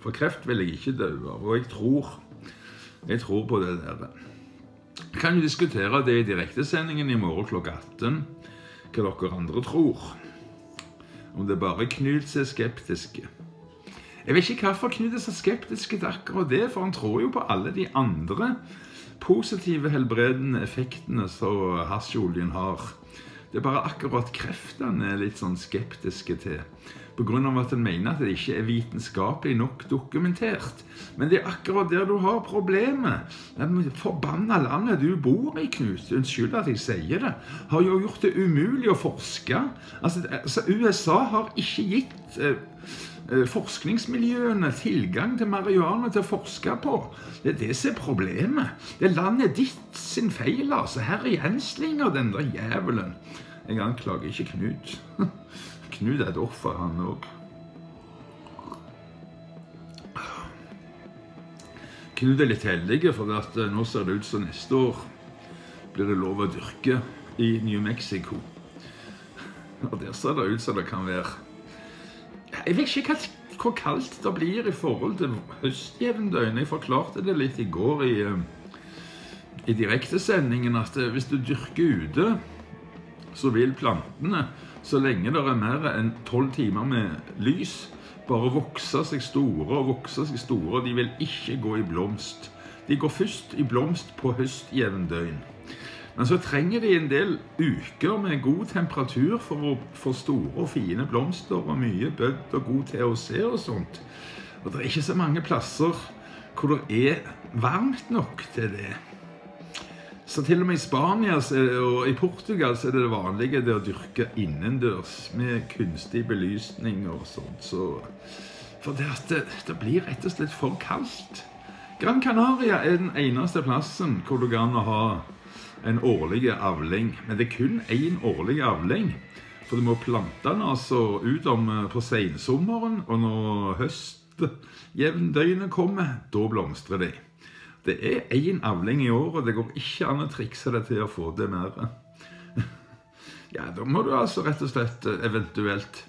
For kreft vil jeg ikke dø av, og jeg tror på det der. Jeg kan jo diskutere det i direktesendingen i morgen klokka 18, hva dere andre tror. Om det bare Knut som er skeptiske. Jeg vet ikke hvorfor Knut er så skeptiske til akkurat det, for han tror jo på alle de andre positive helbredende effektene som hasjoljen har. Det er bare akkurat kreftene er litt sånn skeptiske til, på grunn av at han mener at det ikke er vitenskapelig nok dokumentert. Men det er akkurat der du har problemet. Det forbanna landet du bor i, Knut, unnskyld at jeg sier det, har jo gjort det umulig å forske. Altså USA har ikke gitt forskningsmiljøene tilgang til marihuana til å forske på. Det er det som er problemet. Det er landet ditt sin feil, altså. Her er gjenslinger, den der jævelen. Jeg anklager ikke Knut. Knut er et offer, han også. Knut er litt heldig, for at nå ser det ut som neste år blir det lov å dyrke i New Mexico. Og der ser det ut som det kan være. Jeg vet ikke hvor kaldt det blir i forhold til høstjevndøgn. Jeg forklarte det litt i går i direktesendingen, at hvis du dyrker ute, så vil plantene, så lenge det er mer enn 12 timer med lys, bare vokse seg store og vokse seg store, og de vil ikke gå i blomst. De går først i blomst på høstjevndøgn. Men så trenger de en del uker med god temperatur for å få store og fine blomster og mye bødd og god THC og sånt. Og det er ikke så mange plasser hvor det er varmt nok til det. Så til og med i Spania og i Portugal så er det vanlige det å dyrke innendørs med kunstig belysning og sånt. For det blir rett og slett for kaldt. Gran Canaria er den eneste plassen hvor du kan ha en årlig avling. Men det er kun en årlig avling. For du må plante den altså ut på sensommeren, og når høstjevndøgnet kommer, da blomstrer de. Det en avling I året, det går ikke an å trikse det til å få det mer. Ja, da må du altså rett og slett eventuelt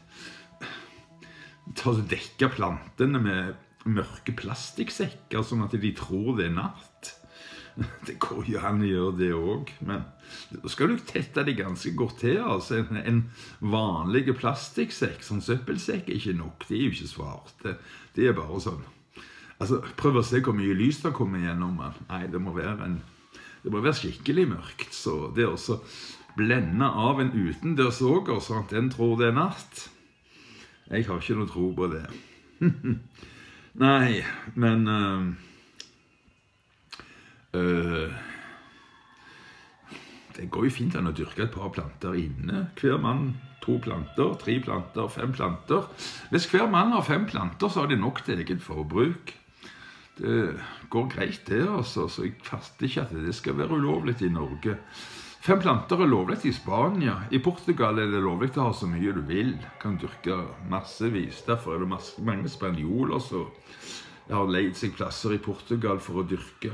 dekke plantene med mørke plastikksekker, sånn at de tror det natt. Det går jo an å gjøre det også, men da skal du tette det ganske godt til, altså. En vanlig plastikksekk, sånn søppelsekk, ikke nok, det jo ikke svart. Det bare sånn. Altså, prøv å se hvor mye lys det kommer gjennom. Nei, det må være skikkelig mørkt, så det også blende av en utendørsåger, sånn at den tror det natt. Jeg har ikke noe tro på det. Nei, men det går jo fint an å dyrke et par planter inne. Hver mann 2 planter, 3 planter, 5 planter. Hvis hver mann har 5 planter, så har de nok til eget forbruk. Det går greit det, altså, så jeg fatter ikke at det skal være ulovlig I Norge. 5 planter lovlig I Spania. I Portugal det lovlig å ha så mye du vil. Kan dyrke massevis. Derfor det mange spanjoler som har leid seg plasser I Portugal for å dyrke.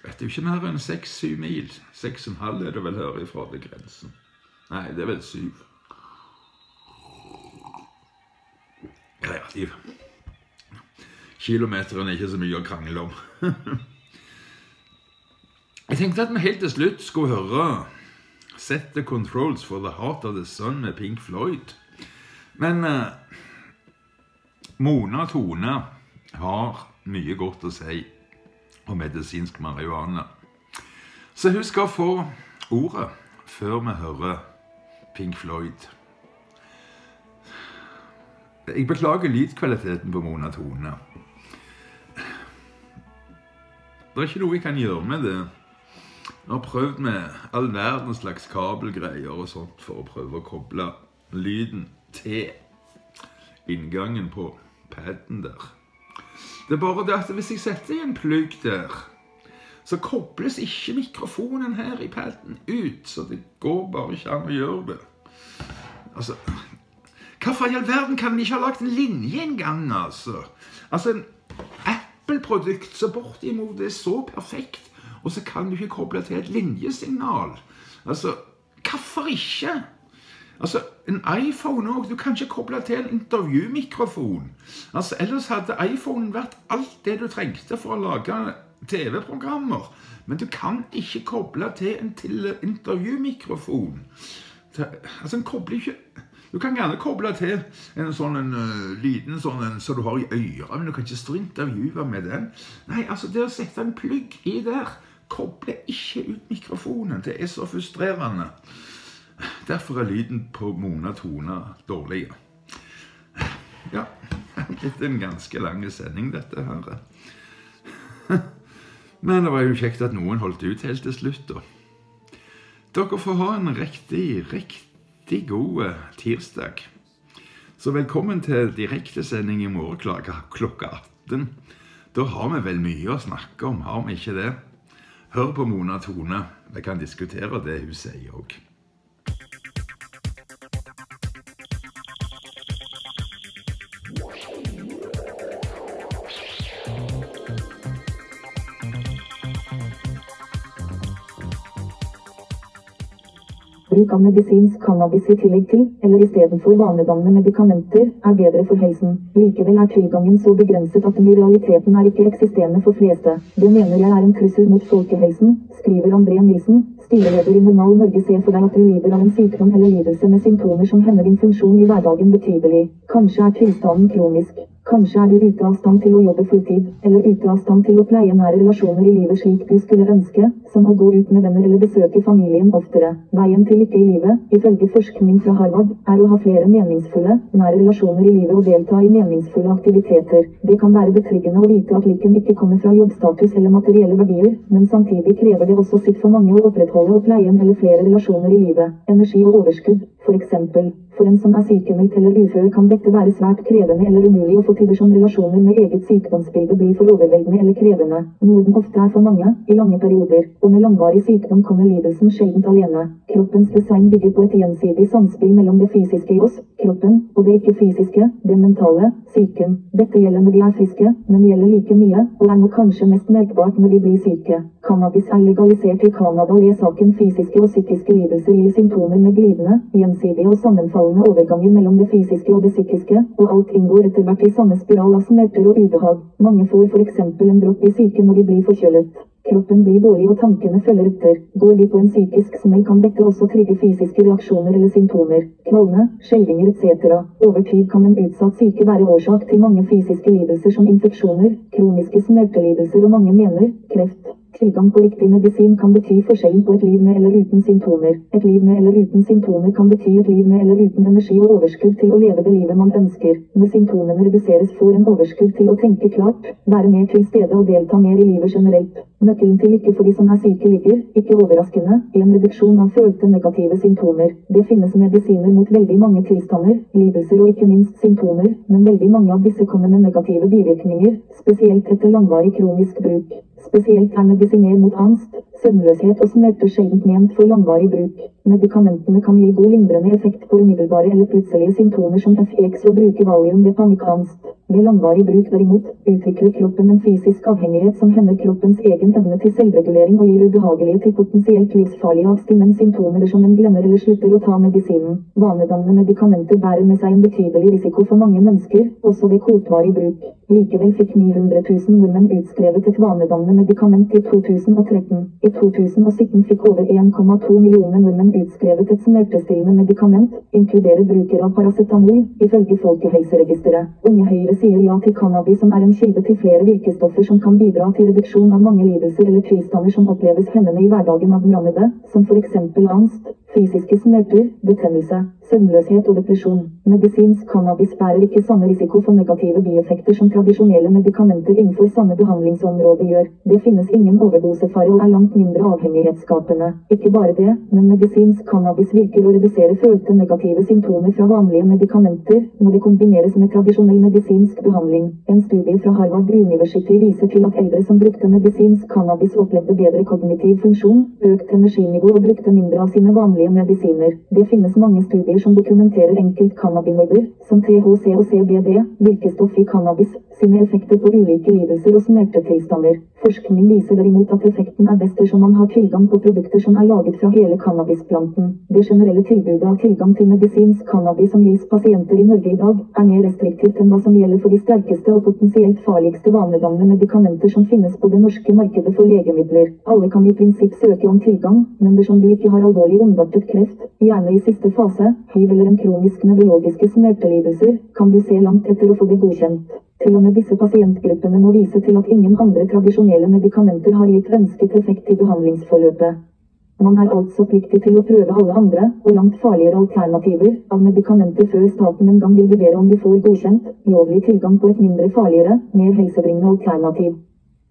Det jo ikke mer enn 6-7 mil. 6,5 det vel her ifra det grensen. Nei, det vel 7. Kreativ. Kilometeren ikke så mye å krangle om. Jeg tenkte at vi helt til slutt skulle høre Set the Controls for the Heart of the Sun med Pink Floyd. Men Mona Tone har mye godt å si om medisinsk marihuana. Så hun skal få ordet før vi hører Pink Floyd. Jeg beklager lydkvaliteten på Mona Tone. Det ikke noe jeg kan gjøre med det. Jeg har prøvd med all verdens slags kabelgreier og sånt for å prøve å koble lyden til inngangen på padden der. Det bare det at hvis jeg setter I en plugg der, så kobles ikke mikrofonen her I padden ut, så det går bare ikke an å gjøre det. Altså, hvorfor I all verden kan de ikke ha lagt en linje en gang, altså? Altså, en Apple-produkt så bortimot det så perfekt, og så kan du ikke koble til et linjesignal. Altså, hvorfor ikke? Altså, en iPhone også, du kan ikke koble til en intervjumikrofon. Altså, ellers hadde iPhonen vært alt det du trengte for å lage TV-programmer, men du kan ikke koble til en intervjumikrofon. Altså, en kobler ikke... Du kan gjerne koble til en sånn liten sånn så du har I øret, men du kan ikke stå intervjuer med den. Nei, altså det å sette en plugg I der, koble ikke ut mikrofonen. Det så frustrerende. Derfor lyden på Mona Tone dårlig. Ja, det en ganske lang sending dette her. Men det var jo kjekt at noen holdt ut helt til slutt da. Dere får ha en riktig god tirsdag. Så velkommen til direktesending I morgen klokka 18. Da har vi vel mye å snakke om, har vi ikke det? Hør på Mona Tone. Vi kan diskutere det hun sier også. Bruk av medisinsk cannabis I tillegg til, eller I stedet for vanedannende medikamenter, bedre for helsen. Likevel tilgangen så begrenset at den I realiteten ikke eksisterende for fleste. Det mener jeg en trussel mot folkehelsen, skriver André Nilsen, styreleder I Normal Norge. Se for deg at du lider av en sykdom eller lidelse med symptomer som hemmer din funksjon I hverdagen betydelig. Kanskje tilstanden kronisk. Kanskje du ute av stand til å jobbe fulltid, eller ute av stand til å pleie nære relasjoner I livet slik du skulle ønske, som å gå ut med venner eller besøke familien oftere. Veien til lykke I livet, ifølge forskning fra Harvard, å ha flere meningsfulle, nære relasjoner I livet og delta I meningsfulle aktiviteter. Det kan være betryggende å vite at lykken ikke kommer fra jobbstatus eller materielle verdier, men samtidig krever det også sitt for mange å opprettholde og pleie en eller flere relasjoner I livet. Energi og overskudd, For eksempel, for en som sykemeldt eller ufør kan dette være svært krevende eller umulig å få til dersom relasjoner med eget sykdomsbilde blir for overveldende eller krevende, noe den ofte for mange, i lange perioder, og med langvarig sykdom kommer lidelsen sjeldent alene. Kroppens design bygger på et gjensidig samspill mellom det fysiske i oss, kroppen, og det ikke-fysiske, det mentale, psyken. Dette gjelder når vi friske, men gjelder like mye, og nok kanskje mest merkbart når vi blir syke. Cannabis legalisert i Canada, og i saken fysiske og psykiske lidelser gir symptomer med glidende, gjensidige og sammenfallende overganger mellom det fysiske og det psykiske, og alt inngår etter hvert i samme spiral av smerter og ubehag. Mange får for eksempel en dropp i syke når de blir forkjølet. Kroppen blir dårlig og tankene følger etter. Går vi på en psykisk smell kan dette også trigge fysiske reaksjoner eller symptomer, kvalme, skjelvinger etc. Over tid kan en utsatt syke være årsak til mange fysiske lidelser som infeksjoner, kroniske smertelidelser og mange mener kreft. Tilgang på riktig medisin kan bety forskjellen på et liv med eller uten symptomer. Et liv med eller uten symptomer kan bety et liv med eller uten energi og overskudd til å leve det livet man ønsker. Når symptomene reduseres får en overskudd til å tenke klart, være mer til stede og delta mer i livet generelt. Nøkkelen til lykke for de som syke ligger, ikke overraskende, i en reduksjon av følte negative symptomer. Det finnes medisiner mot veldig mange tilstander, lidelser og ikke minst symptomer, men veldig mange av disse kommer med negative bivirkninger, spesielt etter langvarig kronisk bruk. Spesielt medisiner mot angst, søvnløshet og smerter sjeldent ment for langvarig bruk. Medikamentene kan gi god lindrende effekt på umiddelbare eller plutselige symptomer som FX og bruke valium ved panikkangst. Ved langvarig bruk derimot, utvikler kroppen en fysisk avhengighet som hemmer kroppens egen evne til selvregulering og gir ubehagelige til potensielt livsfarlige abstinenssymptomer som en glemmer eller slutter å ta medisinen. Vanedannende medikamenter bærer med seg en betydelig risiko for mange mennesker, også ved kortvarig bruk. Likevel fikk 900 000 nordmenn utskrevet et vanedannende medikament i 2013. I 2017 fikk over 1,2 millioner nordmenn utskrevet et smertestillende medikament, inkluderer bruker av paracetamol, ifølge Folkehelseregisteret. Unge Høyre sier ja til cannabis som en kilde til flere virkestoffer som kan bidra til reduksjon av mange lidelser eller tilstander som oppleves hemmende i hverdagen av den rammede, som for eksempel angst, fysiske smerter, betennelse, søvnløshet og depresjon. Medisinsk cannabis bærer ikke samme risiko for negative bieffekter som tradisjonelle medikamenter innenfor samme behandlingsområde gjør. Det finnes ingen overdosefare og langt mindre avhengighetsskapende. Ikke bare det, men medisinsk cannabis virker å redusere følte negative symptomer fra vanlige medikamenter når det kombineres med tradisjonell medisinsk behandling. En studie fra Harvard University viser til at eldre som brukte medisinsk cannabis opplevde bedre kognitiv funksjon, økt energinivå og brukte mindre av sine vanlige medisiner. Det finnes mange studier som dokumenterer enkelt cannabinoider, som THC og CBD, virkestoff i cannabis, sine effekter på ulike lidelser og smertetilstander. Forskning viser derimot at effekten best dersom man har tilgang på produkter som laget fra hele cannabisplanten. Det generelle tilbudet av tilgang til medisinsk cannabis som gis pasienter i Norge i dag, mer restriktivt enn hva som gjelder for de sterkeste og potensielt farligste vanedannende medikamenter som finnes på det norske markedet for legemidler. Alle kan i prinsipp søke om tilgang, men dersom du ikke har alvorlig ondartet kreft, gjerne i siste fase, HIV eller en kronisk nevrologiske smertelidelser, kan du se langt etter å få det godkjent. Til og med disse pasientgruppene må vise til at ingen andre tradisjonelle medikamenter har gitt ønsket effekt i behandlingsforløpet. Man altså pliktig til å prøve alle andre, og langt farligere alternativer, av medikamenter før staten en gang vil vurdere om du får godkjent, lovlig tilgang på et mindre farligere, mer helsebringende alternativ.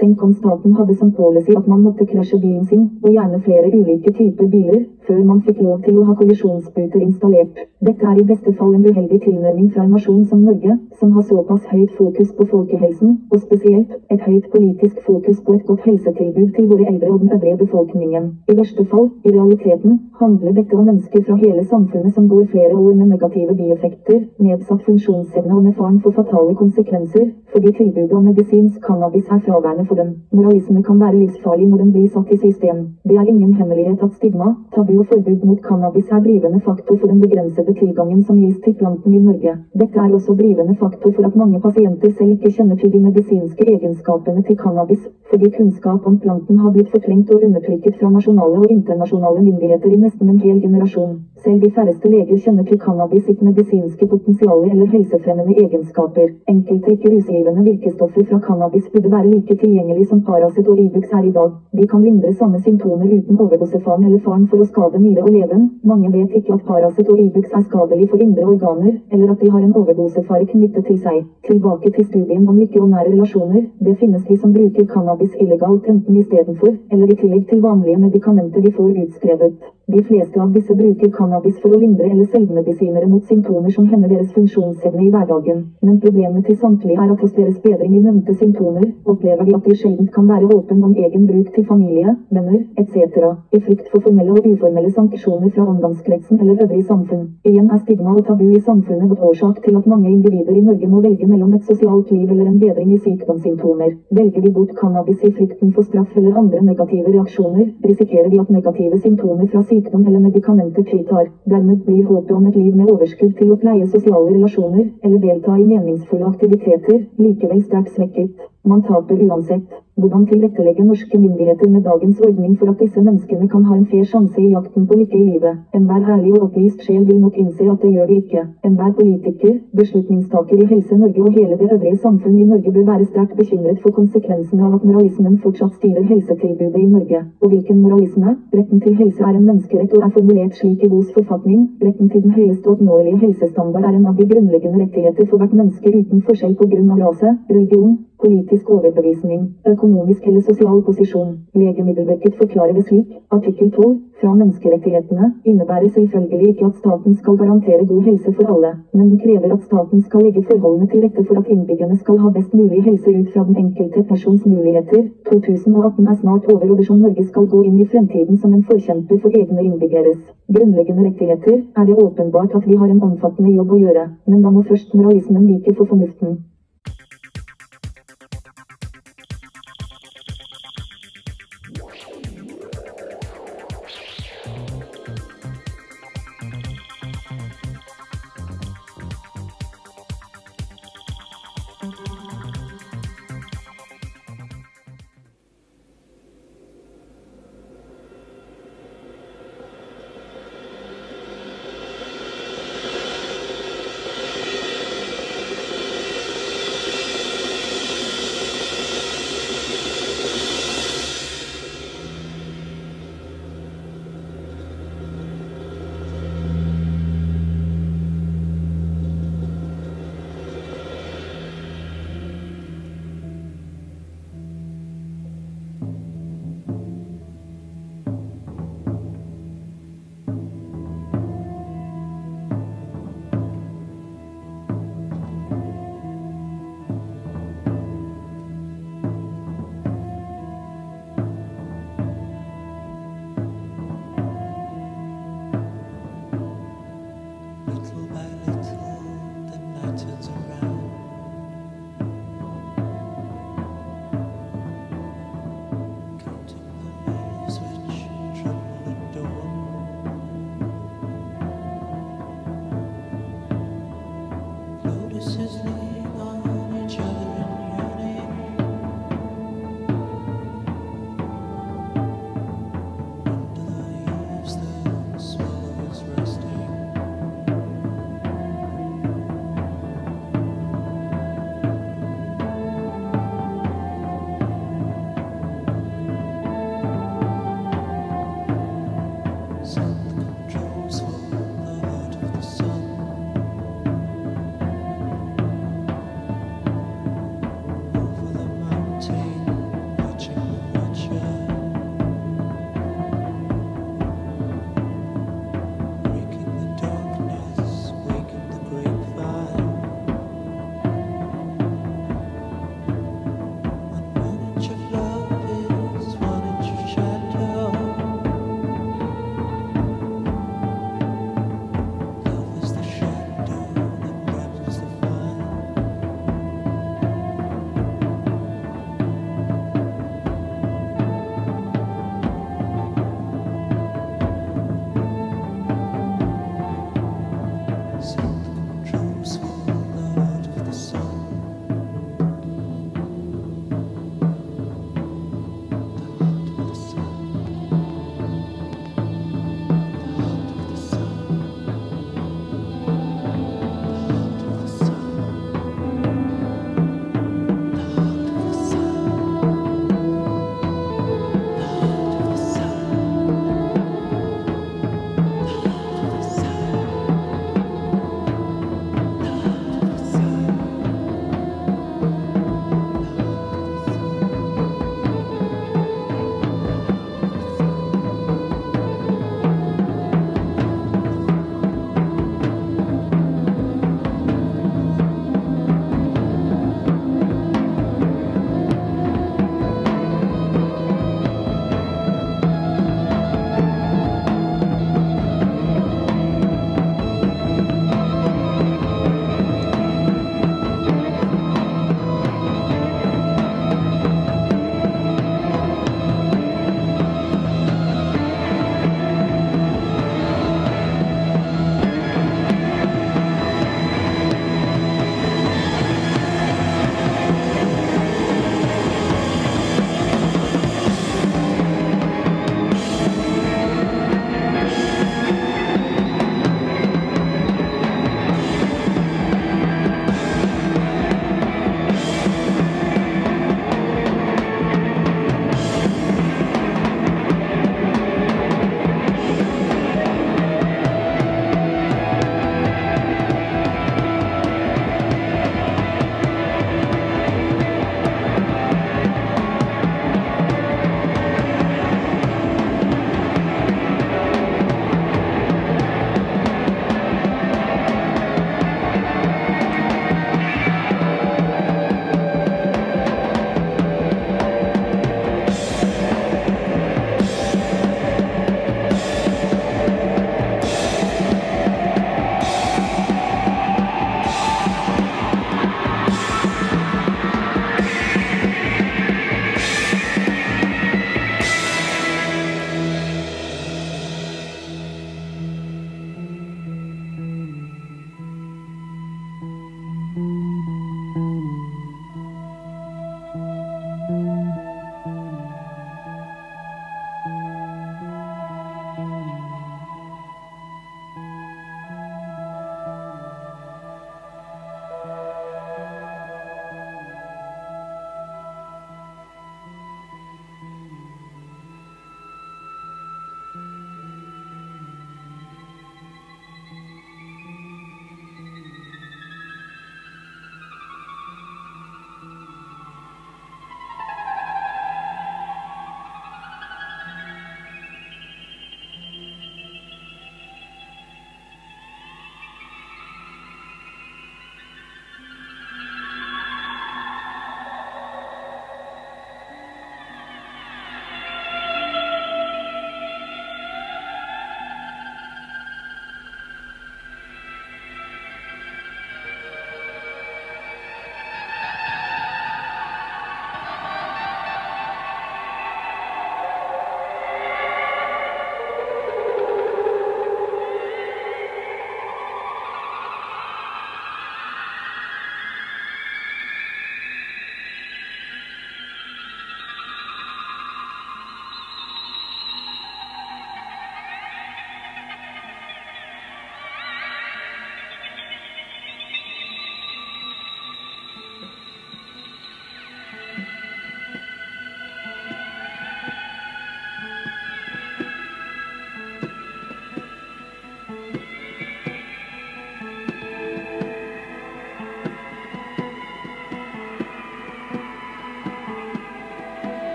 Tenk om staten hadde som policy at man måtte krasje bilen sin, og gjerne flere ulike typer biler, før man fikk lov til å ha kollisjonsputer installert. Dette i beste fall en uheldig tilnærming fra en nasjon som Norge, som har såpass høyt fokus på folkehelsen, og spesielt et høyt politisk fokus på et godt helsetilbud til våre eldre og den øvrige befolkningen. I verste fall, i realiteten, handler dette om mennesker fra hele samfunnet som går flere år med negative bieffekter, nedsatt funksjonsevne og med faren for fatale konsekvenser, fordi tilbudet om medisinsk cannabis fraværende for dem. Moralisme kan være livsfarlig når den blir satt i system. Det ingen hemmelighet at stigma, tabu og forbud mot cannabis drivende faktor for den begrensede tilgangen som gis til planten i Norge. Dette også drivende faktor for at mange pasienter selv ikke kjenner til de medisinske egenskapene til cannabis, fordi kunnskap om planten har blitt fortrengt og undertrykket fra nasjonale og internasjonale myndigheter i nesten en hel generasjon. Selv de færreste leger kjenner til cannabis sitt medisinske potensiale eller helsefremmende egenskaper. Enkelte ikke rusgivende virkestoffer fra cannabis burde være like tilgjengelig som Paracet og Ibux i dag. De kan lindre samme symptomer uten overdosefaren eller faren for å skade nyre og leven. Mange vet ikke at Paracet og Ibux skadelig for indre organer, eller at de har en overdosefare knyttet til seg. Tilbake til studien om lykke og nære relasjoner. Det finnes de som bruker cannabis illegalt enten i stedet for, eller i tillegg til vanlige medikamenter de får utskrevet. De fleste av disse bruker cannabis for å lindre eller selvmedisinere mot symptomer som hemmer deres funksjonsevne i hverdagen. Men problemet til samtlige er at hos deres bedring i nevnte symptomer, opplever de at de sjeldent kan være åpen om egen bruk til familie, venner, etc. I frykt for formelle og uformelle sanksjoner fra omgangskretsen eller øvrig samfunn. Igjen er stigma og tabu i samfunnet årsak til at mange individer i Norge må velge mellom et sosialt liv eller en bedring i sykdomssymptomer. Velger de bort cannabis i frykten for straff eller andre negative reaksjoner, risikerer de at negative symptomer fra sykdom eller medikamenter tiltar. Dermed blir håpet om et liv med overskudd til å pleie sosiale relasjoner, eller delta i meningsfulle aktiviteter, likevel sterkt svekket. Man taper uansett. Hvordan tilrettelegge norske myndigheter med dagens ordning for at disse menneskene kan ha en fair sjanse i jakten på lykke i livet? Enhver ærlig og opplyst sjel vil nok innse at det gjør det ikke. Enhver politiker, beslutningstaker i Helse Norge og hele det øvrige samfunn i Norge bør være sterkt bekymret for konsekvensene av at moralismen fortsatt styrer helsetilbudet i Norge. Og hvilken moralisme? Retten til helse er en menneskerett og er formulert slik i Bos forfatning. Retten til den høyeste oppnåelige helsestandard er en av de grunnleggende rettigheter for hvert menneske uten forskjell på grunn av rase, religion, politisk overbevisning, økonomisk eller sosial posisjon. Legemiddelverket forklarer det slik: artikkel 12 fra menneskerettighetene innebærer selvfølgelig ikke at staten skal garantere god helse for alle, men den krever at staten skal legge forholdene til rette for at innbyggerne skal ha best mulig helse ut fra den enkelte persons muligheter. 2018 er snart over, og dersom Norge skal gå inn i fremtiden som en forkjemper for egne innbyggeres grunnleggende rettigheter, er det åpenbart at vi har en omfattende jobb å gjøre, men da må først moralismen vike for fornuften.